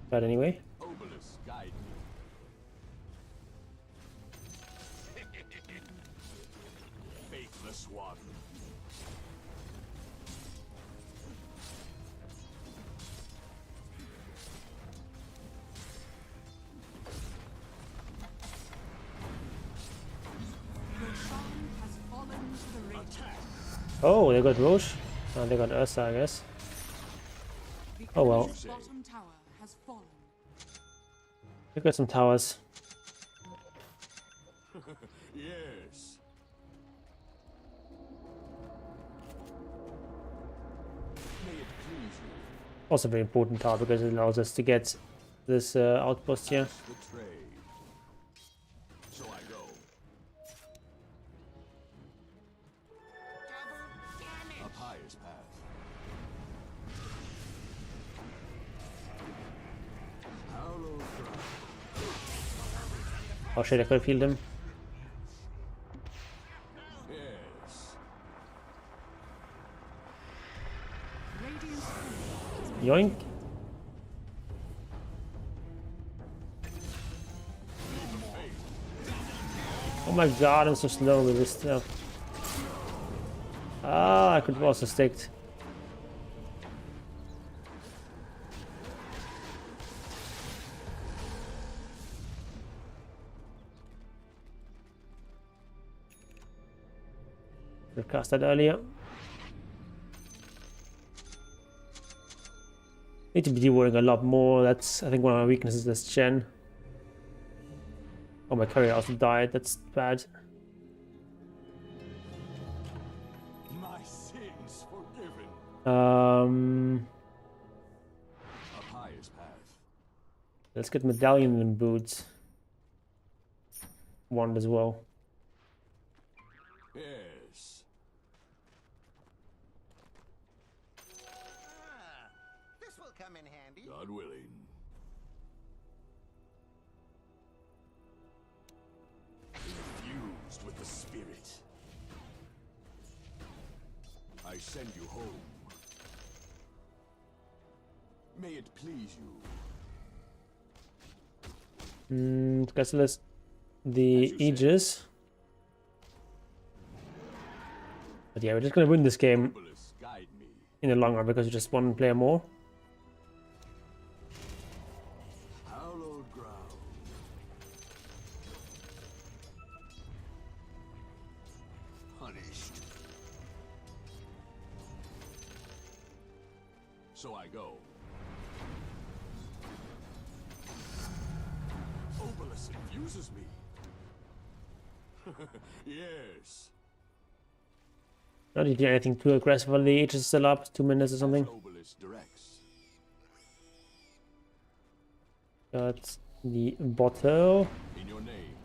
But anyway. Obelisk, guide me. Faithless one. Roshan has fallen to the ring. Oh, they got Roche. Oh, they got Ursa, I guess. The Oh well. enemy's bottom tower has fallen. They got some towers. Yes. May it please you. Also very important tower because it allows us to get this outpost here. The trade. So I go. A pious path. Hallowed ground. Oh shit, I could have healed him. Yes. Radiant's Yoink. Oh my god, I'm so slow with this stuff. Ah, I could have also sticked. Could have cast that earlier. Need to be deworking a lot more. That's, I think, one of my weaknesses is Chen. Oh, my courier also died. That's bad. My sins forgiven. Um, A pious path. let's get medallion and boots. Wand as well. Yes. This will come in handy. God willing. Infused with the spirit. I send you home. May it please you. Castless, the Aegis. But yeah, we're just gonna win this game Obelisk, guide me. in the long run because we just one player more. Hallowed ground. Punished. So I go. Obelisk infuses me. Yes. Not to do anything too aggressively. Aegis is still up, 2 minutes or something. Obelisk directs. Got the bottle. In your name.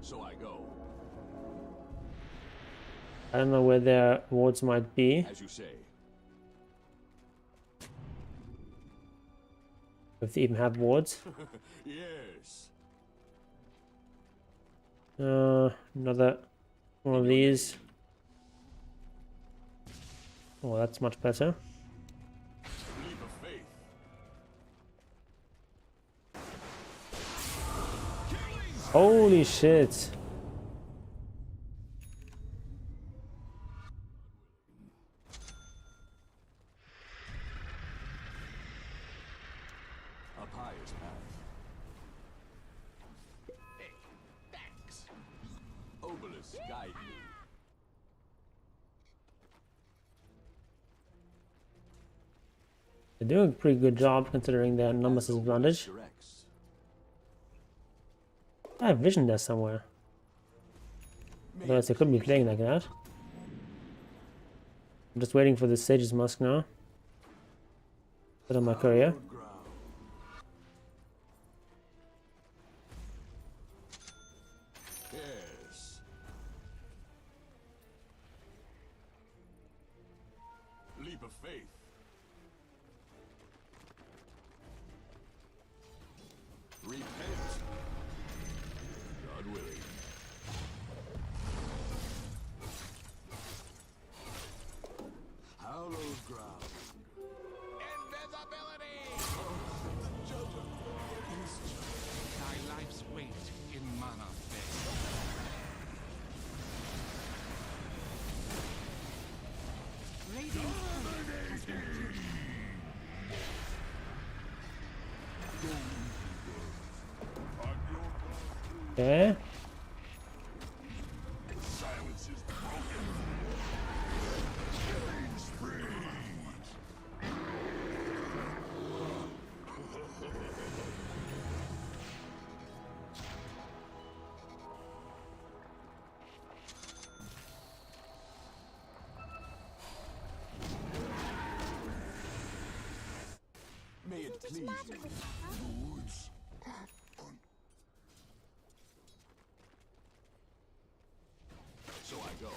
So I go. I don't know where their wards might be. As you say. If they even have wards. Yes. Another one of these. Oh, that's much better. Leap of faith. Holy shit. A pious path. Hey, thanks. Obelisk, guide me. They're doing a pretty good job considering their numbers disadvantage. Directs. I have vision there somewhere. Otherwise they couldn't be playing like that. I'm just waiting for the Sage's Mask now. Put on my courier. Hallowed ground. Leap of faith. Repent. God willing. Hallowed ground. Invisibility! Thy life's weight in mana fate. Radiant's turret has been killed. Okay. Silence is broken. Killing spree. May it Isn't it please you. magical, Papa? Woods So I go.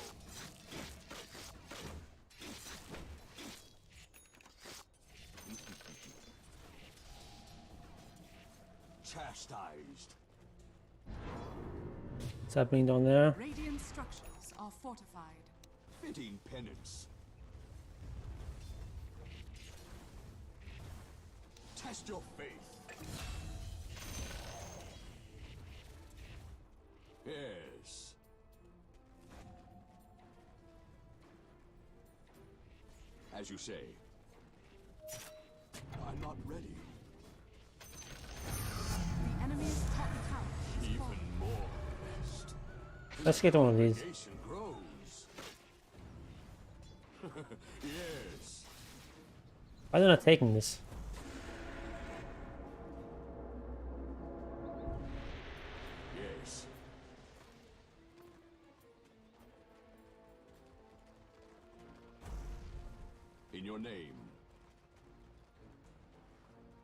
Chastised. What's happening down there? Radiant structures are fortified. Fitting penance. Test your faith. Yes. As you say. I'm not ready. The enemy's top tower is Even falling. more blessed. Let's get one of these. Nation grows. Yes. Why are they not taking this? Yes. In your name.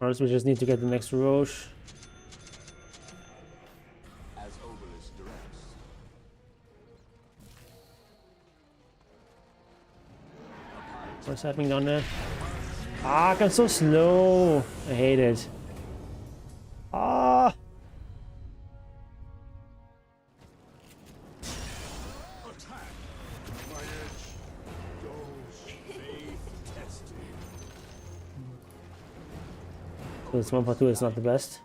Or else we just need to get the next Roche. As Obelisk directs. What's happening down there? Ah, I'm so slow. I hate it. Ah. Attack! My edge goes faith tested. So this 1.2 is not the best.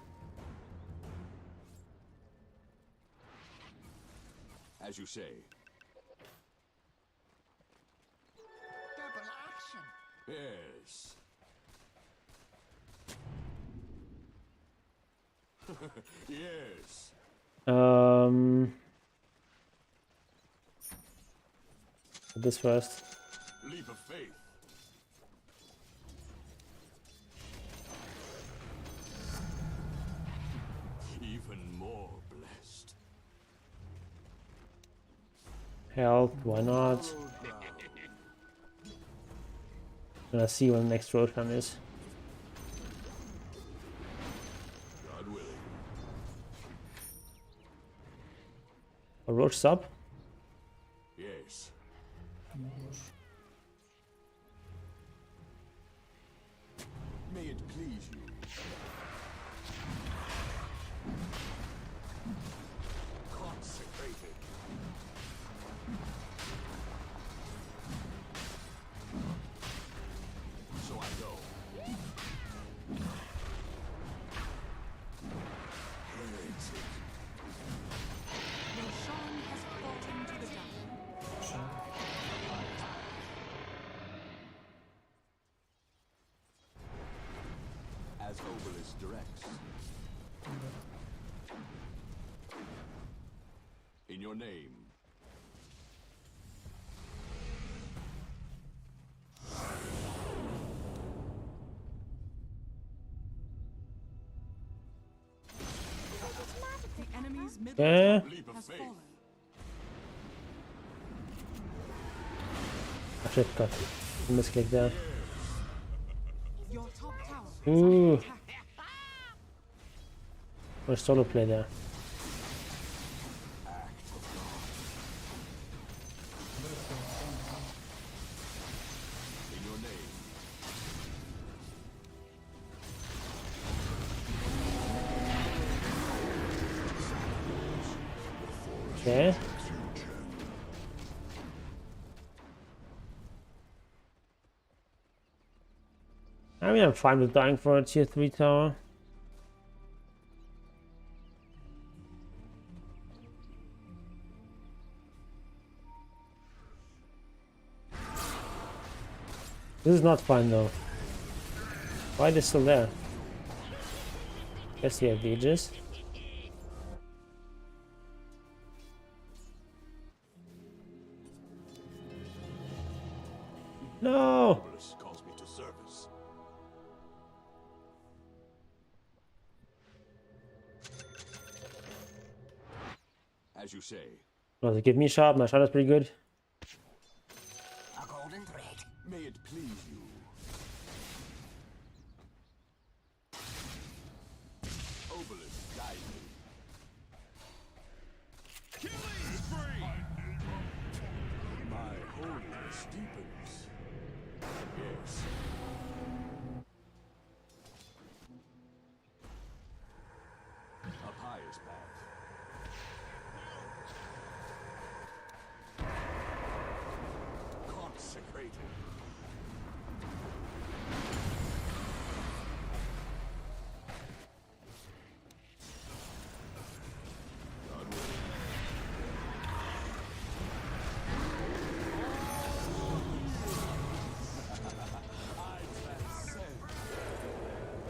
As you say. Double action. Yes. Yes. This first. Leap of faith. Even more blessed. Health, why not? Hallowed ground. Gonna see when the next road run is. God willing. A roach sub? Yes. May it please you. Consecrated. So I go. Heretic. Roshan has fallen to the ground. As Obelisk directs. In your name. The enemy's middle Yeah. tower Leap of has faith. fallen. I should cut. Misclick there. Your top tower is Ooh. under attack. Or solo play there. Act of God. In your name. Okay. I mean, I'm fine with dying for a tier 3 tower. This is not fine though. Why are they still there? Guess you have Aegis. No! Obelisk calls me to service. As you say. Well, they give me a shot. My shot is pretty good. A golden thread. May it please you. Obelisk, guide me. Killing spree! My holiness deepens. Yes. A pious path. Consecrated.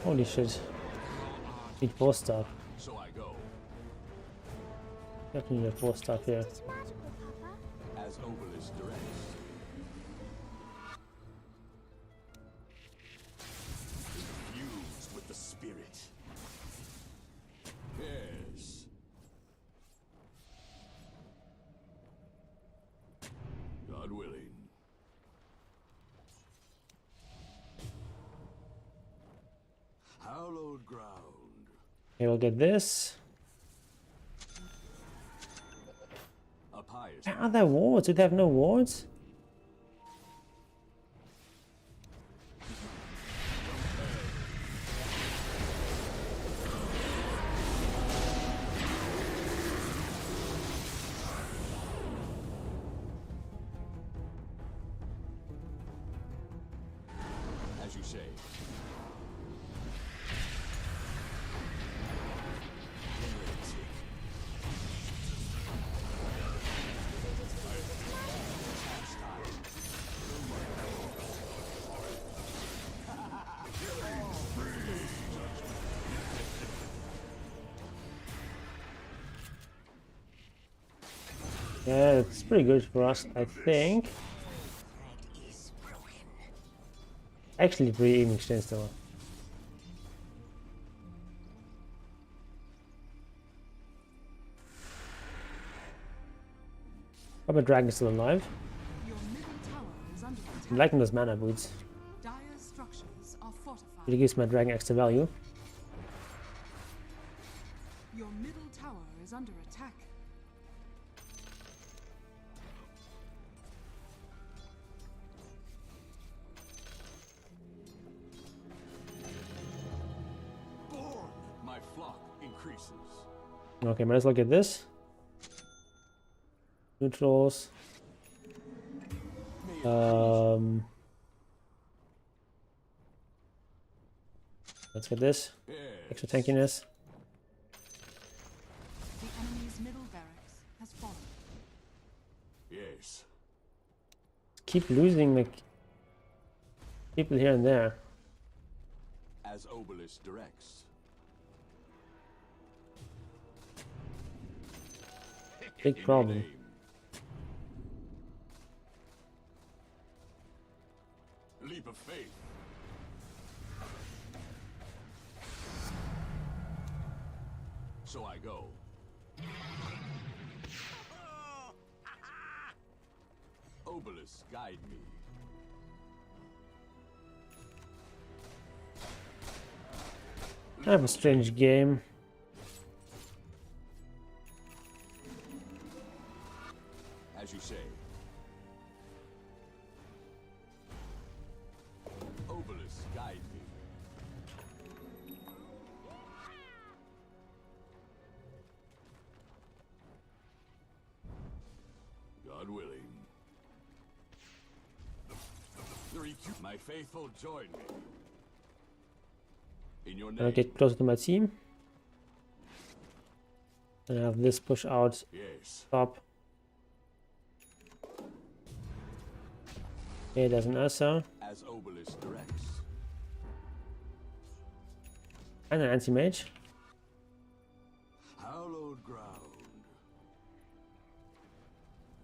Holy shit. Need 4 stuff. So I go. Definitely need 4 stuff here. It's magical, Papa. As Obelisk directs. Infused with the spirit. Yes. God willing. Hallowed ground. Okay, we'll get this. A pious. Are there wards? Do they have no wards? As you say. Yeah, it's pretty good for us, I think. Actually, pretty even exchange though. Hope a dragon is still alive. Your middle tower is under attack. I'm liking those mana boots. Dire structures are fortified. It gives my dragon extra value. Your middle tower is under attack. Born. My flock increases. Okay, might as well get this. Neutrals. Let's get this. Extra tankiness. The enemy's middle barracks has fallen. Yes. Keep losing like people here and there. As Obelisk directs. Big problem. Leap of faith. So I go. Obelisk, guide me. I have a strange game. As you say. Obelisk, guide me. God willing. My faithful join me. In your I'll name. get closer to my team. And have this push out Yes. top. Okay, there's an Ursa. As Obelisk directs. And an anti-mage. Hallowed ground.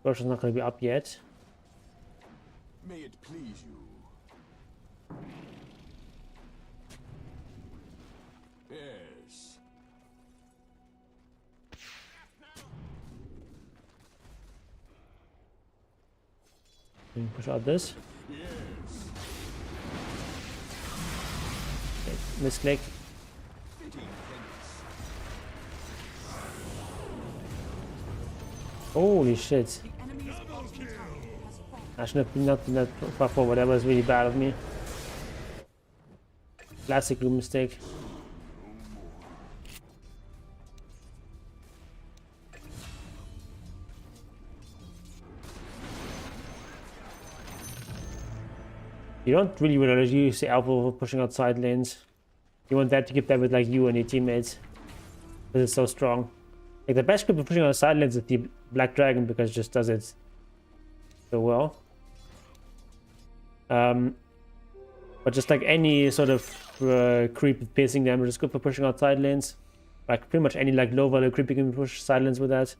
Version's not going to be up yet. May it please you. Yes. And push out this. Yes. Okay, misclick. Holy shit. The enemy's bottom tower has fallen. I should have not been that far forward. That was really bad of me. Classic Gloom mistake. You don't really want to use the alpha for pushing out side lanes. You want that to keep that with like you and your teammates. Because it's so strong. Like the best grip for pushing out side lanes is the Black Dragon because it just does it so well. But just like any sort of creep with piercing damage is good for pushing out side lanes. Like pretty much any like low value creep you can push side lanes with that.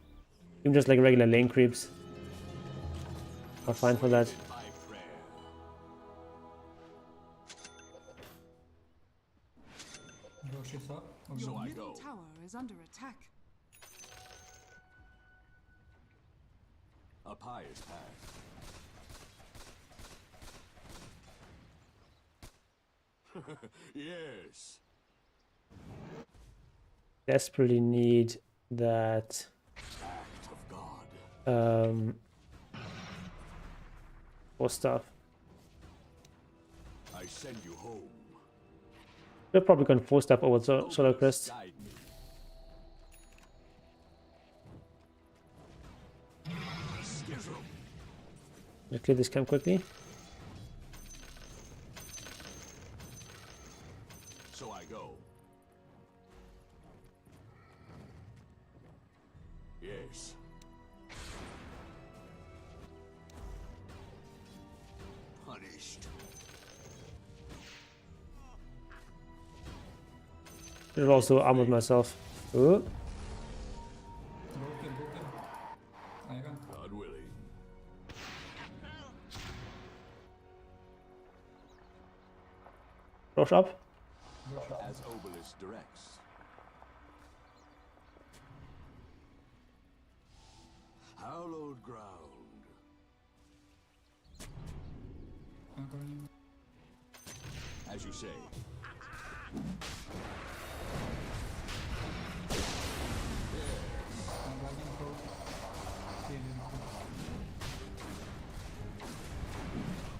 Even just like regular lane creeps are fine for that. Your middle tower is under attack. A pious path. Yes. Desperately need that Act of God. for stuff. I send you home. We're probably going to force stuff over Solar Crest. Guide me. Schism. Let's clear this camp quickly. So I go. Yes. Punished. Should have also armored myself. Ooh. God willing. Rush up. As Obelisk directs. Hallowed ground. As you say.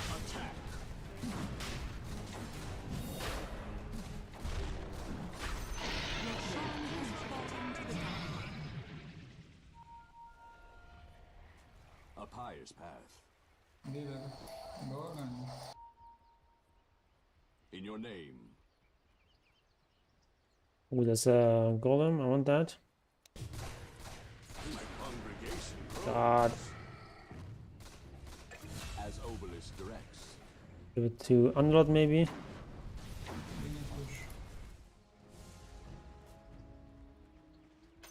Attack. Your shrine has fallen to the ground. A pious path. In your name. Ooh, there's a golem. I want that. My congregation. God. As Obelisk directs. Give it to Unlord maybe.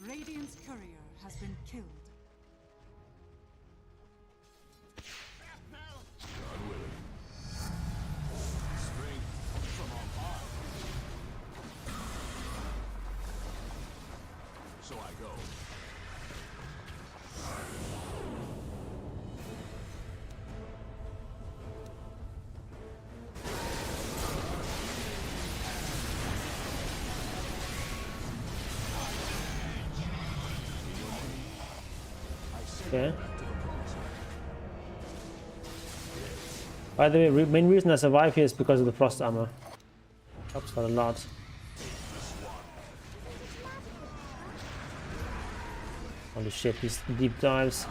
Radiant's courier has been killed. God willing. Strength from on high. So I go. Okay. By the way, main reason I survive here is because of the frost armor. Helps out a lot. Holy shit, these deep dives.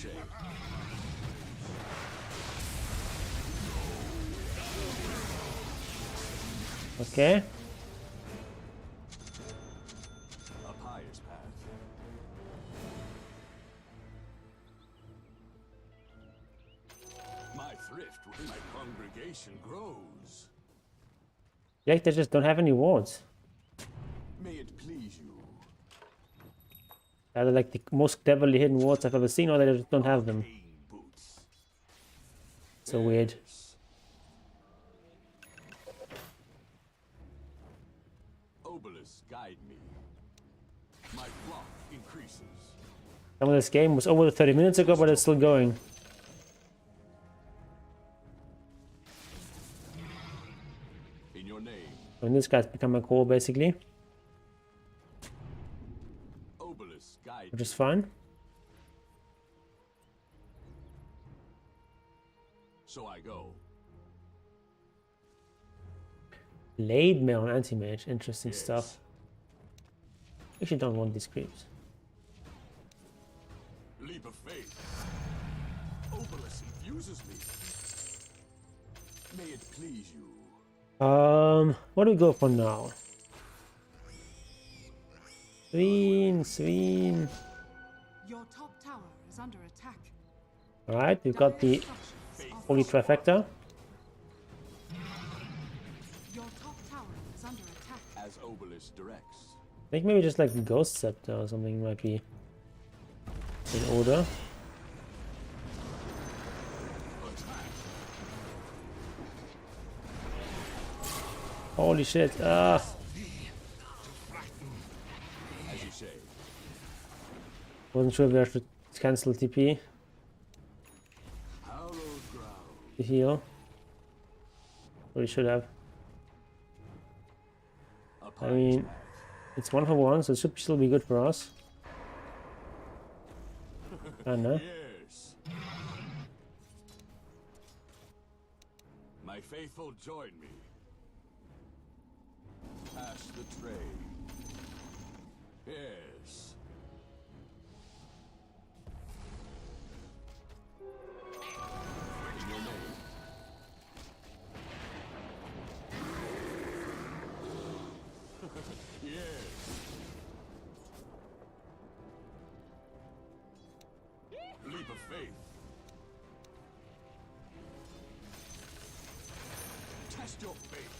say. Okay. A pious path. My thrift within my congregation grows. Like they just don't have any wards. May it please you. They're like the most cleverly hidden wards I've ever seen, or they just don't have them. Pain boots. So weird. Yes. Obelisk, guide me. My flock increases. Some of this game was over 30 minutes ago, but it's still going. In your name, And this guy's become a core basically, Obelisk, guide which is fine. So I go. Blade mail on anti-mage, interesting Yes. stuff. Actually don't want these creeps. Leap of faith. Obelisk infuses me. May it please you. What do we go for now? Sween. Your top tower is under attack. Alright, we've got the Structures are holy trifecta. Your top tower is under attack. As Obelisk directs. I think maybe just like the ghost scepter or something might be in order. Holy shit, As you say. wasn't sure if I should cancel TP Hallowed ground. to heal. Or should have. A I pious mean, path. it's 1 for 1, so it should still be good for us. I know. Yes. My faithful join me. Pass the tray. Yes. In your name. Yes. Leap of faith. Test your faith.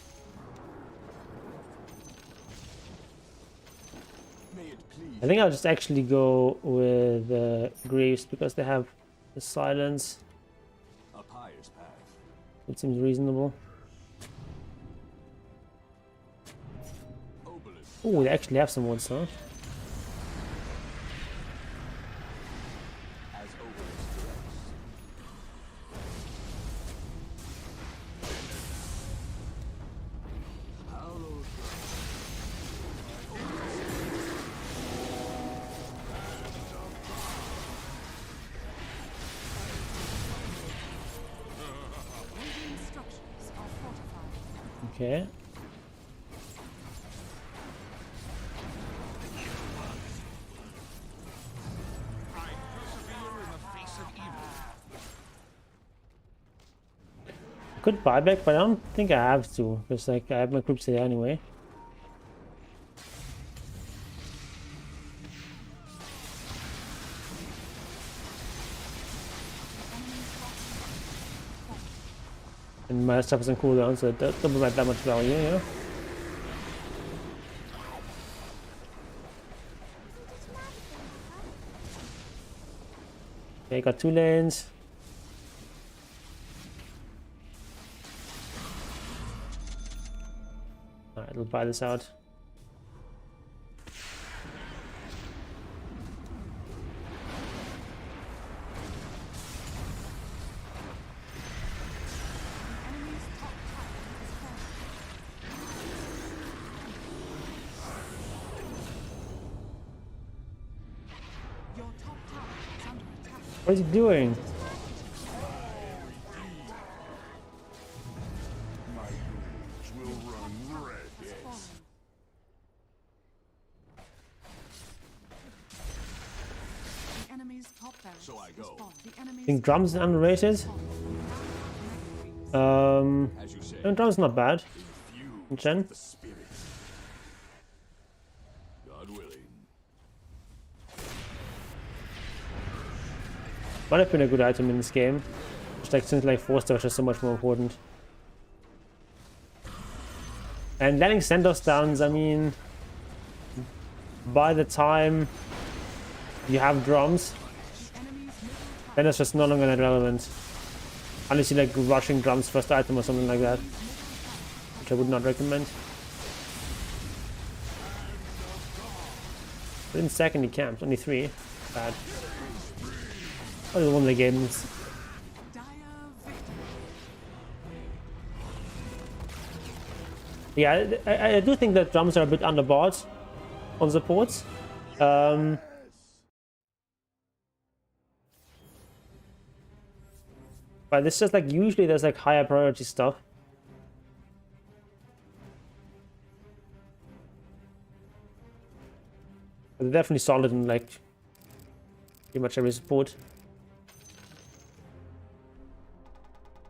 May it please. I think I'll just actually go with Greaves because they have the silence. A pious path. It seems reasonable. Obelisk. Oh, they actually have some ones, huh? As Obelisk directs. Hallowed Radiant structures are fortified. Okay. Could buy back, but I don't think I have to, because like I have my groups here anyway. And my stuff is on cooldown, so it doesn't provide that much value, you know? Okay, got 2 lanes. Alright, we'll buy this out. Enemy's top tower is falling. Your top tower is under attack. What is he doing? My graves will run red. Has fallen. The enemy's top barracks So I go. The enemy's I think drums is underrated. As you say. And drums not bad. Infused Chen. with the spirit. God willing. Might have been a good item in this game. Just like since like 4-star is just so much more important. And letting center stuns, I mean, by the time you have drums, then it's just no longer that relevant. Unless you like rushing drums first item or something like that, which I would not recommend. But in second he camps, only 3. Bad. Only one of the games. Yeah, I do think that drums are a bit underbought on supports. But it's just like usually there's like higher priority stuff. But they're definitely solid in like pretty much every support.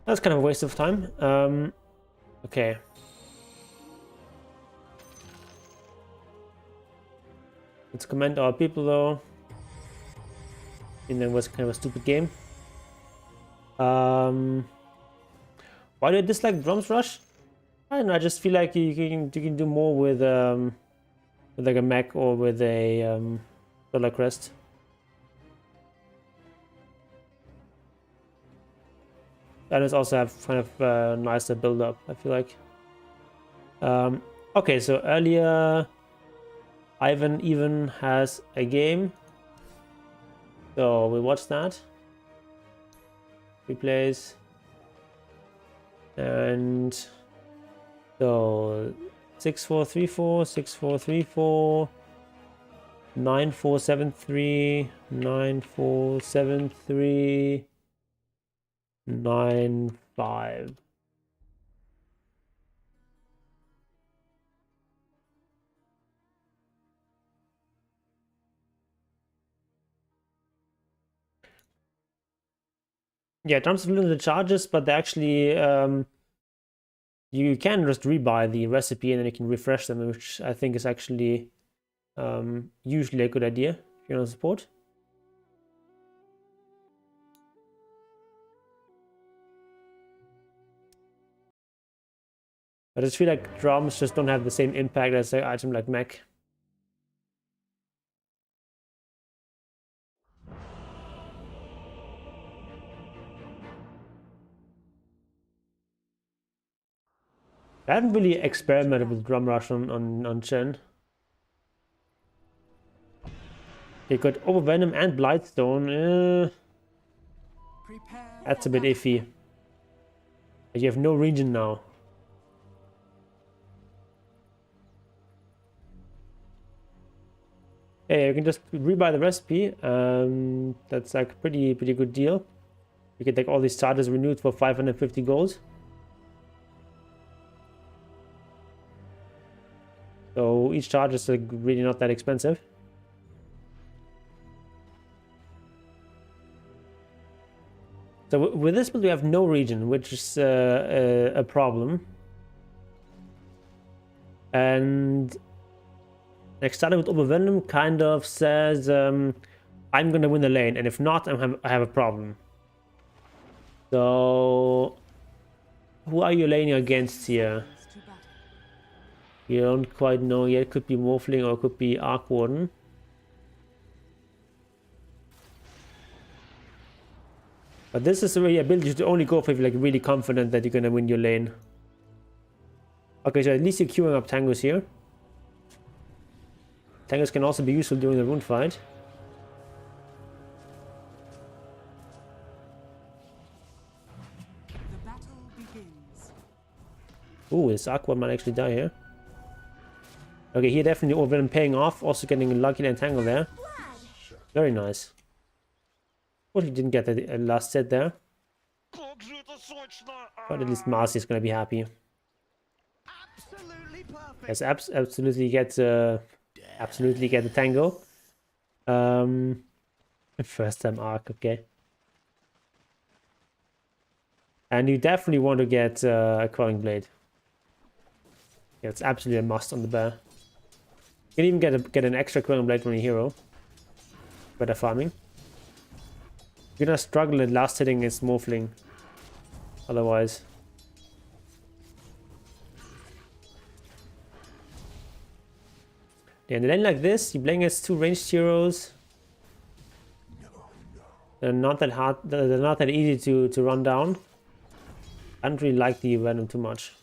That's kind of a waste of time. Okay. Let's commend our people though. And then was kind of a stupid game. Why do I dislike Drums Rush? I don't know, I just feel like you can do more with like a mech or with a Solar Crest. And it's also have kind of nicer build up, I feel like. Okay, so earlier Ivan even has a game. So we watch that. Replays. And so 6-4-3-4, 6-4-3-4, 9-4-7-3, 9-4-7-3, 9-5. Yeah, drums have limited charges, but they actually you can just rebuy the recipe and then you can refresh them, which I think is actually usually a good idea if you're on support. I just feel like drums just don't have the same impact as an item like mech. I haven't really experimented with Drum Rush on Chen. You got Overvenom and Blightstone. That's a bit iffy. You have no region now. Hey, you can just rebuy the recipe. That's like a pretty good deal. You get like all these charges renewed for 550 gold. So each charge is like really not that expensive. So with this build we have no region, which is a problem. And next starting with Overvenom kind of says I'm gonna win the lane, and if not, I have a problem. So who are you laning against here? You don't quite know yet. Could be Morphling or it could be Arc Warden. But this is really a build you should only go for if you're like really confident that you're gonna win your lane. Okay, so at least you're queuing up Tangos here. Tangos can also be useful during the rune fight. The battle begins. Ooh, this Aqua might actually die here. Okay, here definitely Overvenom paying off. Also getting lucky and Tangle there. Very nice. Well, he didn't get the last set there. But at least Marcy is gonna be happy. Yes, absolutely get the tango. First time arc, okay. And you definitely want to get a Quelling Blade. Yeah, it's absolutely a must on the bear. You can even get an extra Quelling Blade from your hero. Better farming. You're gonna struggle at last hitting against Morphling. Otherwise. Yeah, in a lane like this, you're playing against two ranged heroes. They're not that hard, they're not that easy to run down. I don't really like the Venom too much.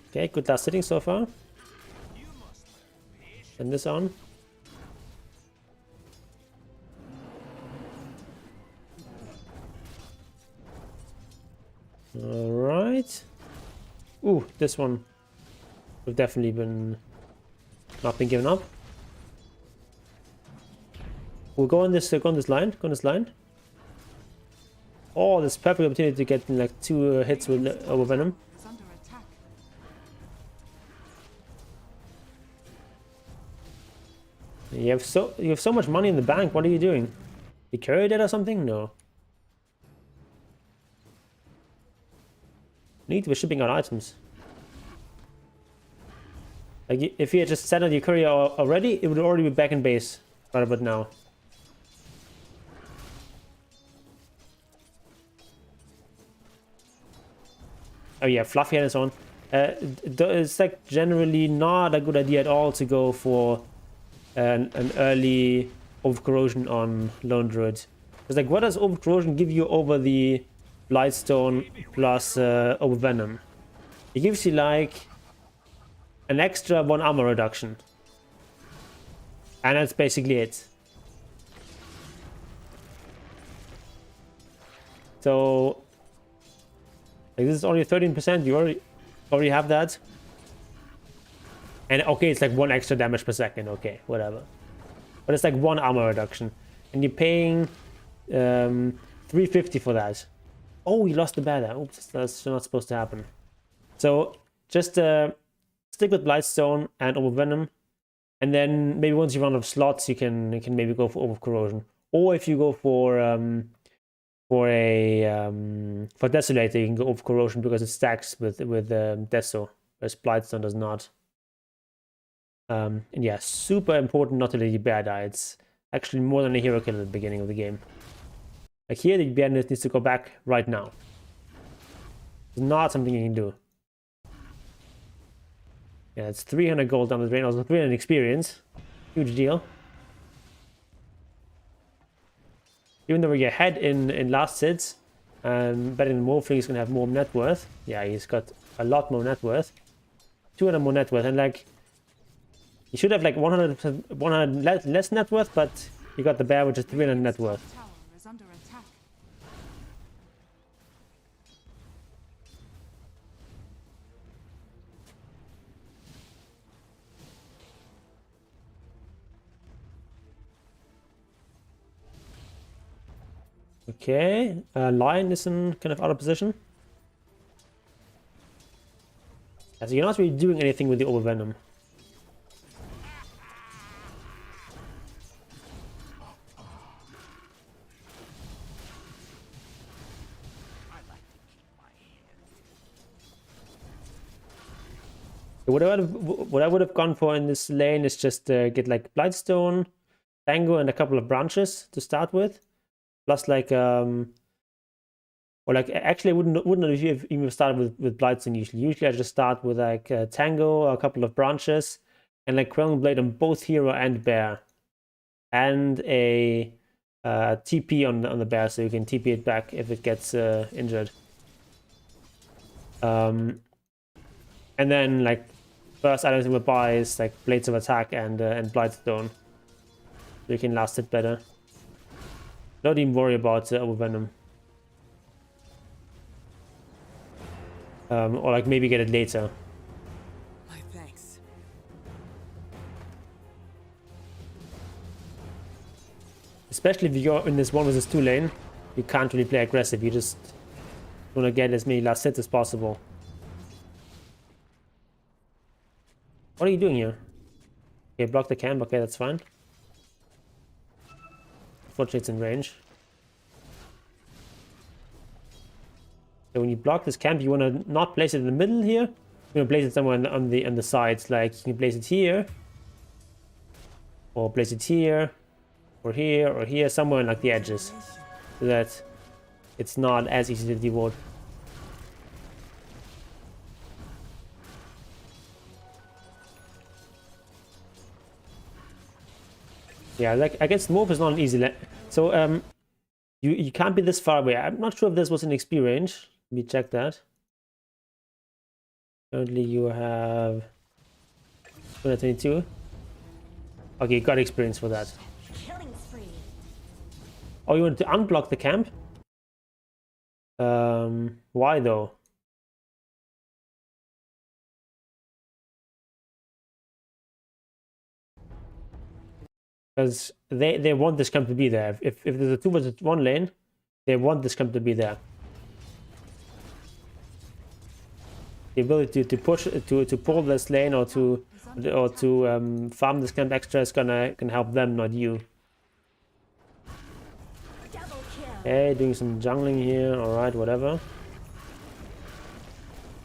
Okay, good last hitting so far. Turn this on. Alright. Ooh, this one would definitely been not been given up. We'll go on this line. Go on this line. Oh, this perfect opportunity to get like 2 hits with over Venom. Is under attack. You have so much money in the bank. What are you doing? You carried it or something? No. Need to be shipping out items. Like if you had just set on your courier already, it would already be back in base right about now. Oh yeah, Fluffy and so on. It's like generally not a good idea at all to go for an early over corrosion on Lone Druid. It's like, what does over corrosion give you over the Blightstone plus over Venom? It gives you like an extra 1 armor reduction, and that's basically it. So like this is only 13%. You already have that. And okay, it's like 1 extra damage per second. Okay, whatever. But it's like 1 armor reduction. And you're paying 350 for that. Oh, you lost the bear there. Oops, that's not supposed to happen. So just stick with Blightstone and over Venom. And then maybe once you run out of slots, you can maybe go for over corrosion. Or if you go for Desolator, you can go over corrosion because it stacks with Deso, whereas Blightstone does not. And yeah, super important not to let your bear die. It's actually more than a hero kill at the beginning of the game. Like here, the bear needs to go back right now. It's not something you can do. Yeah, it's 300 gold down the drain, also 300 experience. Huge deal. Even though we're ahead in last hits, betting the Morphling is going to have more net worth. Yeah, he's got a lot more net worth. 200 more net worth, and like, he should have like 100 less net worth, but you got the bear, which is 300 net worth. Tower is under attack. Okay, Lion is in kind of out of position. Yeah, so you're not really doing anything with the over Venom. What I would have gone for in this lane is just get like Blightstone, Tango, and a couple of branches to start with, plus like or like actually I wouldn't have even started with Blightstone usually. Usually I just start with like Tango, a couple of branches, and like Quelling Blade on both hero and bear, and a TP on the bear, so you can TP it back if it gets injured. And then like first items you would buy is like Blades of Attack and Blightstone. So you can last it better. Don't even worry about over Venom. Or like maybe get it later. My thanks. Especially if you're in this 1 versus 2 lane. you can't really play aggressive. You just want to get as many last hits as possible. What are you doing here? Okay, block the camp. Okay, that's fine. Fortunately, it's in range. So when you block this camp, you want to not place it in the middle here. You want to place it somewhere on the sides. Like you can place it here, or place it here, or here, somewhere in like the edges, so that it's not as easy to devote. Yeah, like against Morph is not an easy. So you can't be this far away. I'm not sure if this was an XP range. Let me check that. Currently you have 222. Okay, you got experience for that. Oh, you want to unblock the camp? Why though? Because they want this camp to be there. If there's a 2v1 lane, they want this camp to be there. The ability to push to pull this lane or to farm this camp extra is can help them, not you. Okay, doing some jungling here. All right, whatever.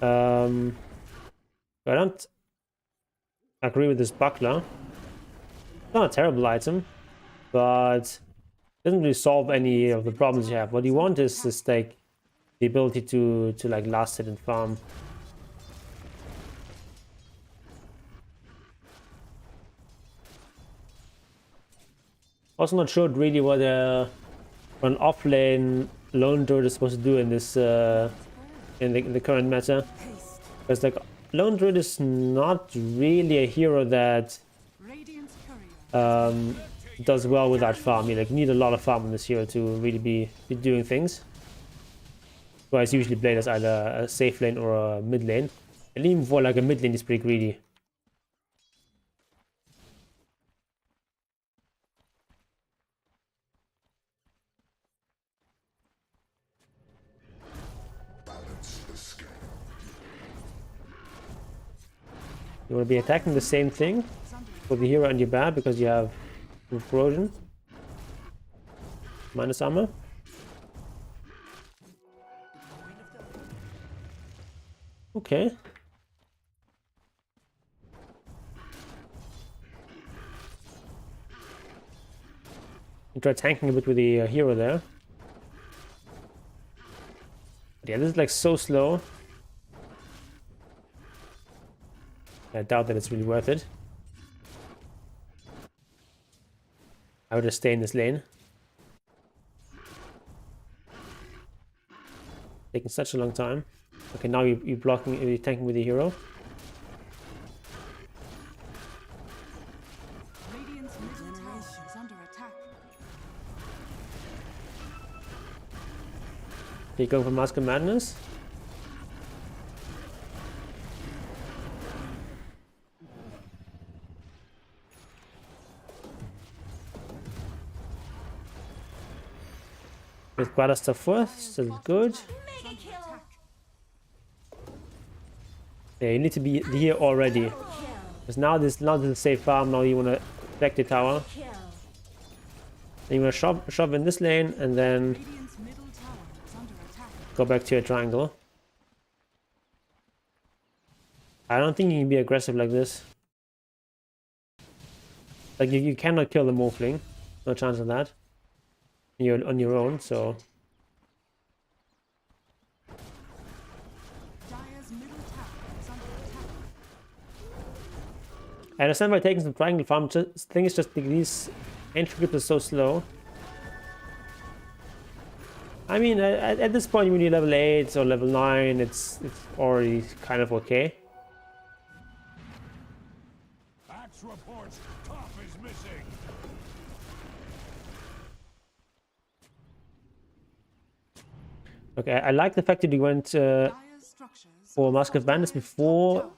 I don't agree with this buckler. It's not a terrible item, but it doesn't really solve any of the problems you have. What you want is just like the ability to like last hit and farm. Also not sure really what an off-lane lone druid is supposed to do in this in the current meta, because like lone druid is not really a hero that does well without farm. You like need a lot of farm in this hero to really be doing things. So it's usually played as either a safe lane or a mid lane, and even for like a mid lane is pretty greedy. You want to be attacking the same thing with the hero and your bad because you have corrosion. Minus armor. Okay. You try tanking a bit with the hero there. But yeah, this is like so slow. I doubt that it's really worth it. I would just stay in this lane. Taking such a long time. Okay, now you're blocking, you're tanking with the hero. Okay, going for Mask of Madness. With quite a stuff worth, still good. Yeah, you need to be here already. Because now this is a safe farm, now you want to protect the tower. Then you want to shove in this lane and then go back to your triangle. I don't think you can be aggressive like this. Like you cannot kill the Morphling. No chance of that. You're on your own, so I understand by taking some triangle farm. The thing is just these entry grips are so slow. I mean, at this point, when you're level 8 or level 9, it's already kind of okay. Axe reports, top is missing. Okay, I like the fact that you went for Mask of Bandits before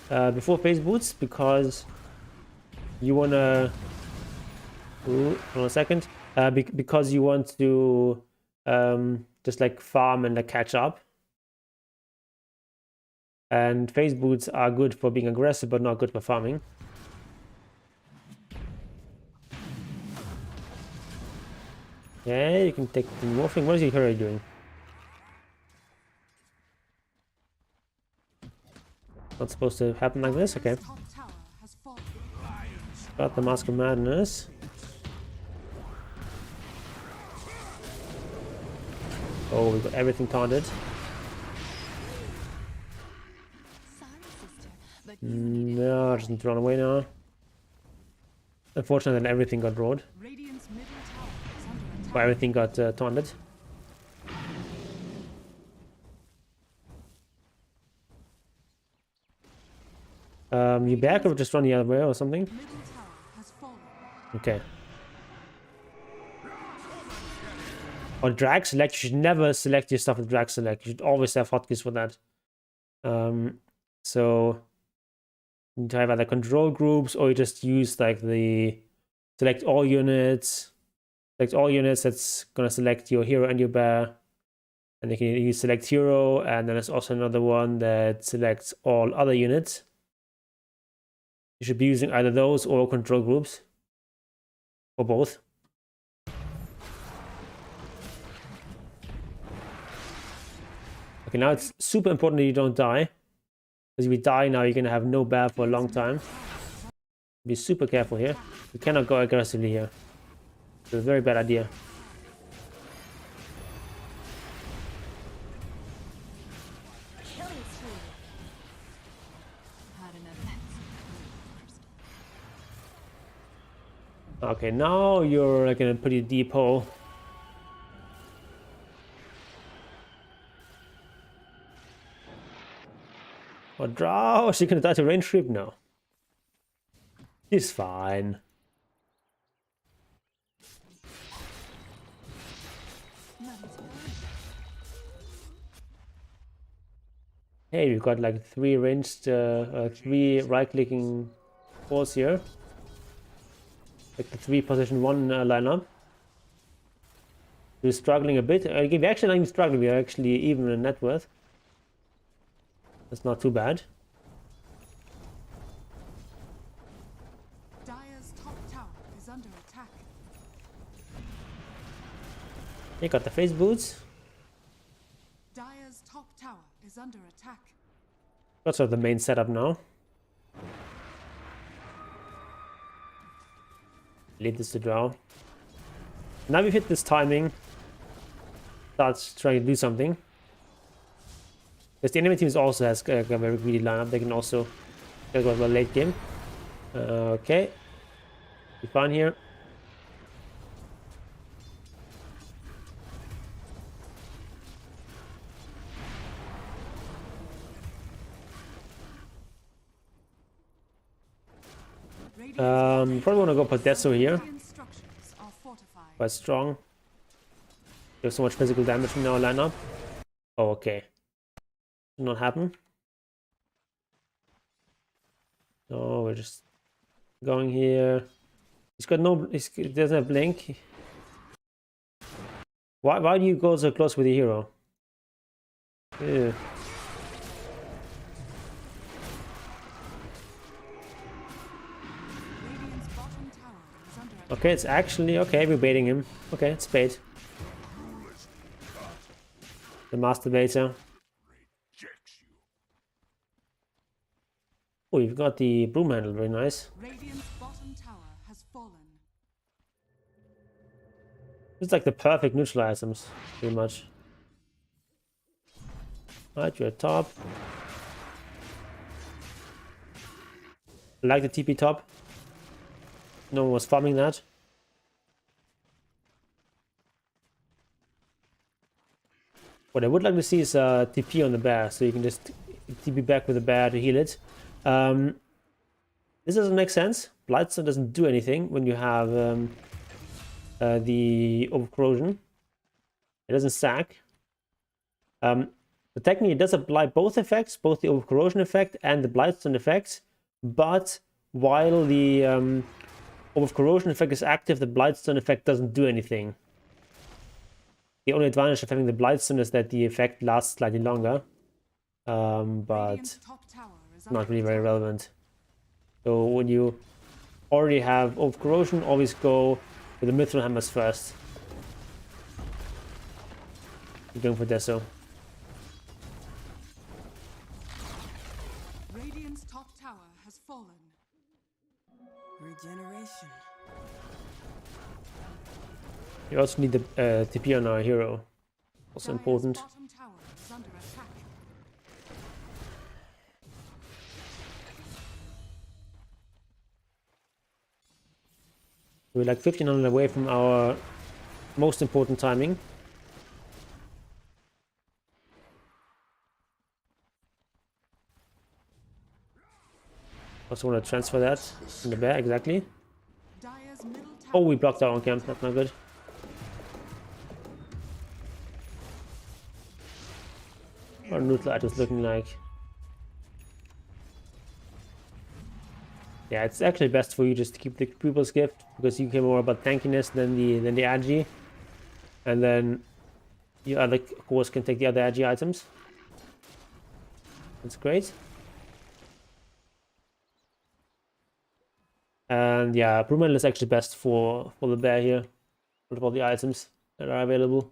before Phase Boots, because you wanna Ooh, hold on a second. Because you want to just like farm and like catch up. And phase boots are good for being aggressive, but not good for farming. Yeah, you can take the morphing. What is your hero doing? Not supposed to happen like this? Okay. Got the Mask of Madness. Oh, we got everything taunted. No, just need to run away now. Unfortunately, everything got rolled. Or everything got taunted. You back or just run the other way or something? Okay. On drag select, you should never select your stuff with drag select. You should always have hotkeys for that. So you need to have either control groups or you just use like the select all units. Select all units, that's gonna select your hero and your bear. And you can use select hero, and then there's also another one that selects all other units. You should be using either those or control groups. Or both. Okay, now it's super important that you don't die. Because if you die now, you're gonna have no bear for a long time. Be super careful here. You cannot go aggressively here. It's a very bad idea. Okay, now you're like in a pretty deep hole. Oh, draw! Is she gonna die to range creep? No. She's fine. Hey, we've got like 3 ranged, 3 right-clicking balls here. Like the 3 position 1 lineup. We're struggling a bit. We're actually not even struggling, we're actually even in net worth. That's not too bad. Dire's top tower is under attack. You got the phase boots. Dire's top tower is under attack. That's sort of the main setup now. Lead this to draw. Now we've hit this timing. Starts trying to do something. Because the enemy team also has a very greedy lineup. They can also go to a late game. Okay. Be fine here. Probably want to go Podesso here. Quite strong. There's so much physical damage in our lineup. Oh, okay. Did not happen. No, we're just going here. He's got no. He doesn't have blink. Why do you go so close with the hero? Ew. Okay, it's actually okay. We're baiting him. Okay, it's bait. The master baiter. Oh, you've got the broom handle. Very nice. Radiant's bottom tower has fallen. It's like the perfect neutral items, pretty much. Right, you're at top. I like the TP top. No one was farming that. What I would like to see is TP on the bear, so you can just TP back with the bear to heal it. This doesn't make sense. Blightstone doesn't do anything when you have the overcorrosion. It doesn't stack. But technically it does apply both effects, both the overcorrosion effect and the Blightstone effect. But while the Orb of Corrosion effect is active, the Blightstone effect doesn't do anything. The only advantage of having the Blightstone is that the effect lasts slightly longer. But not really very relevant. So when you already have Orb of Corrosion, always go with the Mithril Hammers first. You're going for Deso. Radiant's top tower has fallen. Regeneration. You also need the TP on our hero. Also important. Bottom tower is under attack. We're like 1500 away from our most important timing. Also want to transfer that in the bear, exactly. Oh, we blocked our own camp, that's not good. What are neutral items looking like? Yeah, it's actually best for you just to keep the People's Gift, because you care more about tankiness than the agi. And then your other cores can take the other agi items. That's great. And yeah, Brewman is actually best for the bear here, with all the items that are available.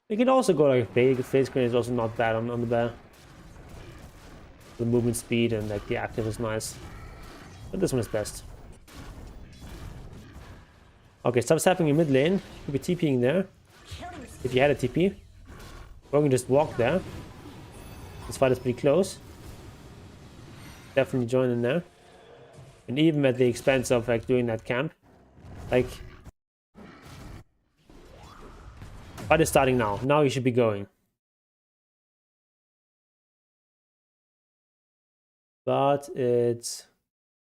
You can also go like face grenade is also not bad on the bear. The movement speed and like the active is nice, but this one is best. Okay, stop happening in mid lane. You could be TPing there if you had a TP, or you can just walk there. This fight is pretty close. Definitely join in there, and even at the expense of like doing that camp. Like, fight is starting now. Now you should be going. But it's...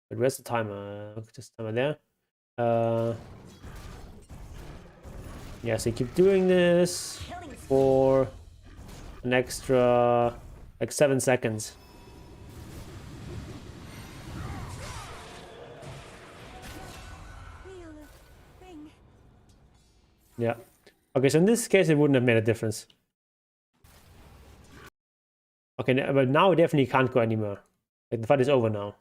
where's the timer? Just timer there. Yeah, so you keep doing this for an extra like 7 seconds. Yeah. Okay, so in this case it wouldn't have made a difference. Okay, but now we definitely can't go anymore. Like, the fight is over now.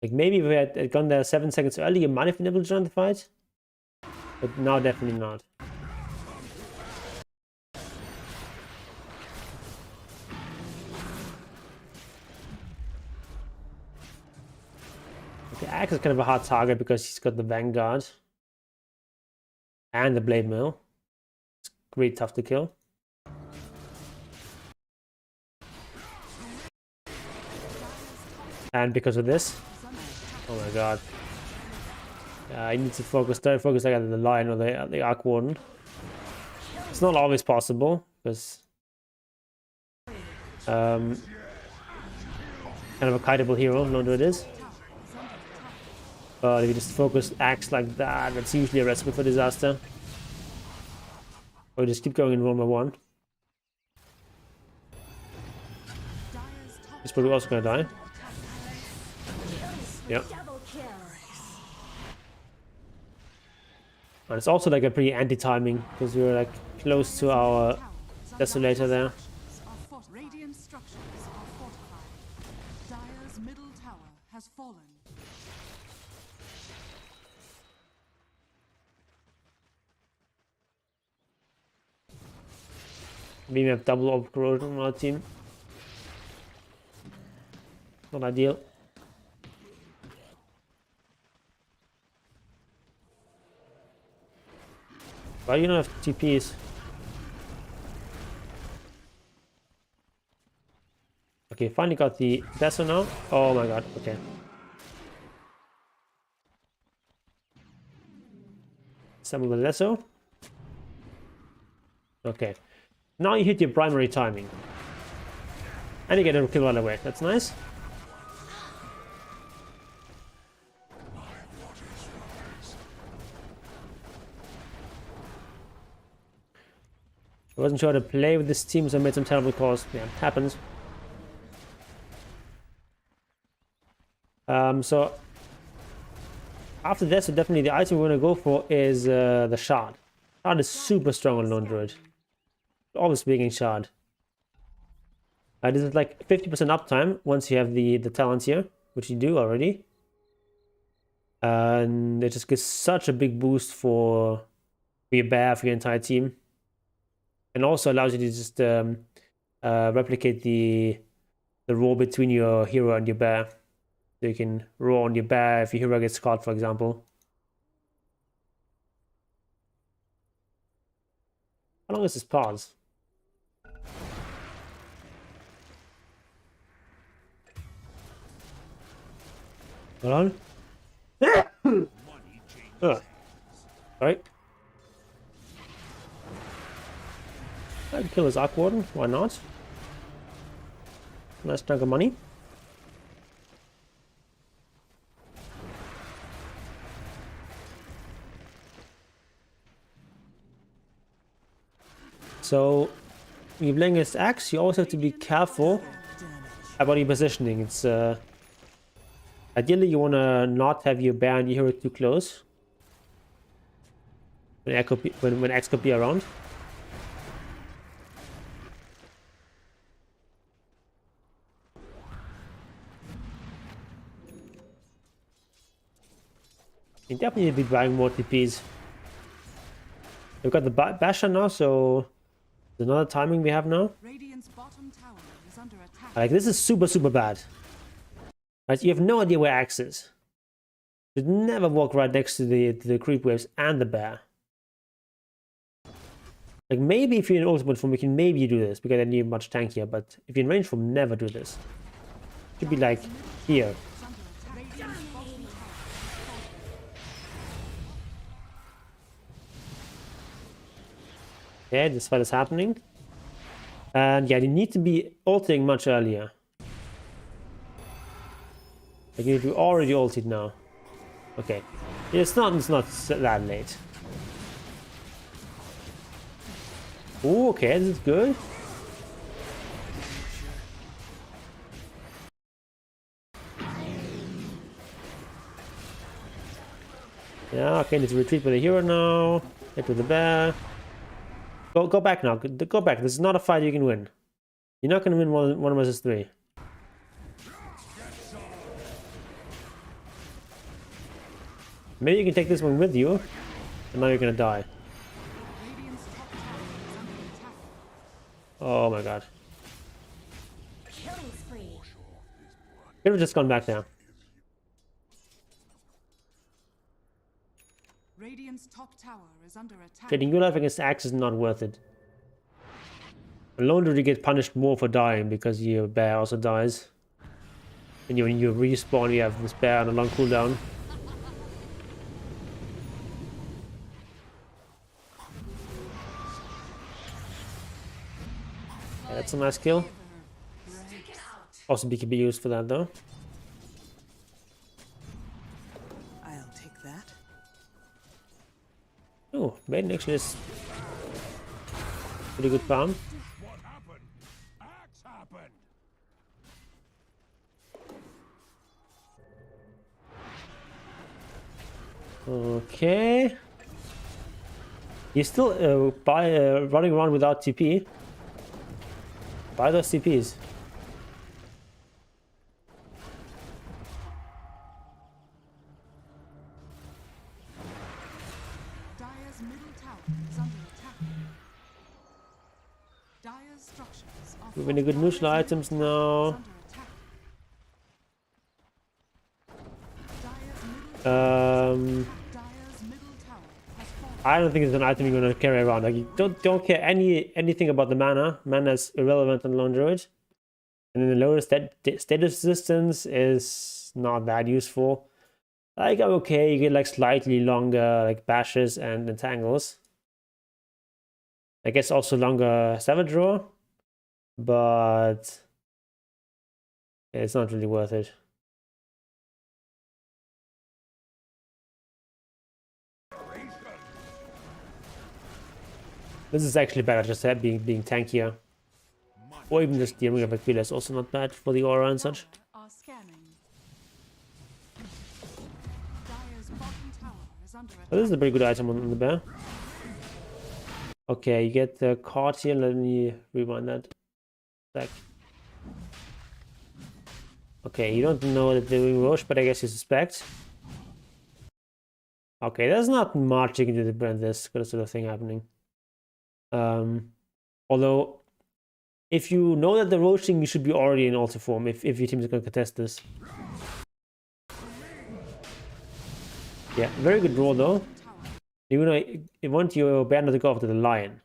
Like, maybe if we had gone there 7 seconds early, you might have been able to join the fight. But now definitely not. Okay, Axe is kind of a hard target because he's got the Vanguard. And the Blade Mill. It's really tough to kill. And because of this, oh my god, I need to focus like on the Lion or the Arc Warden. It's not always possible because kind of a kiteable hero, no do it is. But if you just focus Axe like that, that's usually a recipe for disaster. Or just keep going in 1v1. He's probably also gonna die. Yep. And it's also like a pretty anti-timing because we're like close to our Desolator there. Radiant structures are fortified. Dire's middle tower has fallen. We have double Orb of Corrosion on our team. Not ideal. Why do you not have TPs? Okay, finally got the Deso now. Oh my god, okay. Summon the Deso. Okay. Now you hit your primary timing. And you get a kill right away. That's nice. I wasn't sure how to play with this team, so I made some terrible calls. Yeah, it happens. So after this, so definitely the item we're gonna go for is the shard. Shard is super strong on Lone Druid. Always speaking shard. This is like 50% uptime once you have the talent here, which you do already. And it just gives such a big boost for your bear, for your entire team. And also allows you to just replicate the roar between your hero and your bear. So you can roar on your bear if your hero gets caught, for example. How long is this pause? Hold on. Sorry. I'd kill his Arc Warden, why not? Nice chunk of money. So, when you're playing against Axe, you also have to be careful about your positioning. It's ideally you want to not have your bear and your hero too close when Axe could be around. You definitely need to be buying more TPs. We've got the Basher now, so there's another timing we have now. Radiant's bottom tower is under attack. Like, this is super bad. Right, you have no idea where Axe is. You'd never walk right next to the creep waves and the bear. Like, maybe if you're in ultimate form, you can maybe do this, because then you're much tankier, but if you're in range form, never do this. It should be like here. Yeah, this fight is happening. And yeah, you need to be ulting much earlier. Like, you already ulted now. Okay. It's not that late. Ooh, okay, this is good. Yeah, okay, need to retreat with the hero now. Hit with the bear. Go back now. Go back. This is not a fight you can win. You're not going to win one versus 3. Maybe you can take this one with you, and now you're going to die. Oh my god. Could have just gone back now. Radiant's top tower is under attack. Getting your life against Axe is not worth it. Alone do you get punished more for dying because your bear also dies. And when you respawn, you have this bear on a long cooldown. Yeah, that's a nice kill. Also BKB used for that though. I'll take that. Oh, Maiden actually is pretty good farm. What happened? Axe happened. Okay. You're still running around without TP. Buy those TPs. Dire's middle tower is under attack. Dire's structures are We're winning good neutral items now. I don't think it's an item you're gonna carry around. Like, you don't care anything about the mana. Mana is irrelevant on Lone Druid. And then the lower status resistance is not that useful. Like, okay, you get like slightly longer like bashes and entangles. I guess also longer Savage Roar, but it's not really worth it. This is actually better, just being tankier. Or even just the Ring of Aquila is also not bad for the aura and such. are scanning. under attack. Oh, this is a pretty good item on the bear. Okay, you get the card here. Let me rewind that. Back. Okay, you don't know that they're doing Roche, but I guess you suspect. Okay, there's not much you can do to prevent this sort of thing happening. Although, if you know that they're roaching, you should be already in altar form if your team is going to contest this. Yeah, very good roll though. You want your banner to go after the lion.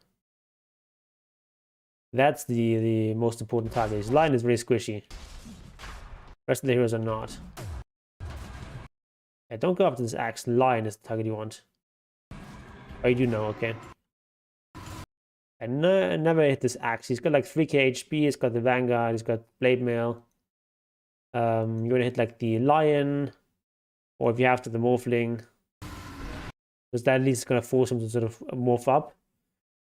That's the most important target. His lion is very squishy. Rest of the heroes are not. Yeah, don't go after this axe. Lion is the target you want. Oh, you do know, okay. And never hit this axe. He's got like 3k HP, he's got the Vanguard, he's got Blade Mail. You want to hit like the lion, or if you have to, the Morphling. Because that at least is going to force him to sort of morph up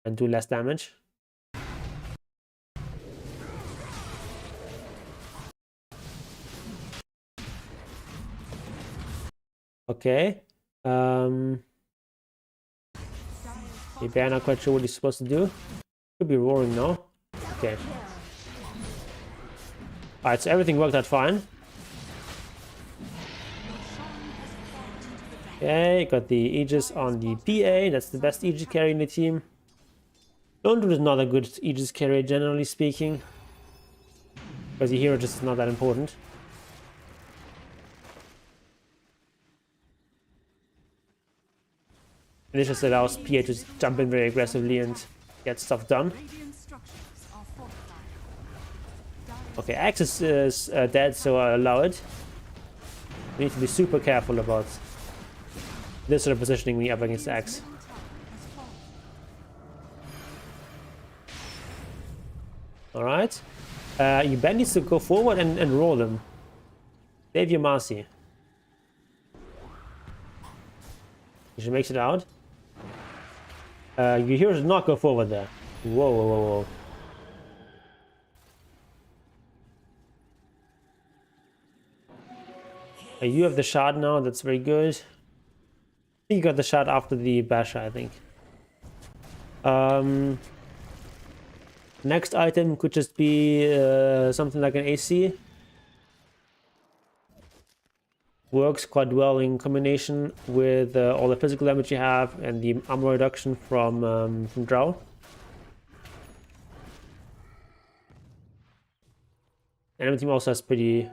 and do less damage. Okay. The bear not quite sure what he's supposed to do. Could be roaring now. Okay. Alright, so everything worked out fine. Okay, got the Aegis on the PA. That's the best Aegis carry in the team. Lone is not a good Aegis carry, generally speaking. Because the hero just is not that important. And this just allows PA to jump in very aggressively and get stuff done. Okay, Axe is dead, so I'll allow it. We need to be super careful about this sort of positioning when you're up against Axe. Alright. Your band needs to go forward and roll them. Save your Marcy. She makes it out. Your hero should not go forward there. Whoa, whoa, whoa, whoa. You have the shard now, that's very good. I think you got the shard after the Basher, I think. Next item could just be something like an AC. Works quite well in combination with all the physical damage you have and the armor reduction from Drow. Enemy team also has pretty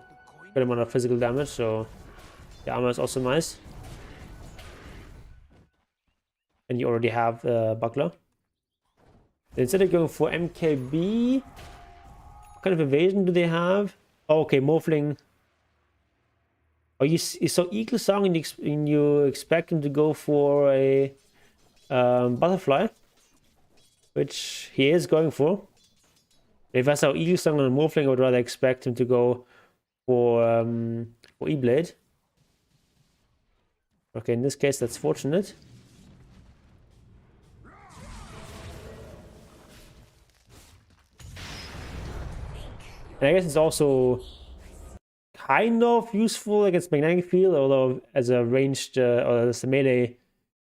good amount of physical damage, so the armor is also nice. And you already have Buckler. Instead of going for MKB, what kind of evasion do they have? Oh, okay, Morphling. Oh, you saw Eagle Song and you expect him to go for a Butterfly, which he is going for. If I saw Eagle Song on a Morphling, I would rather expect him to go for E-Blade. Okay, in this case, that's fortunate. And I guess it's also kind of useful against Magnetic Field, although as a ranged or as a melee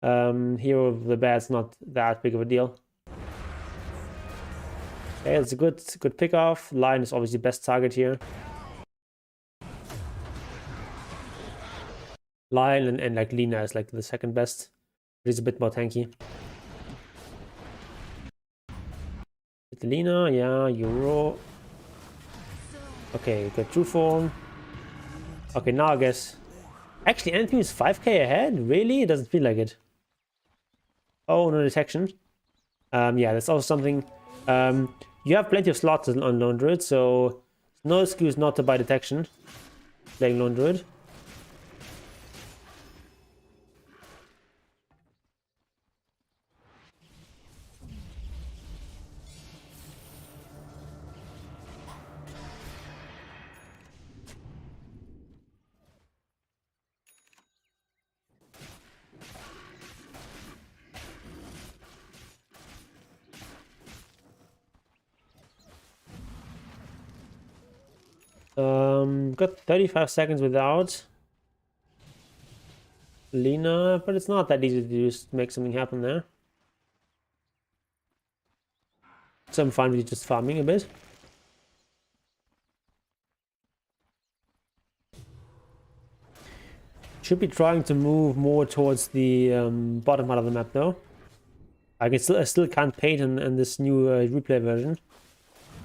hero of the bear, it's not that big of a deal. Okay, it's a good pick off. Lion is obviously the best target here. Lion and like Lina is like the second best. It's a bit more tanky. With Lina, yeah, Euro. Okay, got true form. Okay, now I guess. Actually, anything is 5k ahead? Really? It doesn't feel like it. Oh, no detection. Yeah, that's also something. You have plenty of slots on Lone Druid, so no excuse not to buy detection playing Lone Druid. Got 35 seconds without. Lena, but it's not that easy to just make something happen there. So I'm fine with just farming a bit. Should be trying to move more towards the bottom part of the map though. I still can't paint in this new replay version.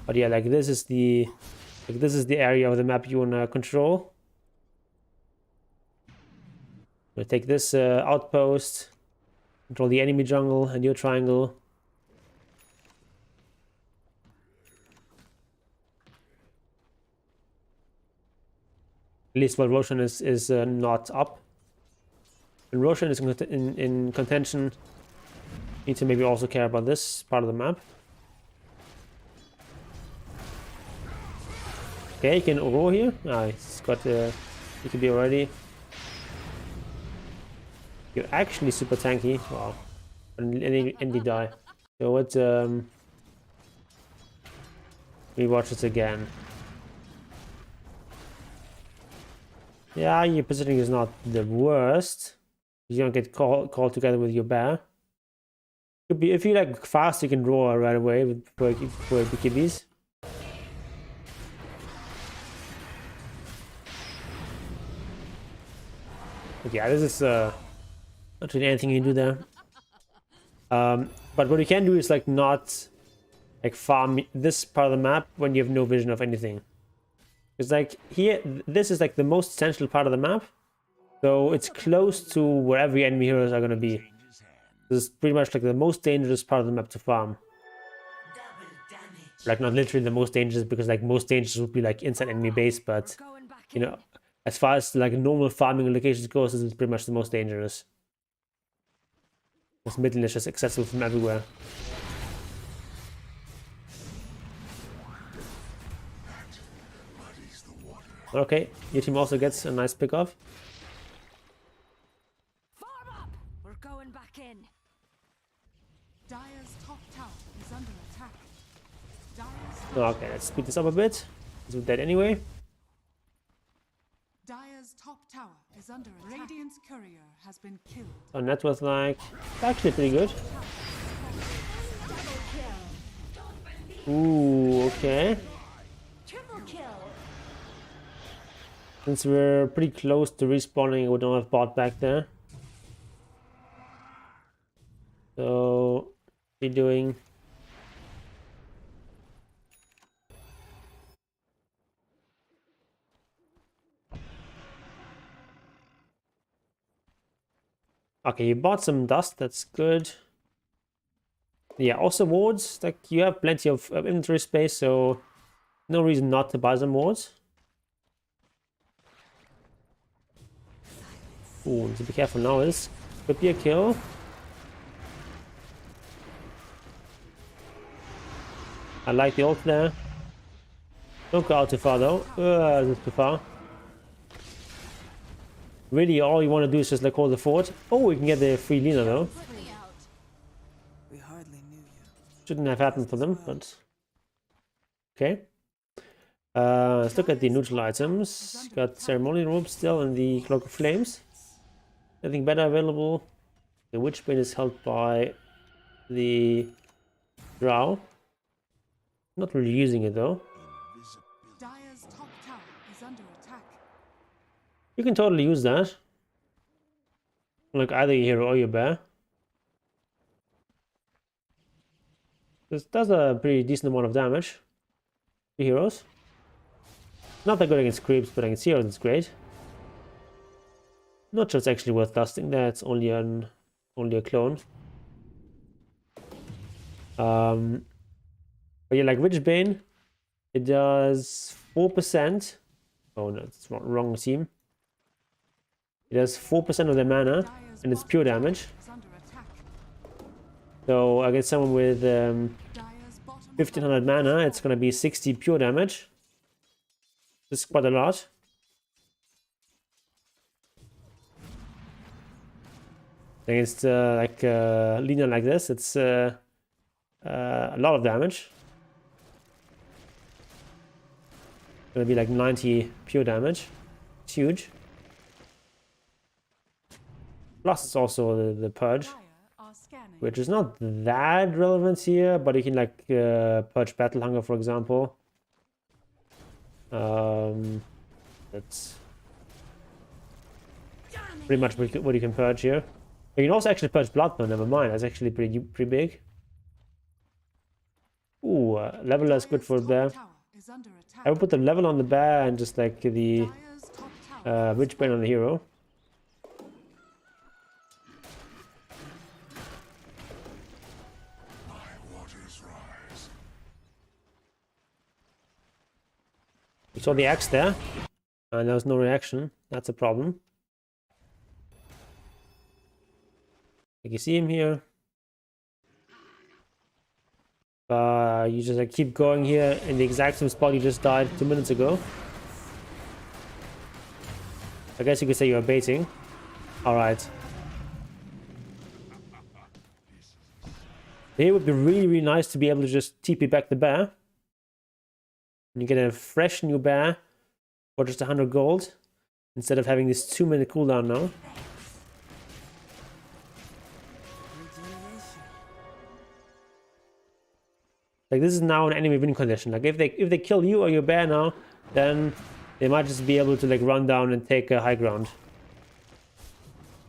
But yeah, like this is the area of the map you wanna control. We'll take this outpost, control the enemy jungle and your triangle. At least while Roshan is not up. When Roshan is in contention, need to maybe also care about this part of the map. Okay, he can roll here. Ah, he's got he can be already. You're actually super tanky. Wow. And he die. So what we watch this again. Yeah, your positioning is not the worst. You don't get called together with your bear. Could be if you like fast, you can draw right away with for BKBs. But yeah, this is not really anything you can do there. But what you can do is like not like farm this part of the map when you have no vision of anything. It's like here, this is like the most essential part of the map. So it's close to wherever your enemy heroes are going to be. This is pretty much like the most dangerous part of the map to farm. Like not literally the most dangerous, because like most dangerous would be like inside enemy base, but you know, as far as like normal farming locations goes, this is pretty much the most dangerous. This middle is just accessible from everywhere. Okay, your team also gets a nice pick off. Farm up! We're going back in. Dire's top tower is under attack. Okay, let's speed this up a bit. Let's do that anyway. Dire's top tower is under attack. Radiant's courier has been killed. So net worth like actually pretty good. Ooh, okay. Triple kill. Since we're pretty close to respawning, we don't have bot back there. So, we're doing... Okay, you bought some dust, that's good. Yeah, also wards, like you have plenty of inventory space, so no reason not to buy some wards. Ooh, need to be careful now. This could be a kill. I like the ult there. Don't go out too far though. This is too far. Really, all you want to do is just like hold the fort. Oh, we can get the free Lina though. We hardly knew you. Shouldn't have happened for them, but okay. Let's look at the neutral items. Got ceremonial robe still and the cloak of flames. Nothing better available. The Witchbane is held by the Drow. Not really using it though. Dire's top tower is under attack. You can totally use that. Like either your hero or your bear. This does a pretty decent amount of damage. The heroes. Not that good against creeps, but against heroes it's great. Not sure it's actually worth dusting there. It's only a clone. But yeah, like Witchbane, it does 4%. Oh no, it's wrong team. It does 4% of their mana, and it's pure damage. So against someone with 1500 mana, it's gonna be 60 pure damage. This is quite a lot. Against Lina like this, it's a lot of damage. Gonna be like 90 pure damage. It's huge. Plus it's also the purge, Dire are scanning. which is not that relevant here, but you can like purge battle hunger, for example. That's pretty much what you can purge here. You can also actually purge blood, no, never mind. That's actually pretty big. Ooh, leveler is good for the bear. Tower is under attack. I would put the level on the bear and just like the Dire's top tower witch bane on the hero. My waters rise. You saw the axe there, and there was no reaction. That's a problem. Like you see him here. You just like keep going here in the exact same spot you just died 2 minutes ago. I guess you could say you're baiting. Alright. It would be really nice to be able to just TP back the bear. And you get a fresh new bear for just 100 gold. Instead of having this 2-minute cooldown now. Like this is now an enemy win condition. Like if they kill you or your bear now, then they might just be able to like run down and take a high ground.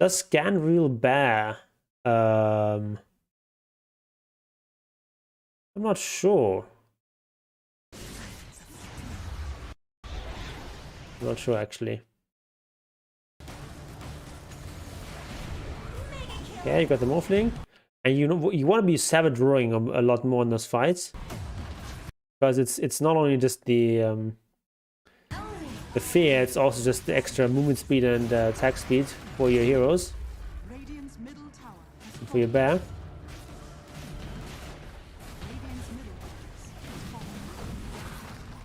Does scan real bear? I'm not sure. I'm not sure actually. Yeah, you got the morphling. And you know you want to be savage roaring a lot more in those fights, because it's not only just the fear, it's also just the extra movement speed and attack speed for your heroes, Radiant's middle tower has and for your bear. Radiant's middle barracks has fallen.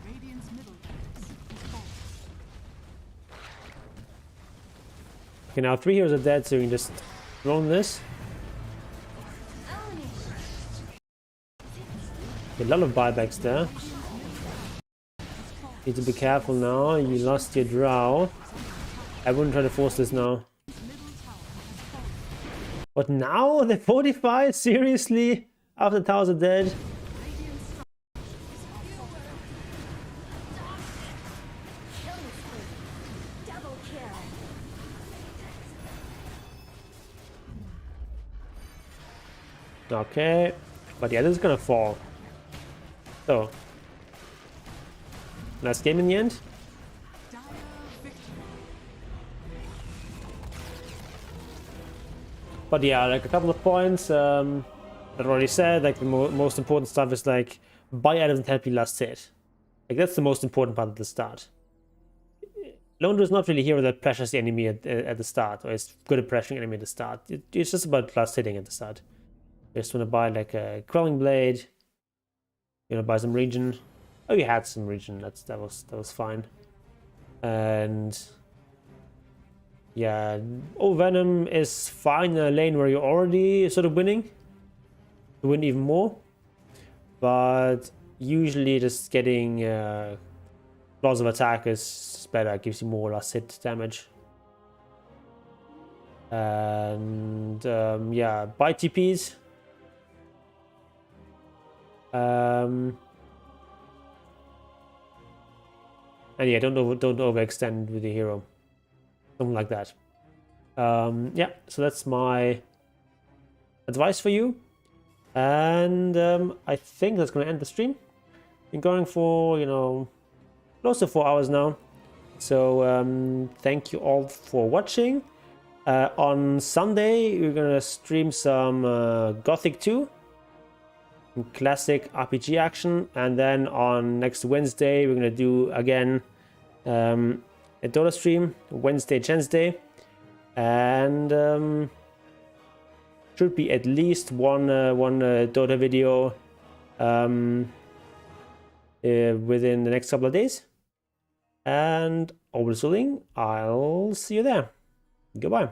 Radiant's middle barracks has fallen. Okay, now 3 heroes are dead, so you can just drone this. A lot of buybacks there. Need to be careful now. You lost your drow. I wouldn't try to force this now. But now the 45? Seriously? After the towers are dead? Double kill. Okay. But yeah, this is gonna fall. So, nice game in the end. Dire victory. But yeah, like a couple of points. I've already said, like the most important stuff is like buy items and help you last hit. Like that's the most important part at the start. Lone is not really a hero that pressures the enemy at the start, or is good at pressuring enemy at the start. It's just about last hitting at the start. You just want to buy like a Quelling Blade. You know, buy some regen. Oh, you had some regen. That was fine. And yeah, Venom is fine in a lane where you're already sort of winning. To win even more, but usually just getting Claws of Attack is better. It gives you more last hit damage. And yeah, buy TPs. And yeah, don't overextend with the hero, something like that. Yeah, so that's my advice for you, and I think that's going to end the stream. Been going for, you know, close to 4 hours now, so thank you all for watching. On Sunday we're going to stream some Gothic 2. Classic RPG action, and then on next Wednesday we're gonna do again a Dota stream, Wednesday Chensday, and should be at least one Dota video within the next couple of days. And over I'll see you there. Goodbye.